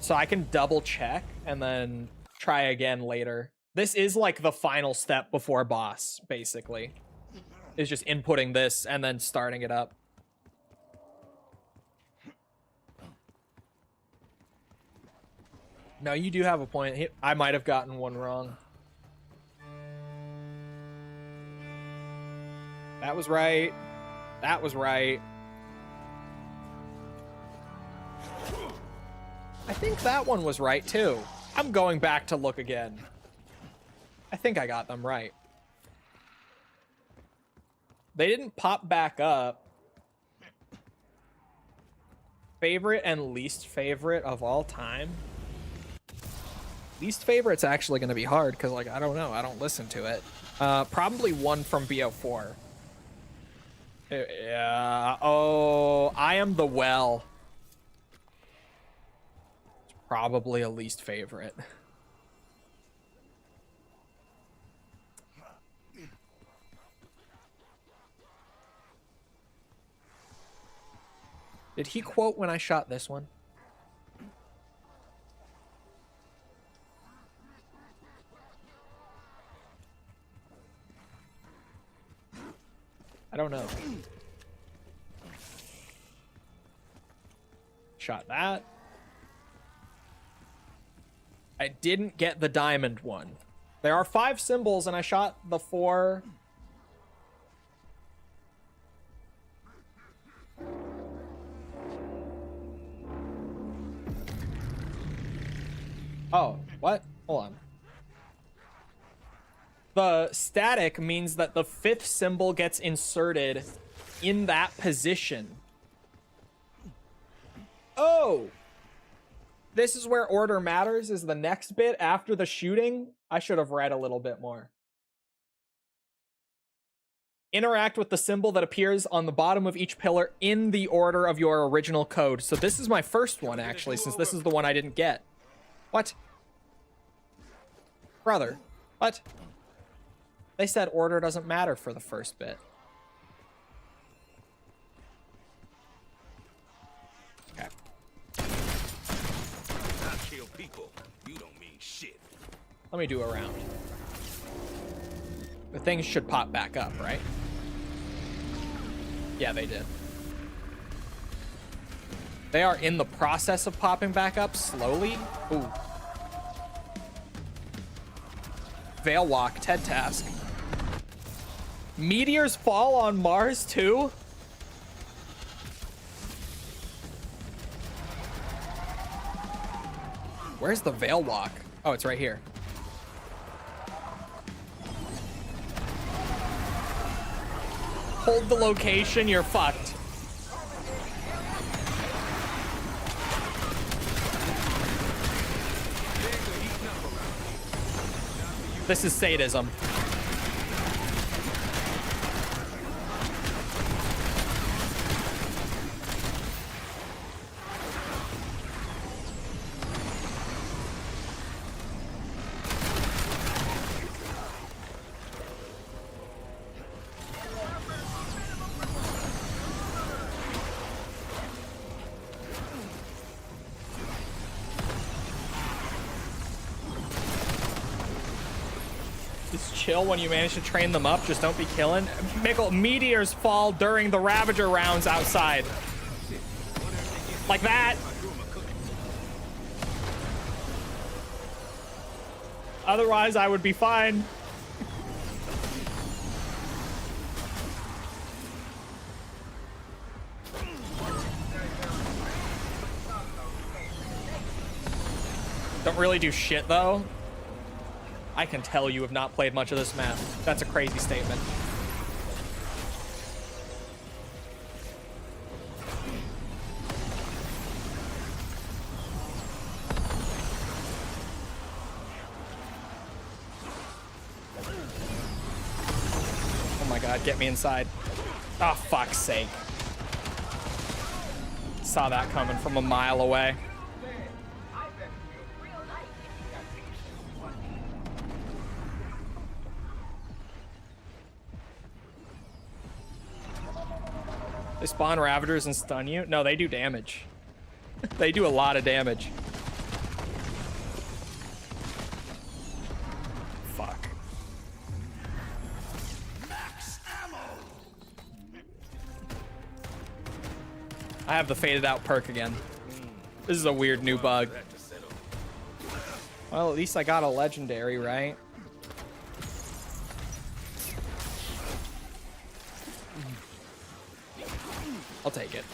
So I can double check and then try again later. This is like the final step before boss, basically. Is just inputting this and then starting it up. No, you do have a point. I might have gotten one wrong. That was right. That was right. I think that one was right too. I'm going back to look again. I think I got them right. They didn't pop back up. Favorite and least favorite of all time? Least favorite's actually going to be hard because, like, I don't know. I don't listen to it. Probably one from BO4. Yeah. Oh, I Am the Well. It's probably a least favorite. Did he quote when I shot this one? I don't know. Shot that. I didn't get the diamond one. There are 5 symbols and I shot the 4. Oh, what? Hold on. The static means that the 5th symbol gets inserted in that position. Oh! This is where order matters, is the next bit after the shooting. I should have read a little bit more. Interact with the symbol that appears on the bottom of each pillar in the order of your original code. So this is my first one, actually, since this is the one I didn't get. What? Brother. What? They said order doesn't matter for the first bit. Okay. I kill people. You don't mean shit. Let me do a round. The things should pop back up, right? Yeah, they did. They are in the process of popping back up slowly. Ooh. Veil Walk, TED Task. Meteors fall on Mars too? Where's the Veil Walk? Oh, it's right here. Hold the location, you're fucked. This is sadism. Chill when you manage to train them up. Just don't be killing. Mickle, meteors fall during the Ravager rounds outside. Like that. Otherwise, I would be fine. Don't really do shit, though. I can tell you have not played much of this map. That's a crazy statement. Oh my god, get me inside. Oh, fuck's sake. Saw that coming from a mile away. They spawn Ravagers and stun you? No, they do damage. They do a lot of damage. I have the faded out perk again. This is a weird new bug. Well, at least I got a legendary, right? I'll take it.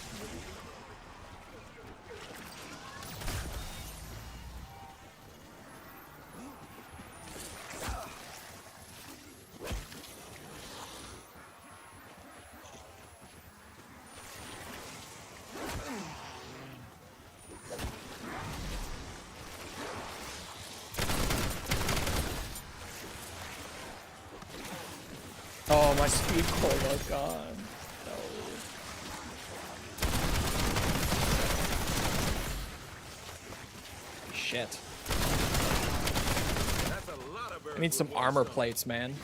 Oh, my speed cola gone. No. Shit. I need some armor plates, man.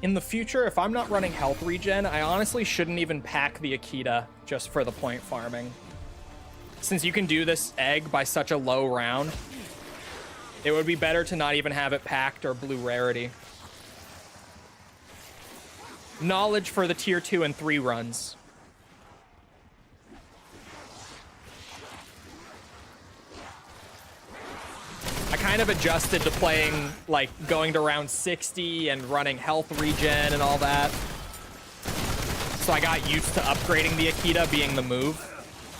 In the future, if I'm not running health regen, I honestly shouldn't even pack the Akita just for the point farming. Since you can do this egg by such a low round, it would be better to not even have it packed or blue rarity. Knowledge for the tier 2 and 3 runs. I kind of adjusted to playing, like, going to round 60 and running health regen and all that. So I got used to upgrading the Akita being the move,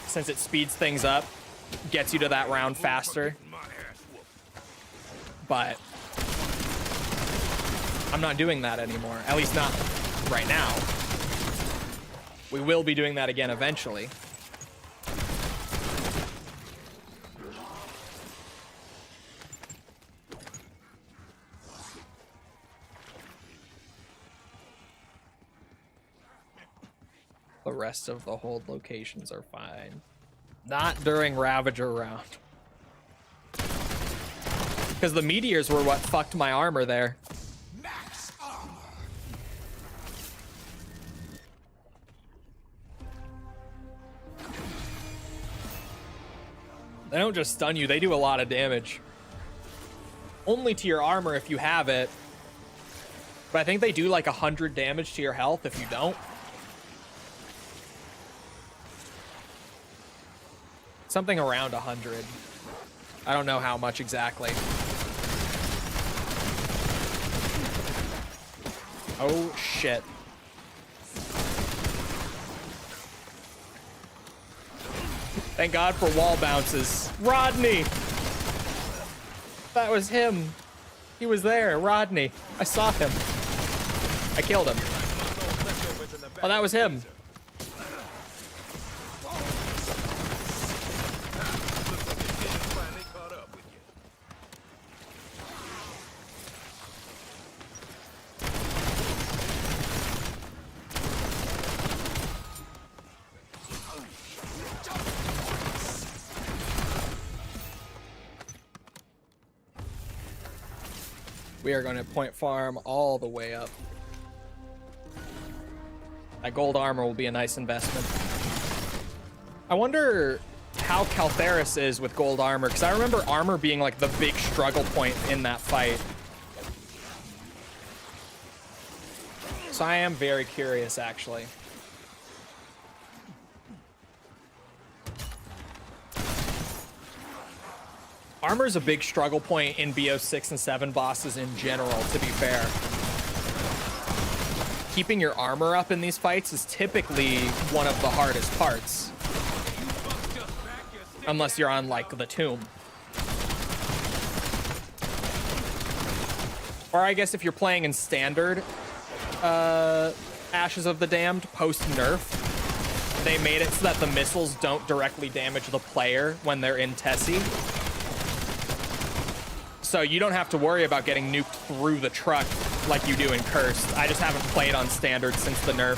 since it speeds things up, gets you to that round faster. But I'm not doing that anymore, at least not right now. We will be doing that again eventually. The rest of the hold locations are fine. Not during Ravager round. Because the meteors were what fucked my armor there. Max armor. They don't just stun you, they do a lot of damage. Only to your armor if you have it. But I think they do like 100 damage to your health if you don't. Something around 100. I don't know how much exactly. Oh, shit. Thank God for wall bounces. Rodney! That was him. He was there, Rodney. I saw him. I killed him. Oh, that was him. We are going to point farm all the way up. That gold armor will be a nice investment. I wonder how Caltheris is with gold armor, because I remember armor being like the big struggle point in that fight. So I am very curious, actually. Armor is a big struggle point in BO6 and 7 bosses in general, to be fair. Keeping your armor up in these fights is typically one of the hardest parts. Unless you're on, like, the tomb. Or I guess if you're playing in standard Ashes of the Damned post-nerf, they made it so that the missiles don't directly damage the player when they're in Tessie. So you don't have to worry about getting nuked through the truck like you do in Cursed. I just haven't played on standard since the nerf.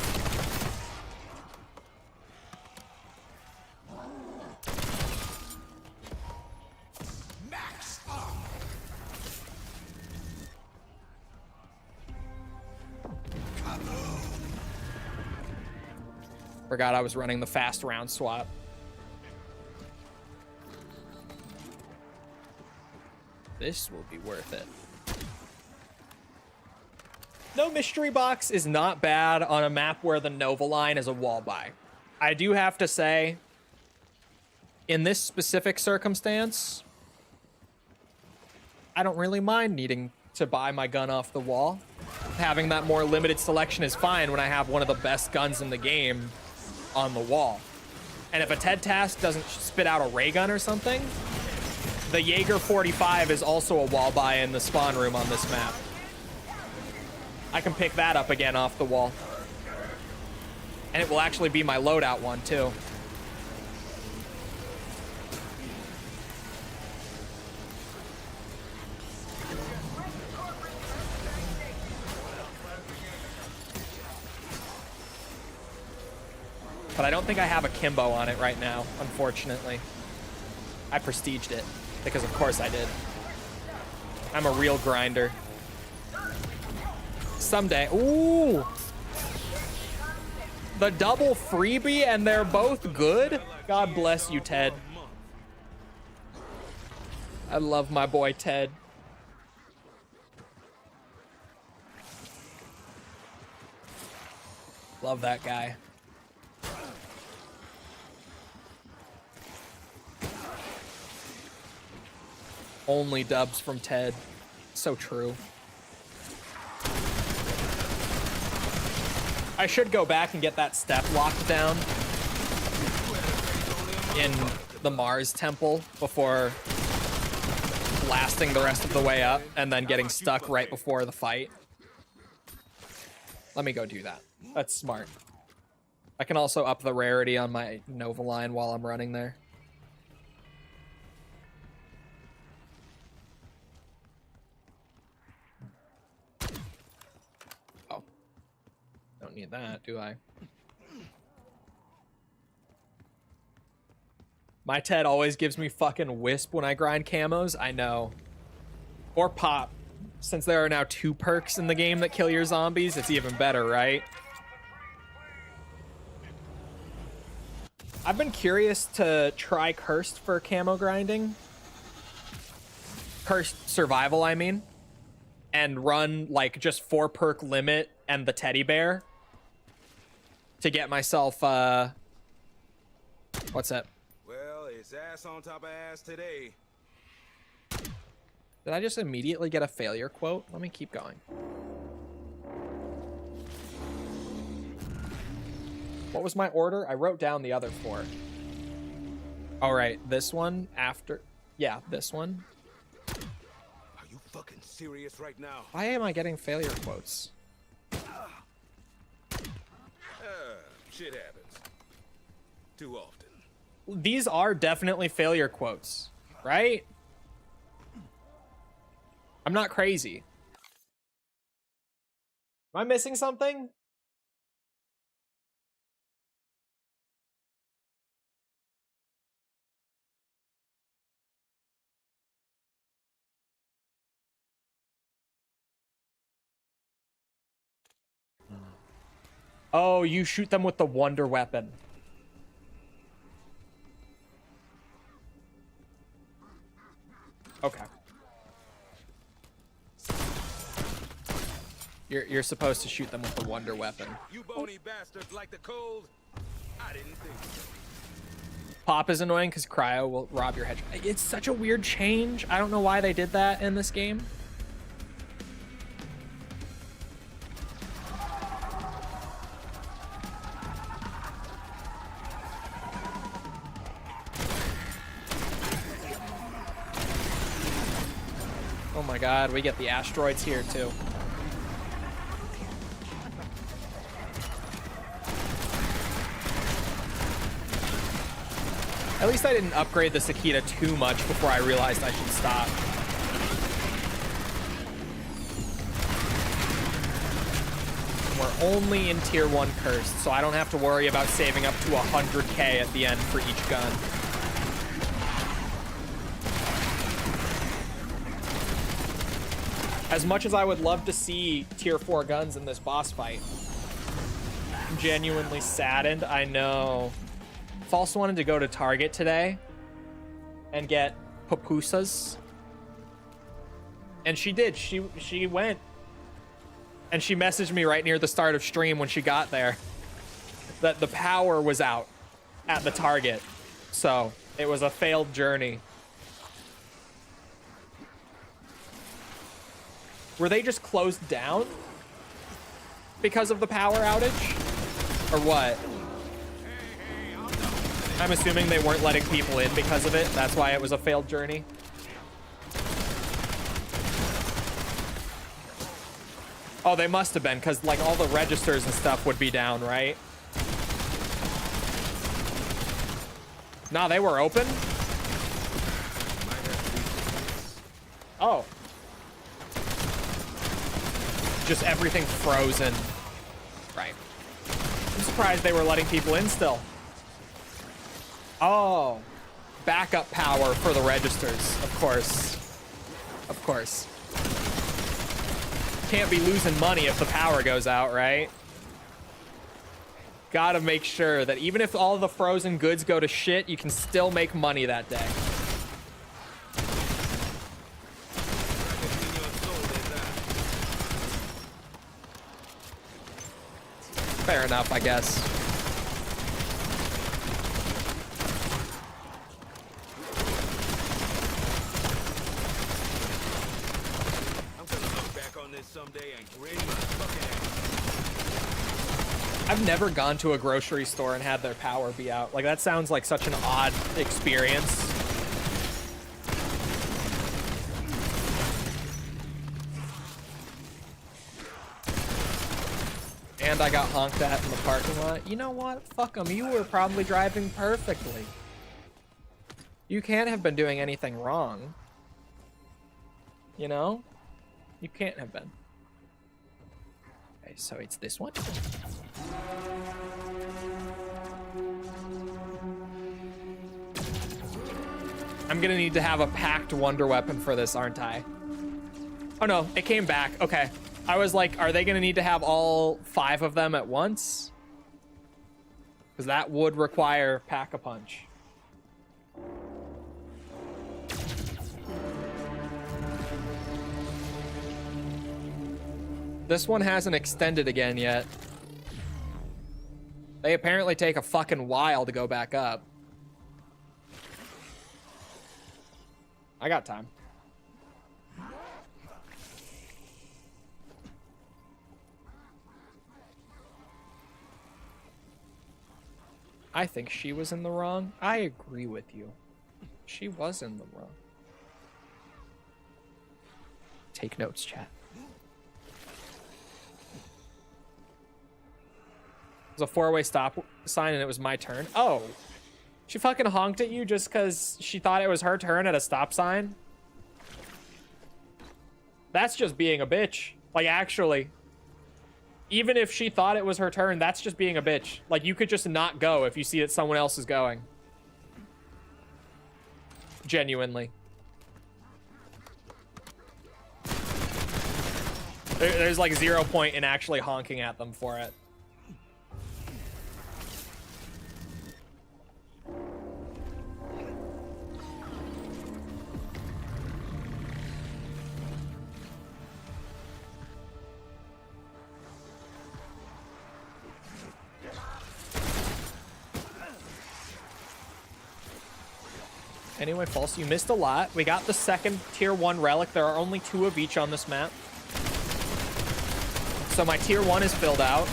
Max armor. Forgot I was running the fast round swap. This will be worth it. No mystery box is not bad on a map where the Nova line is a wall buy. I do have to say, in this specific circumstance, I don't really mind needing to buy my gun off the wall. Having that more limited selection is fine when I have one of the best guns in the game on the wall. And if a TED task doesn't spit out a ray gun or something, the Jaeger 45 is also a wall buy in the spawn room on this map. I can pick that up again off the wall. And it will actually be my loadout one too. But I don't think I have a Kimbo on it right now, unfortunately. I prestiged it, because of course I did. I'm a real grinder. Someday. Ooh! The double freebie and they're both good? God bless you, Ted. I love my boy, Ted. Love that guy. Only dubs from Ted. So true. I should go back and get that step locked down in the Mars temple before blasting the rest of the way up and then getting stuck right before the fight. Let me go do that. That's smart. I can also up the rarity on my Nova line while I'm running there. Don't need that, do I? My Ted always gives me fucking wisp when I grind camos. I know. Or pop. Since there are now 2 perks in the game that kill your zombies, it's even better, right? I've been curious to try Cursed for camo grinding. Cursed survival, I mean. And run like just 4 perk limit and the teddy bear. To get myself, what's that? Well, it's ass on top of ass today. Did I just immediately get a failure quote? Let me keep going. What was my order? I wrote down the other 4. All right, this one after. Yeah, this one. Are you fucking serious right now? Why am I getting failure quotes? Shit happens. Too often. These are definitely failure quotes, right? I'm not crazy. Am I missing something? Oh, you shoot them with the wonder weapon. Okay. You're supposed to shoot them with the wonder weapon. You bony bastards like the cold? I didn't think so. Pop is annoying because cryo will rob your head. It's such a weird change. I don't know why they did that in this game. Oh my god, we get the asteroids here too. At least I didn't upgrade the Sakita too much before I realized I should stop. We're only in tier 1 cursed, so I don't have to worry about saving up to 100k at the end for each gun. As much as I would love to see tier 4 guns in this boss fight, Genuinely saddened. I know. False wanted to go to Target today and get pupusas. And she did. She went. And she messaged me right near the start of stream when she got there that the power was out at the Target. So it was a failed journey. Were they just closed down because of the power outage? Or what? I'm assuming they weren't letting people in because of it. That's why it was a failed journey. Oh, they must have been, because like all the registers and stuff would be down, right? Nah, they were open. Oh. Just everything frozen. Right. I'm surprised they were letting people in still. Oh. Backup power for the registers, of course. Of course. Can't be losing money if the power goes out, right? Gotta make sure that even if all the frozen goods go to shit, you can still make money that day. Fair enough, I guess. I've never gone to a grocery store and had their power be out. Like, that sounds like such an odd experience. And I got honked at in the parking lot. You know what? Fuck them. You were probably driving perfectly. You can't have been doing anything wrong. You know? You can't have been. Okay, so it's this one. I'm gonna need to have a packed wonder weapon for this, aren't I? Oh no, it came back. Okay. I was like, are they gonna need to have all 5 of them at once? Because that would require pack-a-punch. This one hasn't extended again yet. They apparently take a fucking while to go back up. I got time. I think she was in the wrong. I agree with you. She was in the wrong. Take notes, chat. It was a 4-way stop sign and it was my turn. Oh. She fucking honked at you just because she thought it was her turn at a stop sign? That's just being a bitch. Like, actually. Even if she thought it was her turn, that's just being a bitch. Like, you could just not go if you see that someone else is going. Genuinely. There's like 0 point in actually honking at them for it. Anyway, False, you missed a lot. We got the second tier 1 relic. There are only 2 of each on this map. So my tier 1 is filled out.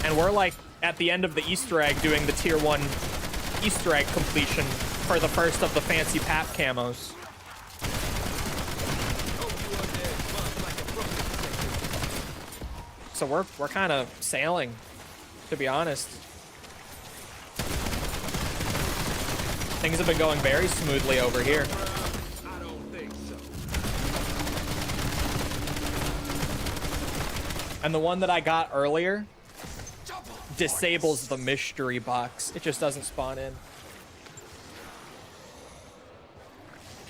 And we're like at the end of the Easter egg doing the tier 1 Easter egg completion for the first of the fancy pap camos. So we're kind of sailing, to be honest. Things have been going very smoothly over here. I don't think so. And the one that I got earlier disables the mystery box. It just doesn't spawn in.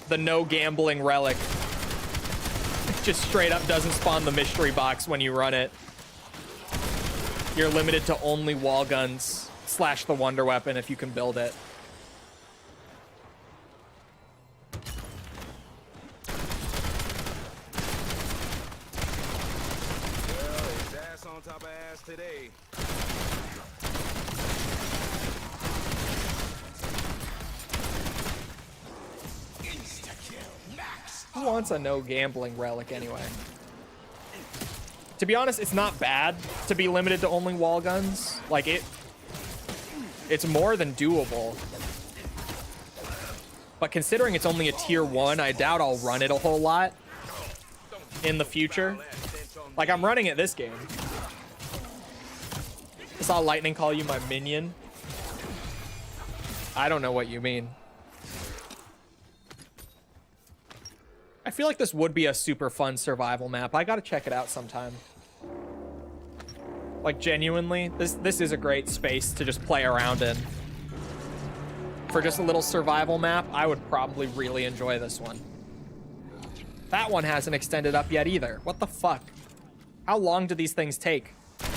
The no gambling relic. It just straight up doesn't spawn the mystery box when you run it. You're limited to only wall guns / the wonder weapon if you can build it. Well, it's ass on top of ass today. Who wants a no gambling relic anyway? To be honest, it's not bad to be limited to only wall guns. Like it's more than doable. But considering it's only a tier 1, I doubt I'll run it a whole lot in the future. Like, I'm running it this game. I saw Lightning call you my minion. I don't know what you mean. I feel like this would be a super fun survival map. I gotta check it out sometime. Like, genuinely, this is a great space to just play around in. For just a little survival map, I would probably really enjoy this one. That one hasn't extended up yet either. What the fuck? How long do these things take? It's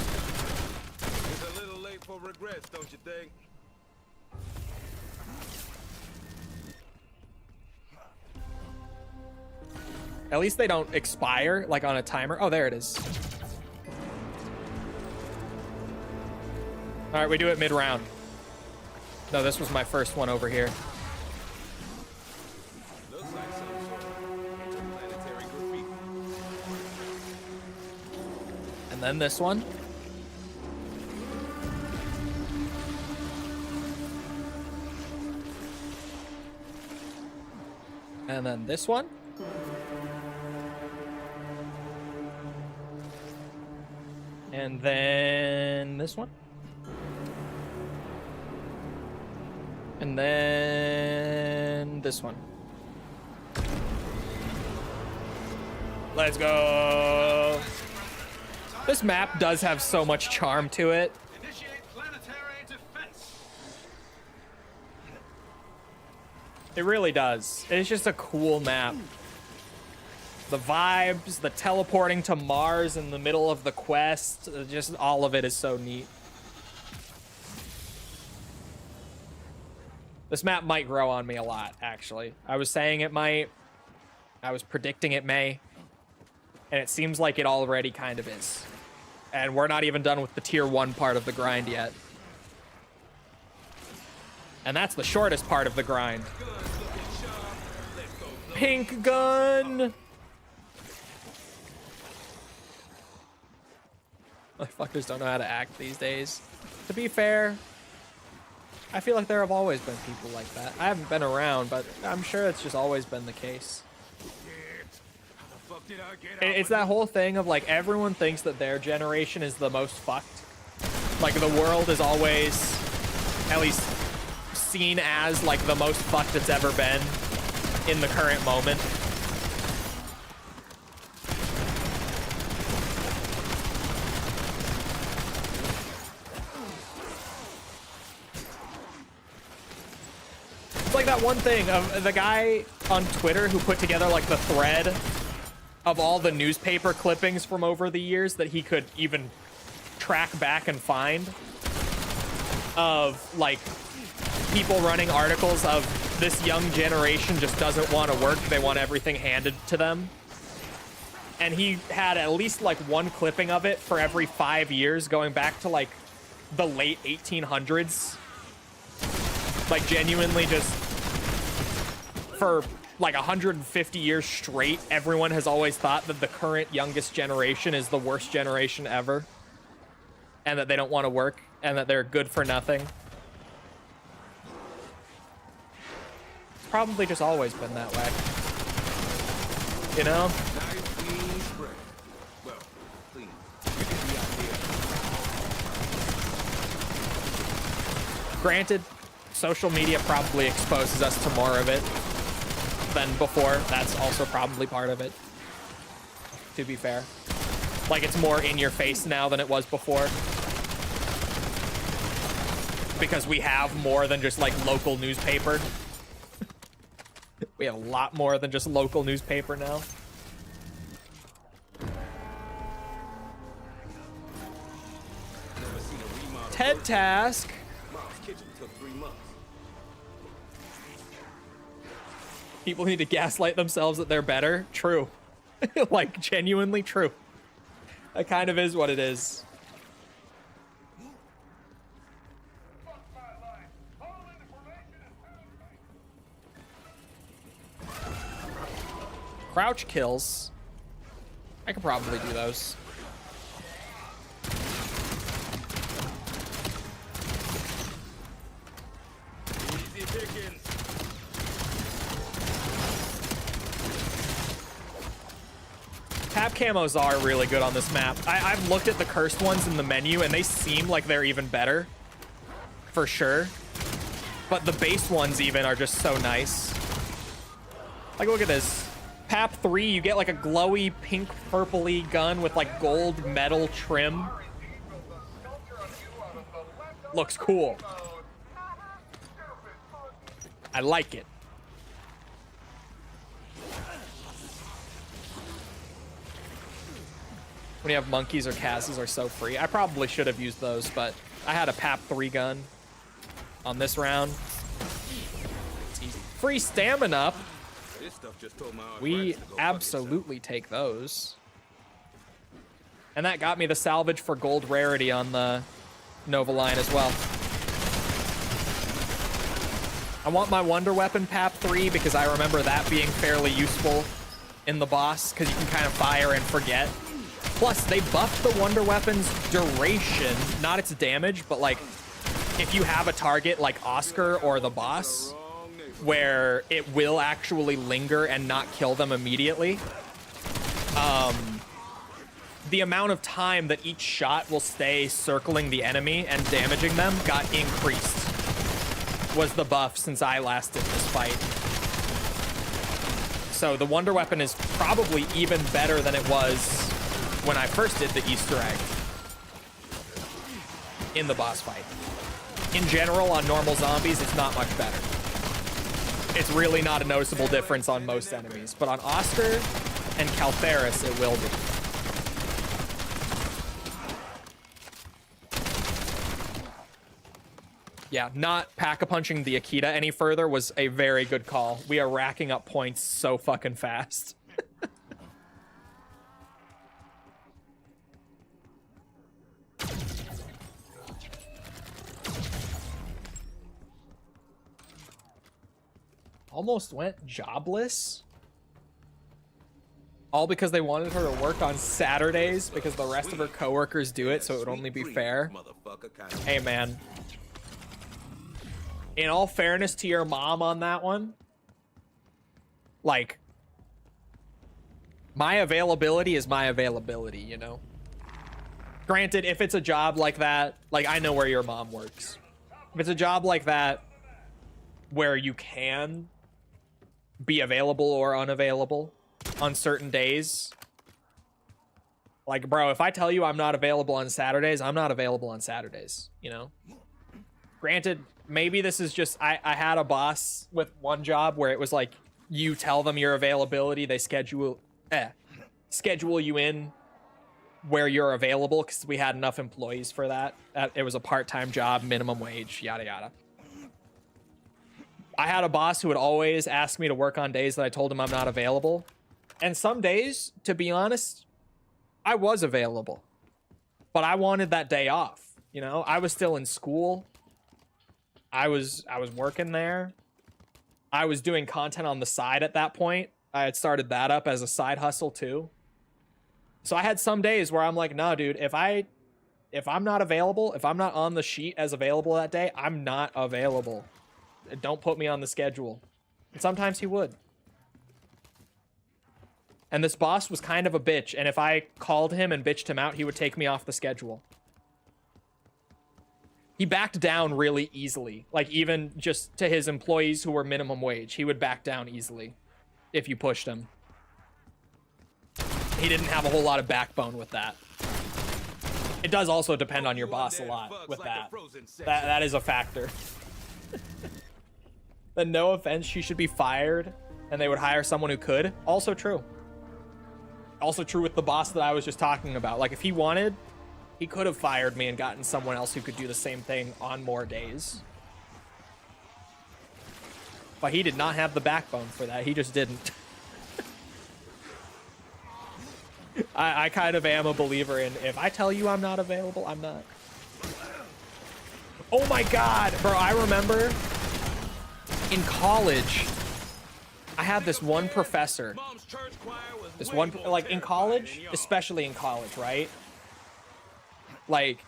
a little late for regrets, don't you think? At least they don't expire, like, on a timer. Oh, there it is. All right, we do it mid-round. No, this was my first one over here. Looks like some sort of interplanetary graffiti. And then this one. And then this one. And then this one. And then this one. Let's go. This map does have so much charm to it. Initiate planetary defense. It really does. It's just a cool map. The vibes, the teleporting to Mars in the middle of the quest, just all of it is so neat. This map might grow on me a lot, actually. I was saying it might. I was predicting it may. And it seems like it already kind of is. And we're not even done with the tier 1 part of the grind yet. And that's the shortest part of the grind. Pink gun! Motherfuckers don't know how to act these days. To be fair, I feel like there have always been people like that. I haven't been around, but I'm sure it's just always been the case. It's that whole thing of, like, everyone thinks that their generation is the most fucked. Like, the world is always, at least, seen as, like, the most fucked it's ever been in the current moment. It's like that one thing of the guy on Twitter who put together, like, the thread of all the newspaper clippings from over the years that he could even track back and find of, like, people running articles of this young generation just doesn't want to work. They want everything handed to them. And he had at least, like, one clipping of it for every 5 years going back to, like, the late 1800s. Like, genuinely just for like 150 years straight, everyone has always thought that the current youngest generation is the worst generation ever, and that they don't want to work, and that they're good for nothing. It's probably just always been that way. You know? Nice clean spray. Well, clean. You get the idea. Granted, social media probably exposes us to more of it than before. That's also probably part of it, to be fair. Like, it's more in your face now than it was before, because we have more than just, like, local newspaper. We have a lot more than just local newspaper now. TED task. Mom's kitchen took 3 months. People need to gaslight themselves that they're better. True. Like, genuinely true. That kind of is what it is. Crouch kills. I could probably do those. Easy pickings. Tap camos are really good on this map. I've looked at the cursed ones in the menu and they seem like they're even better. For sure. But the base ones even are just so nice. Like, look at this. PAP 3, you get like a glowy pink purpley gun with like gold metal trim. Looks cool. I like it. When you have monkeys or casses are so free. I probably should have used those, but I had a PAP 3 gun on this round. It's easy. Free stamina. This stuff just told my We arthritis to go fuck absolutely take those. And that got me the salvage for gold rarity on the Nova line as well. I want my Wonder Weapon PAP 3 because I remember that being fairly useful in the boss because you can kind of fire and forget. Plus, they buffed the Wonder Weapon's duration, not its damage, but like if you have a target like Oscar or the boss, where it will actually linger and not kill them immediately. The amount of time that each shot will stay circling the enemy and damaging them got increased. Was the buff since I last did this fight. So the Wonder Weapon is probably even better than it was when I first did the Easter egg in the boss fight. In general, on normal zombies, it's not much better. It's really not a noticeable difference on most enemies, but on Oscar and Caltheris, it will be. Yeah, not pack-a-punching the Akita any further was a very good call. We are racking up points so fucking fast. Almost went jobless. All because they wanted her to work on Saturdays because the rest of her coworkers do it, so it would only be fair. Hey, man. In all fairness to your mom on that one, like, my availability is my availability, you know? Granted, if it's a job like that, like, I know where your mom works. If it's a job like that where you can be available or unavailable on certain days, like, bro, if I tell you I'm not available on Saturdays, I'm not available on Saturdays, you know? Granted, maybe this is just, I had a boss with one job where it was like, you tell them your availability, they schedule you in where you're available because we had enough employees for that. It was a part-time job, minimum wage, yada yada. I had a boss who would always ask me to work on days that I told him I'm not available. And some days, to be honest, I was available. But I wanted that day off. You know, I was still in school. I was working there. I was doing content on the side at that point. I had started that up as a side hustle too. So I had some days where I'm like, no, dude, if I'm not available, if I'm not on the sheet as available that day, I'm not available. Don't put me on the schedule. And sometimes he would. And this boss was kind of a bitch. And if I called him and bitched him out, he would take me off the schedule. He backed down really easily. Like, even just to his employees who were minimum wage, he would back down easily if you pushed him. He didn't have a whole lot of backbone with that. It does also depend on your boss a lot with that. That is a factor. Then no offense, she should be fired and they would hire someone who could. Also true. Also true with the boss that I was just talking about. Like, if he wanted He could have fired me and gotten someone else who could do the same thing on more days. But he did not have the backbone for that. He just didn't. I kind of am a believer in, if I tell you I'm not available, I'm not. Oh my God, bro, I remember in college, I had this one professor, like in college, especially in college, right? Like,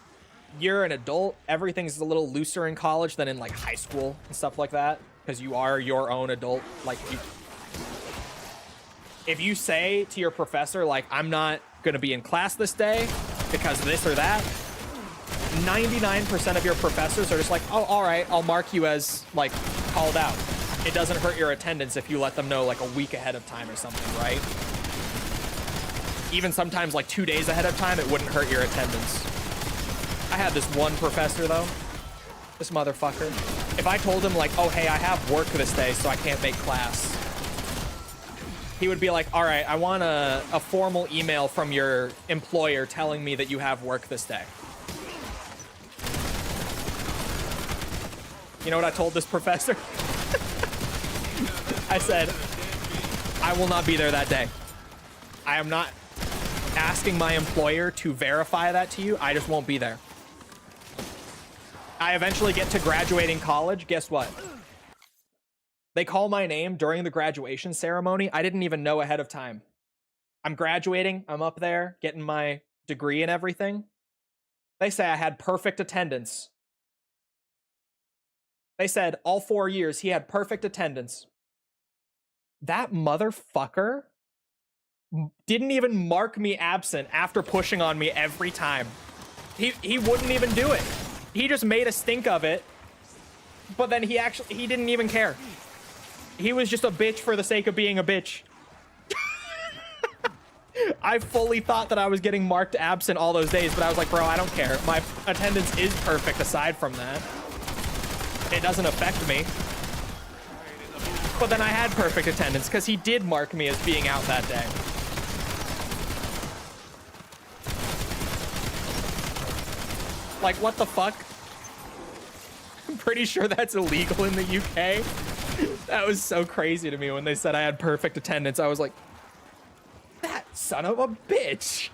you're an adult, everything's a little looser in college than in like high school and stuff like that, because you are your own adult. Like, if you say to your professor, like, I'm not gonna be in class this day because this or that, 99% of your professors are just like, oh, all right, I'll mark you as like called out. It doesn't hurt your attendance if you let them know like a week ahead of time or something, right? Even sometimes like 2 days ahead of time, it wouldn't hurt your attendance. I had this one professor though, this motherfucker. If I told him like, oh, hey, I have work this day, so I can't make class, he would be like, all right, I want a formal email from your employer telling me that you have work this day. You know what I told this professor? I said, I will not be there that day. I am not asking my employer to verify that to you. I just won't be there. I eventually get to graduating college. Guess what? They call my name during the graduation ceremony. I didn't even know ahead of time. I'm graduating. I'm up there getting my degree and everything. They say I had perfect attendance. They said all 4 years he had perfect attendance. That motherfucker didn't even mark me absent after pushing on me every time. He wouldn't even do it. He just made a stink of it. But then he didn't even care. He was just a bitch for the sake of being a bitch. I fully thought that I was getting marked absent all those days, but I was like, bro, I don't care. My attendance is perfect aside from that. It doesn't affect me. But then I had perfect attendance because he did mark me as being out that day. Like, what the fuck? I'm pretty sure that's illegal in the UK. That was so crazy to me when they said I had perfect attendance. I was like, that son of a bitch.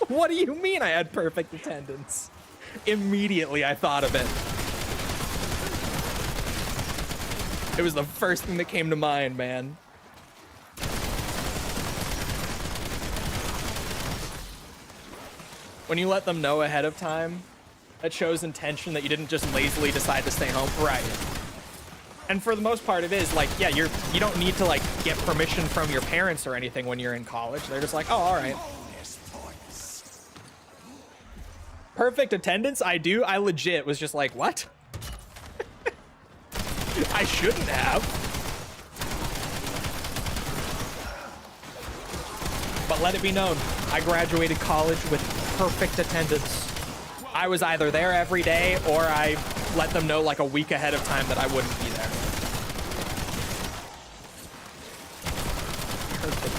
What do you mean I had perfect attendance? Immediately I thought of it. It was the first thing that came to mind, man. When you let them know ahead of time, that shows intention that you didn't just lazily decide to stay home. Right. And for the most part, it is like, yeah, you don't need to like get permission from your parents or anything when you're in college. They're just like, oh, all right. Perfect attendance? I do. I legit was just like, what? I shouldn't have. But let it be known, I graduated college with perfect attendance. I was either there every day or I let them know like a week ahead of time that I wouldn't be there. Perfect.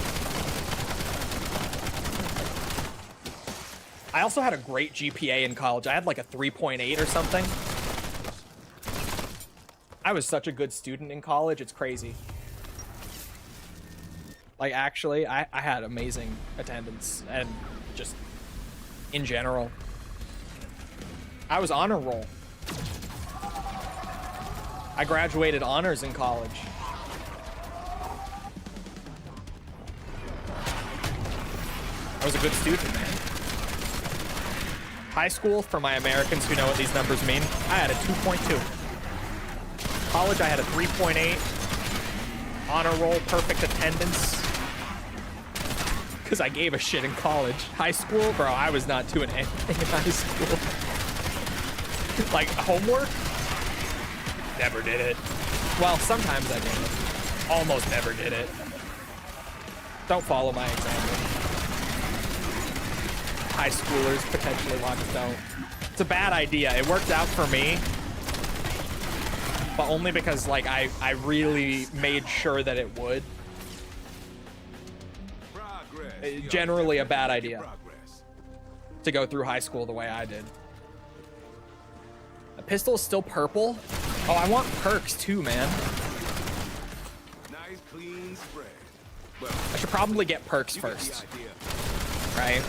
I also had a great GPA in college. I had like a 3.8 or something. I was such a good student in college, it's crazy. Like, actually, I had amazing attendance and just in general. I was honor roll. I graduated honors in college. I was a good student, man. High school, for my Americans who know what these numbers mean, I had a 2.2. College, I had a 3.8. Honor roll, perfect attendance. Because I gave a shit in college. High school, bro, I was not doing anything in high school. Like, homework? Never did it. Well, sometimes I did it. Almost never did it. Don't follow my example. High schoolers potentially watch it, don't. It's a bad idea. It worked out for me. But only because, like, I really made sure that it would. Generally a bad idea. to go through high school the way I did. The pistol is still purple. Oh, I want perks too, man. Nice clean spread. Well, I should probably get perks you get the first, idea. right?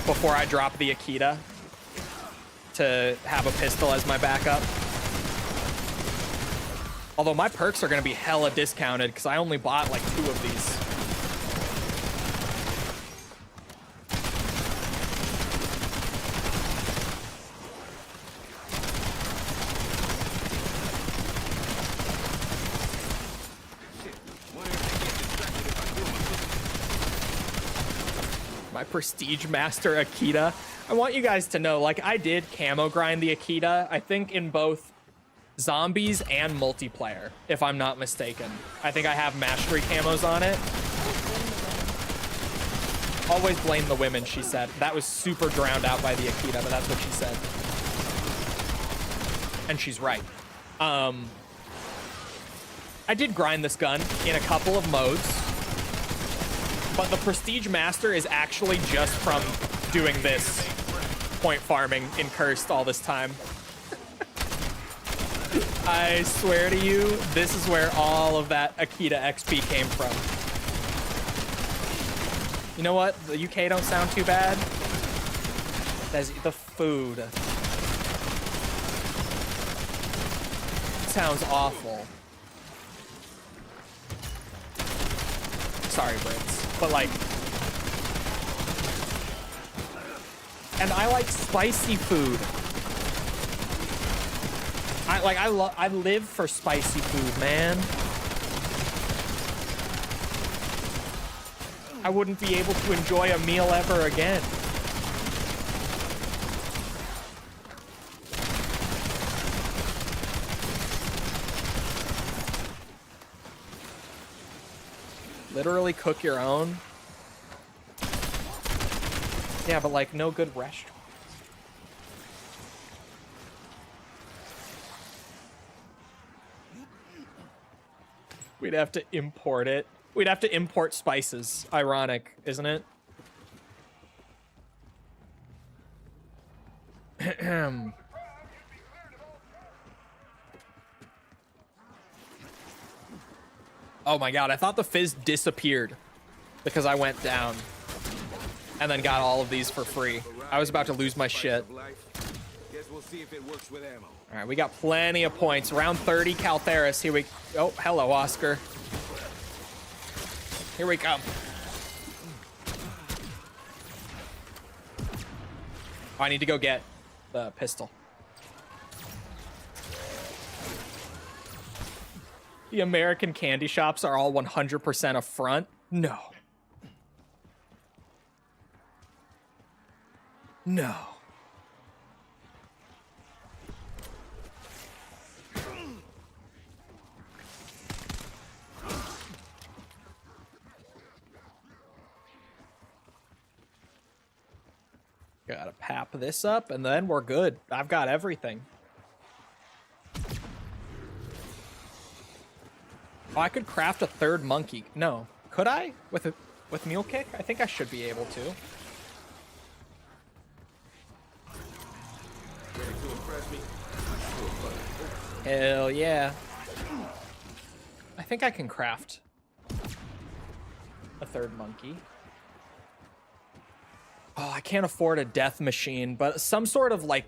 Before I drop the Akita to have a pistol as my backup. Although my perks are going to be hella discounted because I only bought like 2 of these. My Prestige Master Akita. I want you guys to know, like, I did camo grind the Akita, I think in both zombies and multiplayer, if I'm not mistaken. I think I have mastery camos on it. Always blame the women, she said. That was super drowned out by the Akita, but that's what she said. And she's right. I did grind this gun in a couple of modes, but the Prestige Master is actually just from doing this point farming in Cursed all this time. I swear to you, this is where all of that Akita XP came from. You know what? The UK don't sound too bad. There's the food. Sounds awful. Sorry, Brits, but like, and I like spicy food. I live for spicy food, man. I wouldn't be able to enjoy a meal ever again. Literally cook your own? Yeah, but like no good restaurant. We'd have to import it. We'd have to import spices. Ironic, isn't it? Oh my god, I thought the fizz disappeared because I went down and then got all of these for free. I was about to lose my shit. Guess we'll see if it works with ammo. All right, we got plenty of points. Round 30, Caltheris. Here we... Oh, hello, Oscar. Here we come. Oh, I need to go get the pistol. The American candy shops are all 100% a front? No. No. Gotta pap this up, and then we're good. I've got everything. Oh, I could craft a third monkey. No. Could I? With Mule Kick? I think I should be able to. Ready to impress me? Hell yeah. I think I can craft a third monkey. Oh, I can't afford a death machine, but some sort of like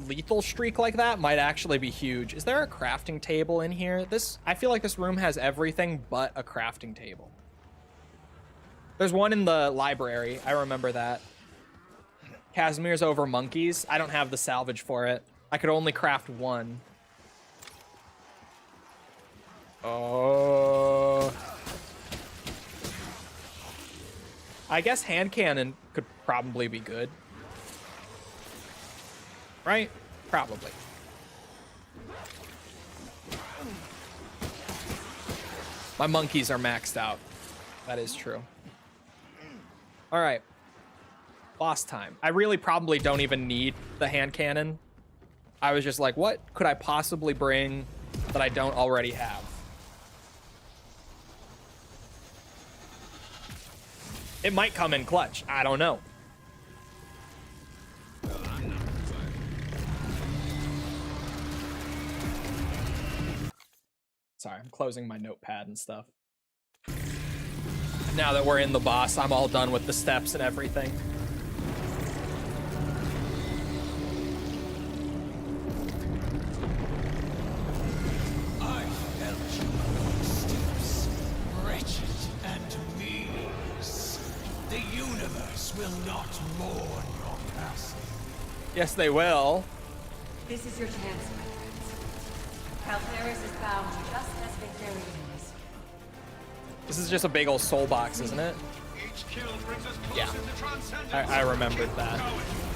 lethal streak like that might actually be huge. Is there a crafting table in here? I feel like this room has everything but a crafting table. There's one in the library. I remember that. Casimir's over monkeys. I don't have the salvage for it. I could only craft one. Oh. I guess hand cannon could probably be good. Right? Probably. My monkeys are maxed out. That is true. All right. Boss time. I really probably don't even need the hand cannon. I was just like, what could I possibly bring that I don't already have? It might come in clutch. I don't know. closing my notepad and stuff. Now that we're in the boss, I'm all done with the steps and everything. I felt your footsteps, wretched and meaningless. The universe will not mourn your passing. Yes, they will. This is your chance, my friends. Calvaris is bound just as Victorian is. This is just a big old soul box, isn't it? Each kill brings us closer Yeah. to transcendence. I remembered that.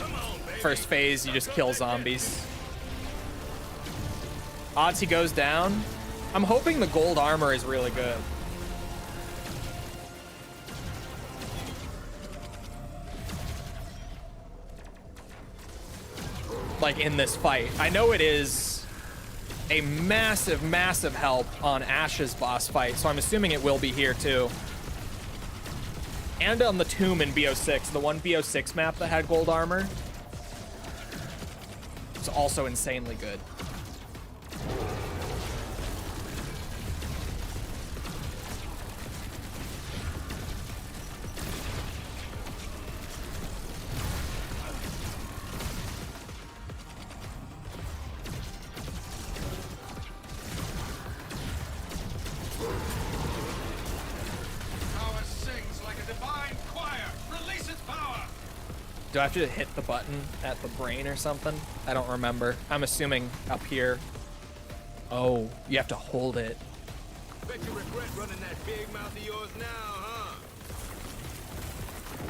Come on, baby. First phase, you just kill zombies. Odds he goes down. I'm hoping the gold armor is really good. Like in this fight. I know it is a massive, massive help on Ash's boss fight, so I'm assuming it will be here too. And on the tomb in BO6, the one BO6 map that had gold armor. It's also insanely good. Power sings like a divine choir. Release its power. Do I have to hit the button at the brain or something? I don't remember. I'm assuming up here. Oh, you have to hold it. Bet you regret running that big mouth of yours now, huh?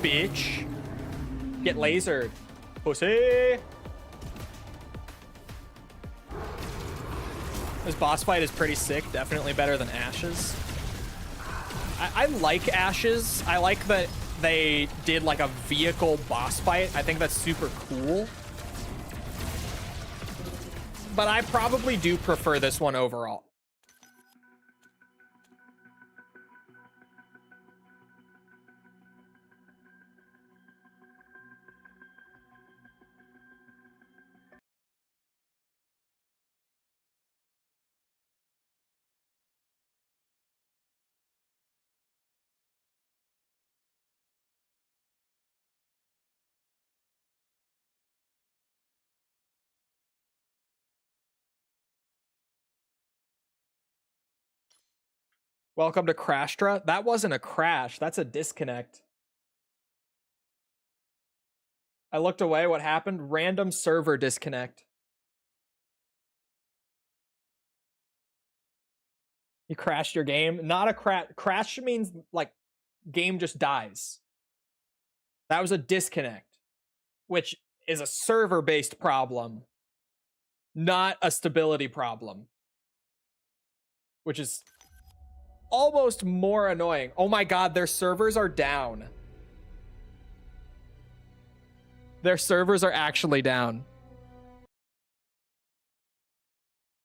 Bitch. Get lasered. Pussy. This boss fight is pretty sick. Definitely better than Ash's. I like Ash's. I like that they did like a vehicle boss fight. I think that's super cool. But I probably do prefer this one overall. Welcome to Crashtra. That wasn't a crash. That's a disconnect. I looked away. What happened? Random server disconnect. You crashed your game. Not a crash. Crash means like game just dies. That was a disconnect, which is a server-based problem, not a stability problem, which is almost more annoying. Oh my god, their servers are down. Their servers are actually down.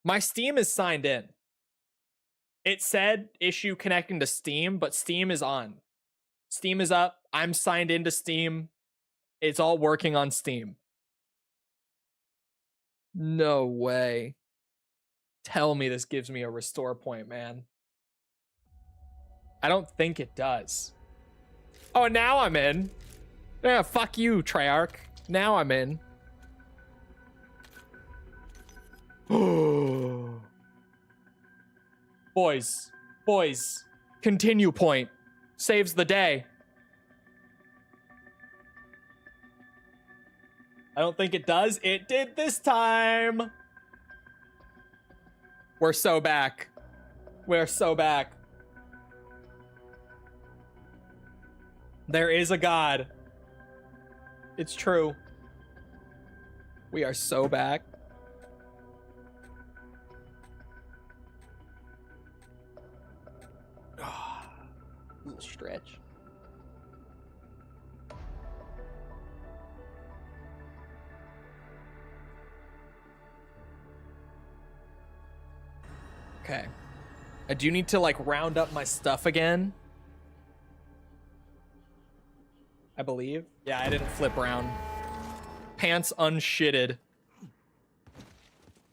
My Steam is signed in. It said issue connecting to Steam, but Steam is on. Steam is up. I'm signed into Steam. It's all working on Steam. No way. Tell me this gives me a restore point, man. I don't think it does. Oh, now I'm in. Yeah, fuck you, Treyarch. Now I'm in. Boys, continue point. Saves the day. I don't think it does. It did this time. We're so back. We're so back. There is a God. It's true. We are so back. Little stretch. Okay. I do need to like round up my stuff again. I believe. Yeah, I didn't flip around. Pants unshitted.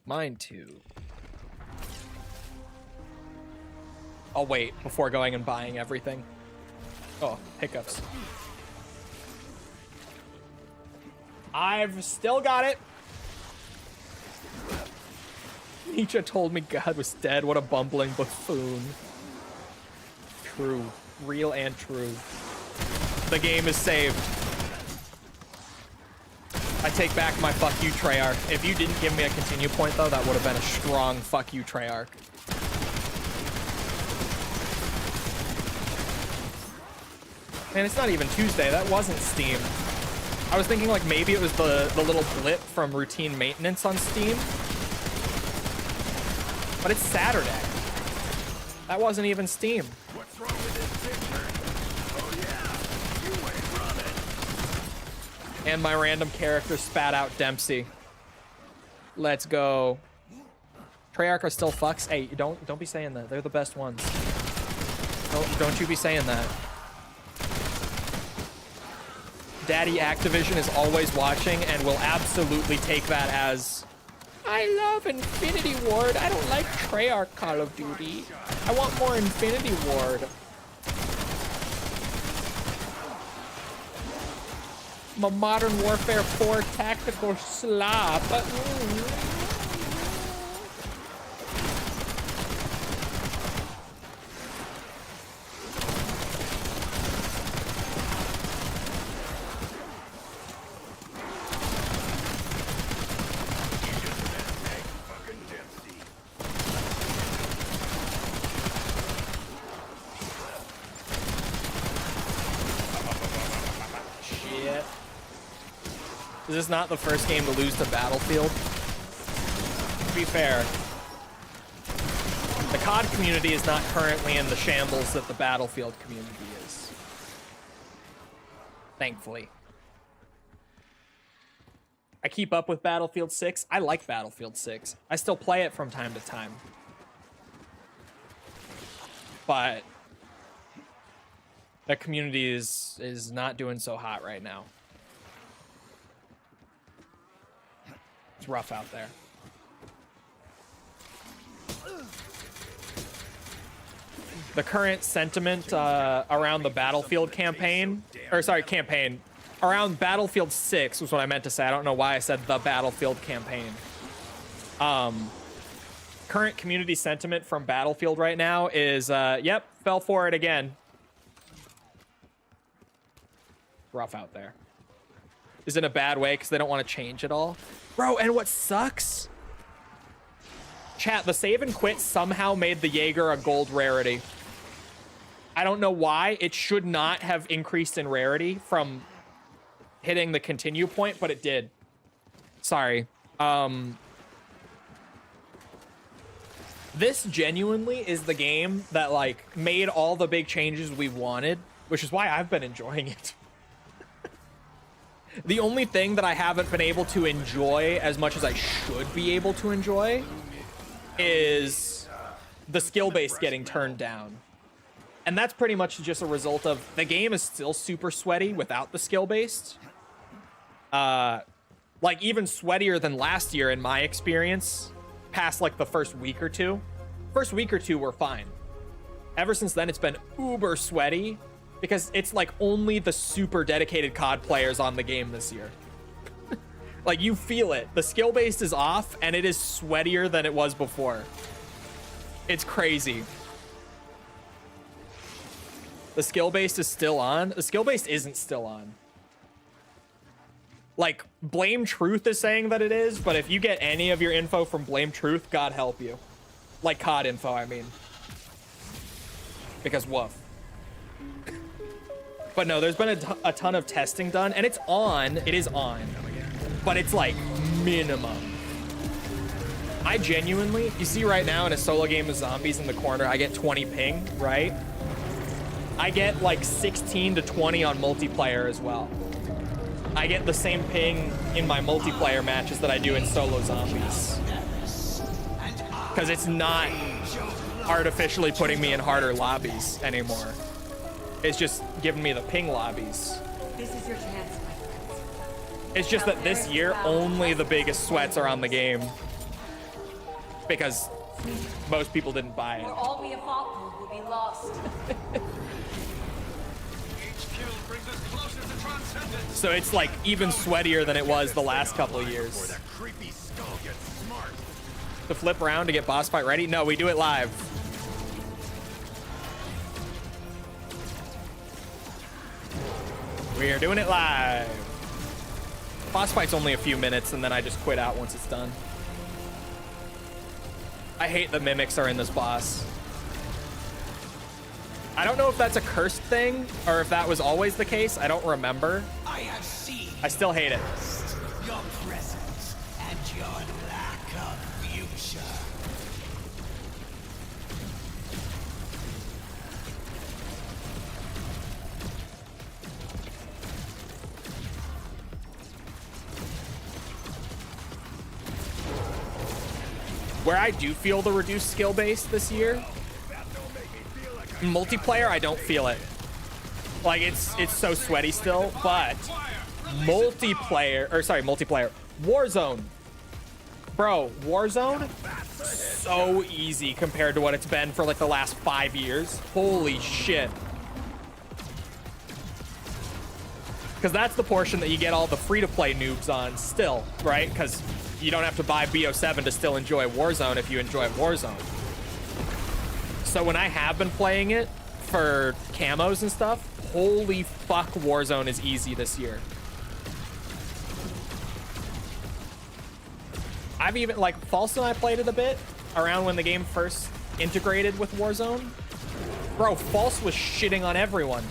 Mine too. I'll wait before going and buying everything. Oh, hiccups. I've still got it. Nietzsche told me God was dead. What a bumbling buffoon. True. Real and true. The game is saved. I take back my fuck you, Treyarch. If you didn't give me a continue point, though, that would have been a strong fuck you, Treyarch. Man, it's not even Tuesday. That wasn't Steam. I was thinking like maybe it was the little blip from routine maintenance on Steam. But it's Saturday. That wasn't even Steam. What's wrong with this picture? Oh yeah, you ain't running. And my random character spat out Dempsey. Let's go. Treyarch are still fucks. Hey, don't be saying that. They're the best ones. Don't you be saying that. Daddy Activision is always watching and will absolutely take that as, I love Infinity Ward. I don't like Treyarch Call of Duty. I want more Infinity Ward. My Modern Warfare 4 tactical slop. This is not the first game to lose to Battlefield. To be fair, the COD community is not currently in the shambles that the Battlefield community is. Thankfully. I keep up with Battlefield 6. I like Battlefield 6. I still play it from time to time. But the community is not doing so hot right now. It's rough out there. The current sentiment around the Battlefield campaign, around Battlefield 6 was what I meant to say. I don't know why I said the Battlefield campaign. Current community sentiment from Battlefield right now is, yep, fell for it again. Rough out there. Is in a bad way because they don't want to change it all. Bro, and what sucks? Chat, the save and quit somehow made the Jaeger a gold rarity. I don't know why. It should not have increased in rarity from hitting the continue point, but it did. Sorry. This genuinely is the game that, like, made all the big changes we wanted, which is why I've been enjoying it. The only thing that I haven't been able to enjoy as much as I should be able to enjoy is the skill base getting turned down. And that's pretty much just a result of the game is still super sweaty without the skill based. Like even sweatier than last year in my experience, past like the first week or two. First week or two were fine. Ever since then, it's been uber sweaty. Because it's like only the super dedicated COD players on the game this year. Like you feel it. The skill base is off and it is sweatier than it was before. It's crazy. The skill base is still on. The skill base isn't still on. Like Blame Truth is saying that it is, but if you get any of your info from Blame Truth, God help you. Like COD info, I mean. Because woof. But no, there's been a ton of testing done, and it's on. It is on. But it's like minimum. I genuinely, you see right now in a solo game of zombies in the corner, I get 20 ping, right? I get like 16 to 20 on multiplayer as well. I get the same ping in my multiplayer matches that I do in solo zombies. Because it's not artificially putting me in harder lobbies anymore. It's just giving me the ping lobbies. This is your chance, my friends. It's just that this year, only the biggest sweats are on the game. Because Most people didn't buy For it. all we have fought will be lost. Each kill brings us closer to transcendence. So it's like even sweatier than it was the last couple of Before years. that creepy skull gets smart. To flip around to get boss fight ready? No, we do it live. We are doing it live. Boss fight's only a few minutes, and then I just quit out once it's done. I hate the mimics are in this boss. I don't know if that's a cursed thing or if that was always the case. I don't remember. I have seen I still hate it. your presence and your lack of future. Where I do feel the reduced skill base this year, multiplayer, I don't feel it. Like it's so sweaty still, but multiplayer, Warzone. Bro, Warzone, so easy compared to what it's been for like the last 5 years. Holy shit. Because that's the portion that you get all the free-to-play noobs on still, right? Because you don't have to buy BO7 to still enjoy Warzone if you enjoy Warzone. So when I have been playing it for camos and stuff, holy fuck, Warzone is easy this year. I've even, like, False and I played it a bit around when the game first integrated with Warzone. Bro, False was shitting on everyone.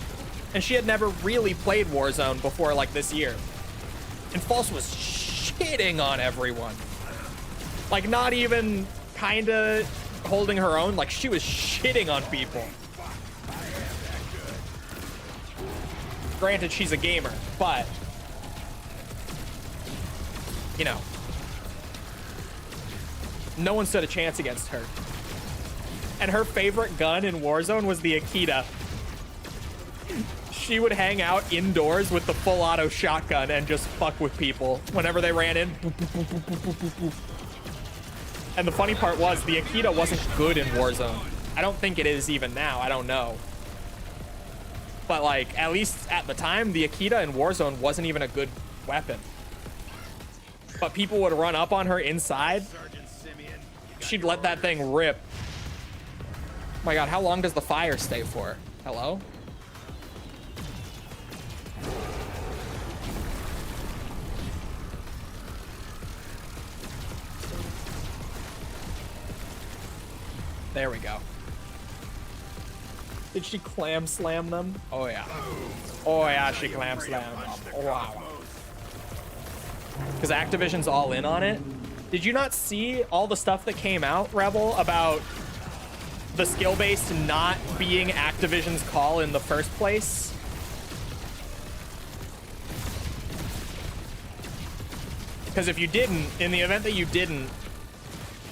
And she had never really played Warzone before, like, this year. And False was shitting on everyone. Like, not even kind of holding her own. Like, she was shitting on people. Granted, she's a gamer, but, you know, no one stood a chance against her. And her favorite gun in Warzone was the Akita. She would hang out indoors with the full auto shotgun and just fuck with people whenever they ran in. Boop, boop, boop, boop, boop, boop, boop. And the funny part was the Akita wasn't good in Warzone. I don't think it is even now. I don't know. But like, at least at the time, the Akita in Warzone wasn't even a good weapon. But people would run up on her inside. She'd let that thing rip. Oh my God, how long does the fire stay for? Hello? There we go. Did she clam slam them? Oh yeah. Oh yeah, she clam slammed them. Oh, wow. Because Activision's all in on it. Did you not see all the stuff that came out, Rebel, about the skill base not being Activision's call in the first place? Because if you didn't, in the event that you didn't,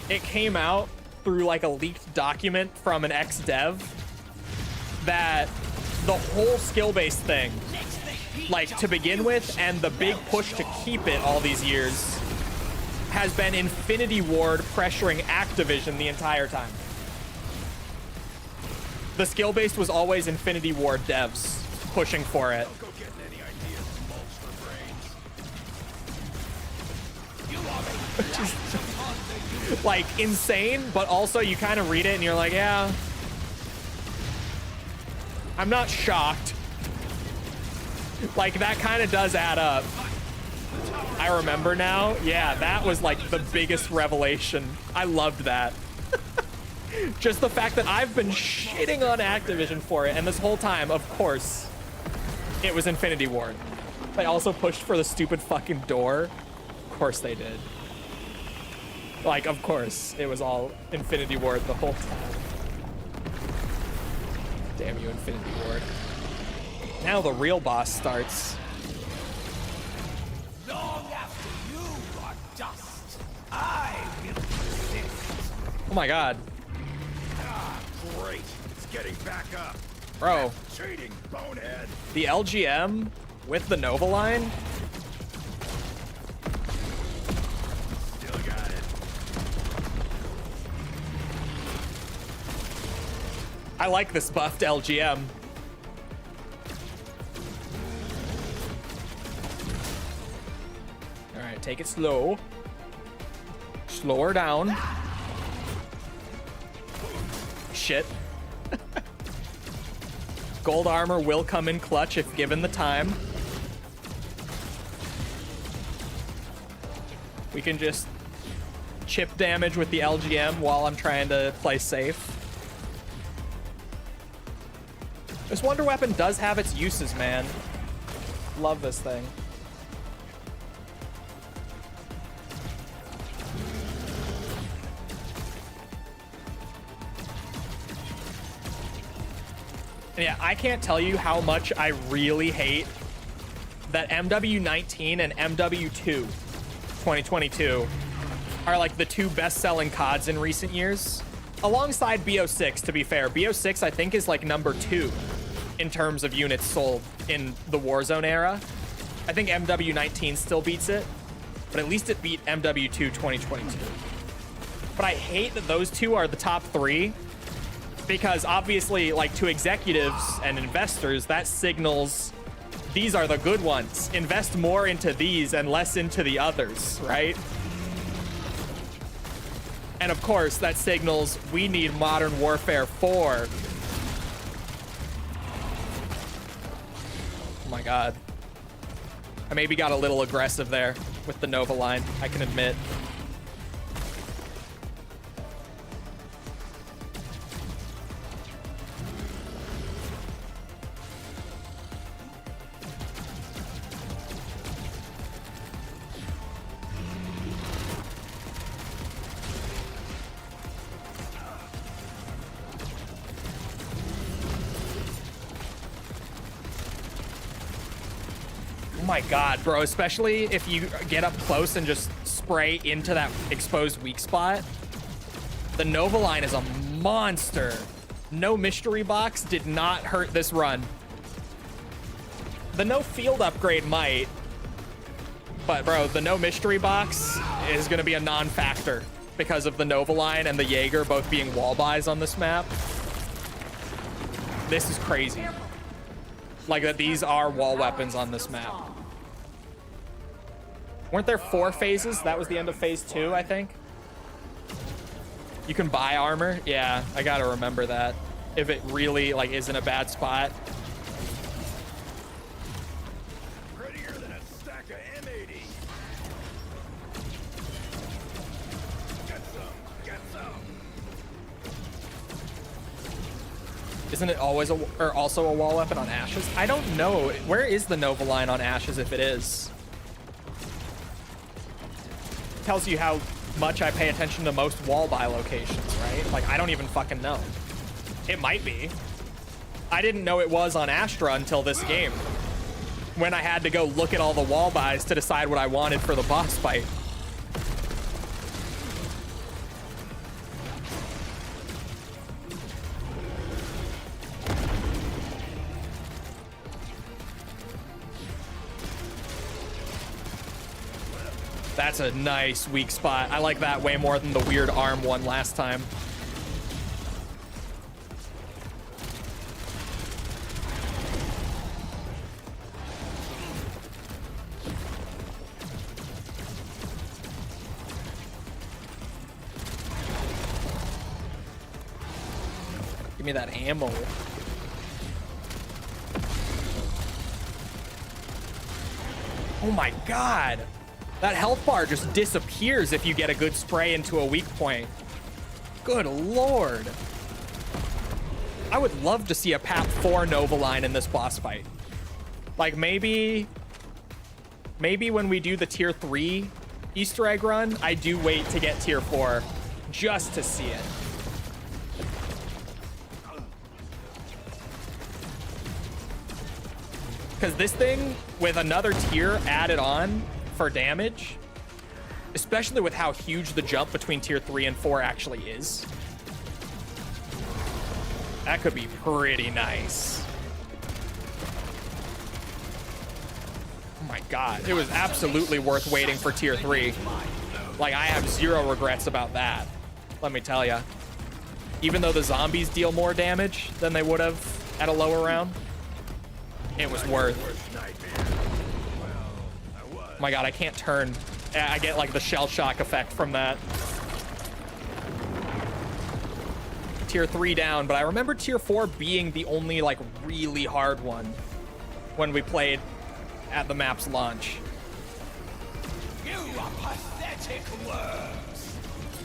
it came out through like a leaked document from an ex-dev that the whole skill-based thing, like to begin with, and the big push to keep it all these years, has been Infinity Ward pressuring Activision the entire time. The skill-based was always Infinity Ward devs pushing for it. Like insane, but also you kind of read it and you're like, yeah, I'm not shocked. Like that kind of does add up. I remember now. Yeah, that was like the biggest revelation. I loved that. Just the fact that I've been shitting on Activision for it, and this whole time, of course, it was Infinity Ward. They also pushed for the stupid fucking door. Of course they did. Like, of course, it was all Infinity Ward the whole time. Damn you, Infinity Ward. Now the real boss starts. Long after you are dust, I will persist. Oh my God. Ah, great. It's getting back up. Bro. Cheating, bonehead. The LGM with the Nova line. Still got it. I like this buffed LGM. All right, take it slow. Slow her down. Shit. Gold armor will come in clutch if given the time. We can just chip damage with the LGM while I'm trying to play safe. This wonder weapon does have its uses, man. Love this thing. Yeah, I can't tell you how much I really hate that MW19 and MW2 2022 are like the two best-selling CODs in recent years. Alongside BO6, to be fair. BO6, I think, is like number 2 in terms of units sold in the Warzone era. I think MW19 still beats it, but at least it beat MW2 2022. But I hate that those two are the top 3, because obviously, like, to executives and investors, that signals these are the good ones. Invest more into these and less into the others, right? And of course, that signals we need Modern Warfare 4. Oh my God. I maybe got a little aggressive there with the Nova line, I can admit. Oh my God, bro, especially if you get up close and just spray into that exposed weak spot. The Nova line is a monster. No mystery box did not hurt this run. The no field upgrade might, but bro, the no mystery box is gonna be a non-factor because of the Nova line and the Jaeger both being wall buys on this map. This is crazy. Like that these are wall weapons on this map. Weren't there 4 phases? That was the end of phase 2, I think. You can buy armor. Yeah, I gotta remember that. If it really like is in a bad spot. Prettier than a stack of M80. Get some, get some. Isn't it always also a wall weapon on Ashes? I don't know. Where is the Nova line on Ashes if it is? Tells you how much I pay attention to most wall buy locations, right? Like, I don't even fucking know. It might be. I didn't know it was on Astra until this game, when I had to go look at all the wall buys to decide what I wanted for the boss fight. That's a nice weak spot. I like that way more than the weird arm one last time. Give me that ammo. Oh my God. That health bar just disappears if you get a good spray into a weak point. Good Lord. I would love to see a PAP 4 Nova line in this boss fight. Like maybe when we do the tier 3 Easter egg run, I do wait to get tier 4 just to see it. Because this thing with another tier added on for damage, especially with how huge the jump between tier 3 and 4 actually is, that could be pretty nice. Oh my God, it was absolutely worth waiting for tier 3. Like, I have zero regrets about that, let me tell ya. Even though the zombies deal more damage than they would have at a lower round, it was worth. Oh my god, I can't turn. I get like the shell shock effect from that. Tier 3 down, but I remember tier 4 being the only like really hard one when we played at the map's launch. You are pathetic worms.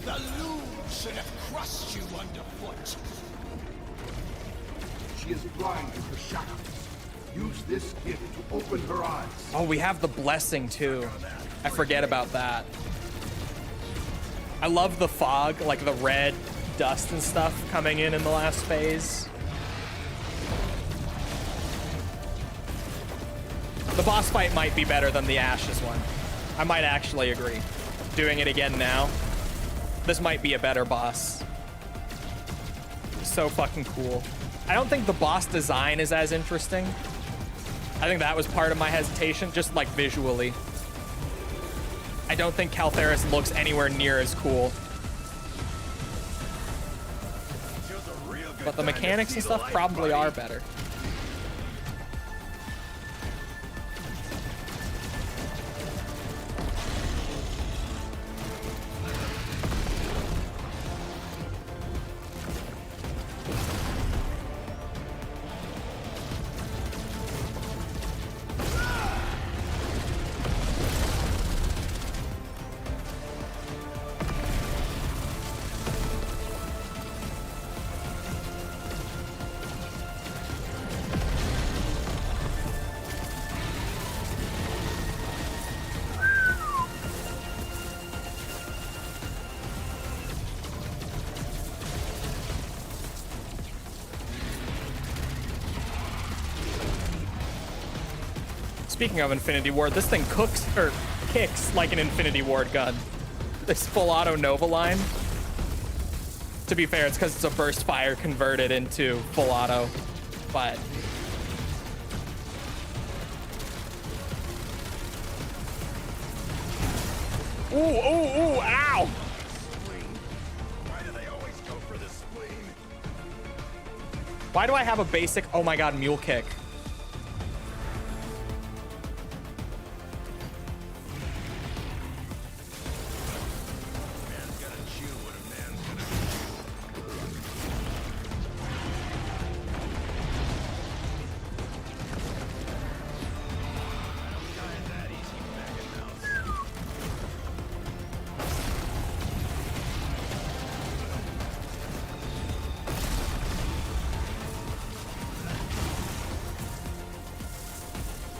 The loom should have crushed you underfoot. She is blind to her shadows. Use this gift to open her eyes. Oh, we have the blessing too. I forget about that. I love the fog, like the red dust and stuff coming in the last phase. The boss fight might be better than the Ashes one. I might actually agree. Doing it again now, this might be a better boss. So fucking cool. I don't think the boss design is as interesting. I think that was part of my hesitation, just like visually. I don't think Caltheris looks anywhere near as cool. But the mechanics and stuff probably are better. Speaking of Infinity Ward, this thing kicks like an Infinity Ward gun. This full auto Nova line. To be fair, it's because it's a burst fire converted into full auto, but ooh, ooh, ooh, ow! Why do they always go for the spleen? Why do I have a basic, oh my god, mule kick?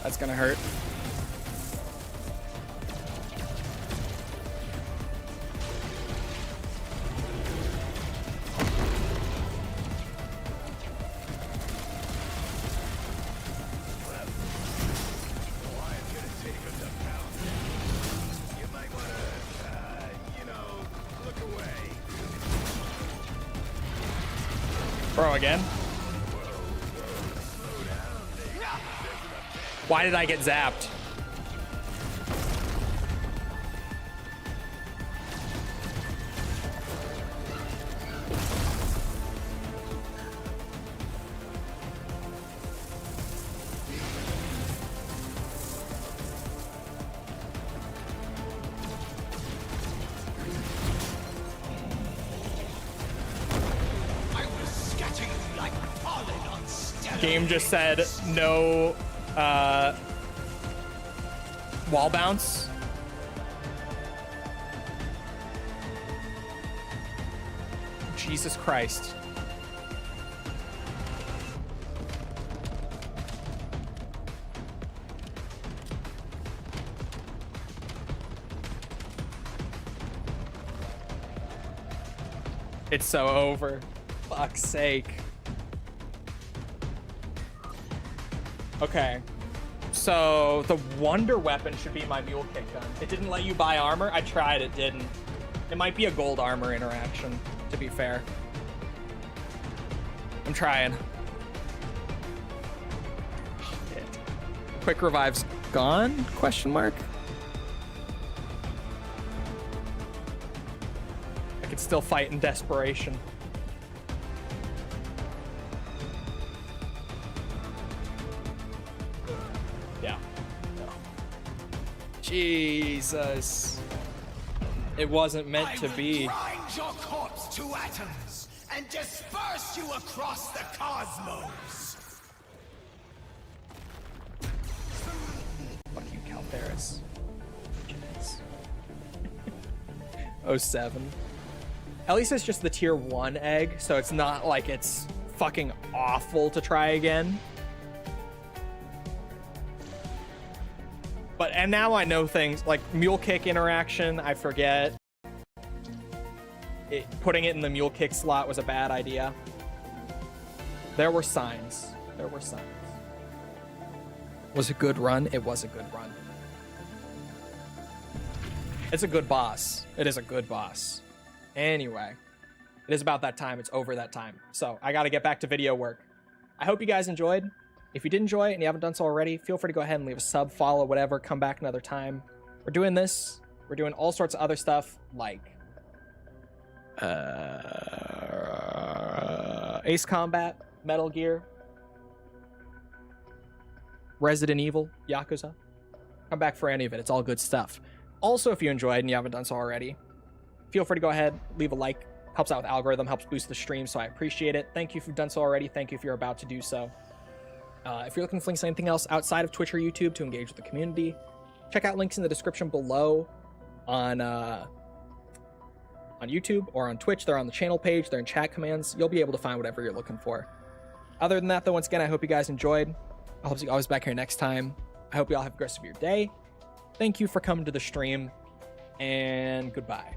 That's gonna hurt. Bro, again? Why did I get zapped? Game just said no wall bounce. Jesus Christ. It's so over. Fuck's sake. Okay. So the wonder weapon should be my mule kick gun. It didn't let you buy armor. I tried, it didn't. It might be a gold armor interaction, to be fair. I'm trying. Shit. Quick revive's gone? Question mark. I could still fight in desperation. Yeah. Jesus. It wasn't meant to be. Grind your corpse to atoms and disperse you across the cosmos. Fuck you, Caltheris. Jeez. 07. At least it's just the tier 1 egg, so it's not like it's fucking awful to try again. But, and now I know things like mule kick interaction, I forget. Putting it in the mule kick slot was a bad idea. There were signs. There were signs. Was a good run? It was a good run. It's a good boss. It is a good boss. Anyway, it is about that time. It's over that time. So I got to get back to video work. I hope you guys enjoyed. If you did enjoy and you haven't done so already, feel free to go ahead and leave a sub, follow, whatever, come back another time. We're doing this. We're doing all sorts of other stuff like Ace Combat, Metal Gear, Resident Evil, Yakuza. Come back for any of it. It's all good stuff. Also, if you enjoyed and you haven't done so already, feel free to go ahead, leave a like. Helps out with algorithm, helps boost the stream, so I appreciate it. Thank you if you've done so already. Thank you if you're about to do so. If you're looking for links to anything else outside of Twitch or YouTube to engage with the community, check out links in the description below on YouTube or on Twitch. They're on the channel page. They're in chat commands. You'll be able to find whatever you're looking for. Other than that, though, once again, I hope you guys enjoyed. I hope you always back here next time. I hope you all have the rest of your day. Thank you for coming to the stream, and goodbye.